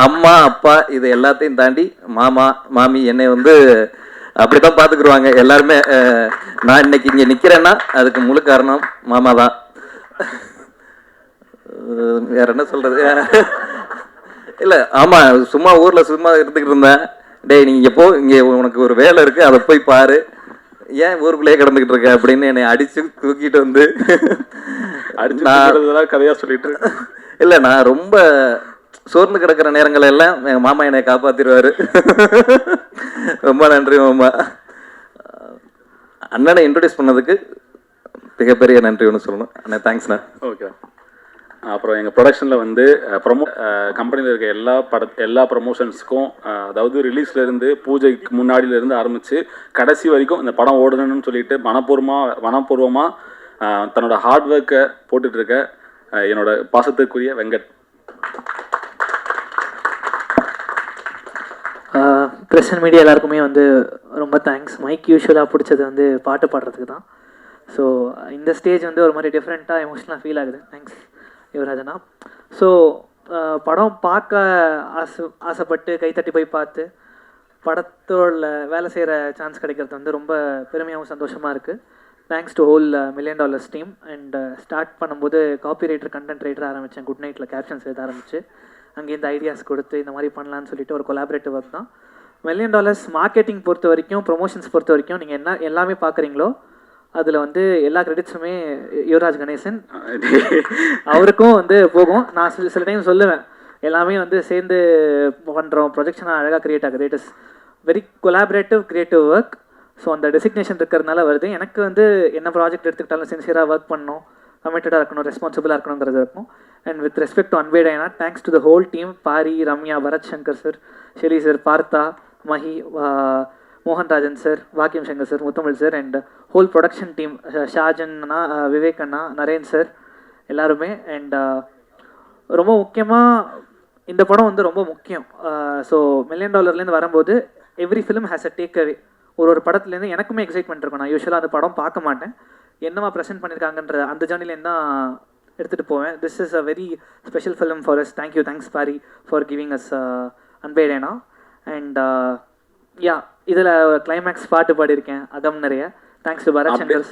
அம்மா அப்பா இது எல்லாத்தையும் தாண்டி மாமா மாமி என்னை வந்து அப்படி தான் பார்த்துக்குருவாங்க எல்லாருமே. நான் இன்னைக்கு இங்கே நிற்கிறேன்னா அதுக்கு முழு காரணம் மாமா தான். வேற என்ன சொல்றது? இல்லை, ஆமாம், சும்மா ஊரில் சும்மா இருந்துக்கிட்டு இருந்தேன். டேய் நீ எப்போ இங்கே உனக்கு ஒரு வேலை இருக்குது அதை போய் பாரு, ஏன் ஊருக்குள்ளேயே கிடந்துக்கிட்டு இருக்க அப்படின்னு என்னை அடித்து தூக்கிட்டு வந்து
நான் கதையாக சொல்லிட்டு.
இல்லை, நான் ரொம்ப சோர்ந்து கிடக்கிற நேரங்கள் எல்லாம் எங்கள் மாமா என்னை காப்பாற்றிடுவார். ரொம்ப நன்றி மாமா. அண்ணனை இன்ட்ரடியூஸ் பண்ணதுக்கு மிகப்பெரிய நன்றி ஒன்று சொல்லணும். அண்ணா தேங்க்ஸ்ண்ணா.
ஓகே. அப்புறம் எங்கள் ப்ரொடக்ஷனில் வந்து கம்பெனியில் இருக்க எல்லா ப்ரமோஷன்ஸுக்கும், அதாவது ரிலீஸ்லேருந்து பூஜைக்கு முன்னாடியிலேருந்து ஆரம்பித்து கடைசி வரைக்கும் இந்த படம் ஓடணும்னு சொல்லிட்டு மனப்பூர்வமாக தன்னோட ஹார்ட் ஒர்க்கை போட்டுட்ருக்க என்னோட பாசத்துக்குரிய வெங்கட்.
ப்ரெஸ் அண்ட் மீடியா எல்லாருக்குமே வந்து ரொம்ப தேங்க்ஸ். மைக் யூஸ்வலாக பிடிச்சது வந்து பாட்டு பாடுறதுக்கு தான். ஸோ இந்த ஸ்டேஜ் வந்து ஒரு மாதிரி டிஃப்ரெண்ட்டாக எமோஷனலாக ஃபீல் ஆகுது. தேங்க்ஸ் யுவராஜனா. ஸோ படம் பார்க்க ஆசைப்பட்டு கைத்தட்டி போய் பார்த்து படத்தோட வேலை செய்கிற சான்ஸ் கிடைக்கிறது வந்து ரொம்ப பெருமையாகவும் சந்தோஷமாக இருக்குது. Thanks to whole million dollars team. And start பண்ணும்போது காப்பி ரைட்டர், கண்டென்ட் ரைட்டர் ஆரம்பித்தேன். குட் நைட்டில் கேப்ஷன்ஸ் எழுத ஆரம்பிச்சு அங்கேருந்து ஐடியாஸ் கொடுத்து இந்த மாதிரி பண்ணலான்னு சொல்லிட்டு ஒரு கொலாபரேட்டிவ் ஒர்க் தான். மில்லியன் டாலர்ஸ் மார்க்கெட்டிங் பொறுத்த வரைக்கும், ப்ரொமோஷன்ஸ் பொறுத்த வரைக்கும் நீங்கள் என்ன எல்லாமே பார்க்குறீங்களோ அதில் வந்து எல்லா கிரெடிட்ஸுமே யுவராஜ் கணேசன் அவருக்கும் வந்து போகும். நான் சில டைம் சொல்லுவேன், எல்லாமே வந்து சேர்ந்து பண்ணுறோம், ப்ரொஜெக்ஷனாக அழகாக க்ரியேட் ஆகுது. It is very collaborative creative work. So அந்த டெசிக்னேஷன் இருக்கிறதுனால வருது. எனக்கு வந்து என்ன ப்ராஜெக்ட் எடுத்துக்கிட்டாலும் சின்சியராக ஒர்க் பண்ணணும், கமிட்டடாக இருக்கணும், ரெஸ்பான்சிபிளாக இருக்கணுங்கிறது இருக்கும். And with respect to Anbe Diana, thanks to the whole team, Pari, Ramya, Bharath Shankar sir, Shelly sir, Partha, Mahi, Mohanrajan sir, வாக்கியம் Shankar sir, Muthamizh sir, and whole production team, Shajan அண்ணா, விவேக் அண்ணா, நரேன் சார், எல்லாருமே. அண்ட் ரொம்ப முக்கியமாக இந்த படம் வந்து ரொம்ப முக்கியம். ஸோ $1 மில்லியன் வரும்போது every film has a take away. ஒரு படத்துலேருந்து எனக்குமே எக்ஸைட்மெண்ட் இருக்கும். நான் யூஸ்வலாக அந்த படம் பார்க்க மாட்டேன், என்னவா ப்ரெசென்ட் பண்ணியிருக்காங்கன்ற அந்த ஜேர்னிலேருந்து தான் எடுத்துகிட்டு போவேன். This is a very special film for us. Thank you, thanks Pari for giving us Anbe Diana. And yeah, இதில் கிளைமேக்ஸ் பாட்டு பாடியிருக்கேன், அகம் நிறைய. Thanks to Bharath Shankar.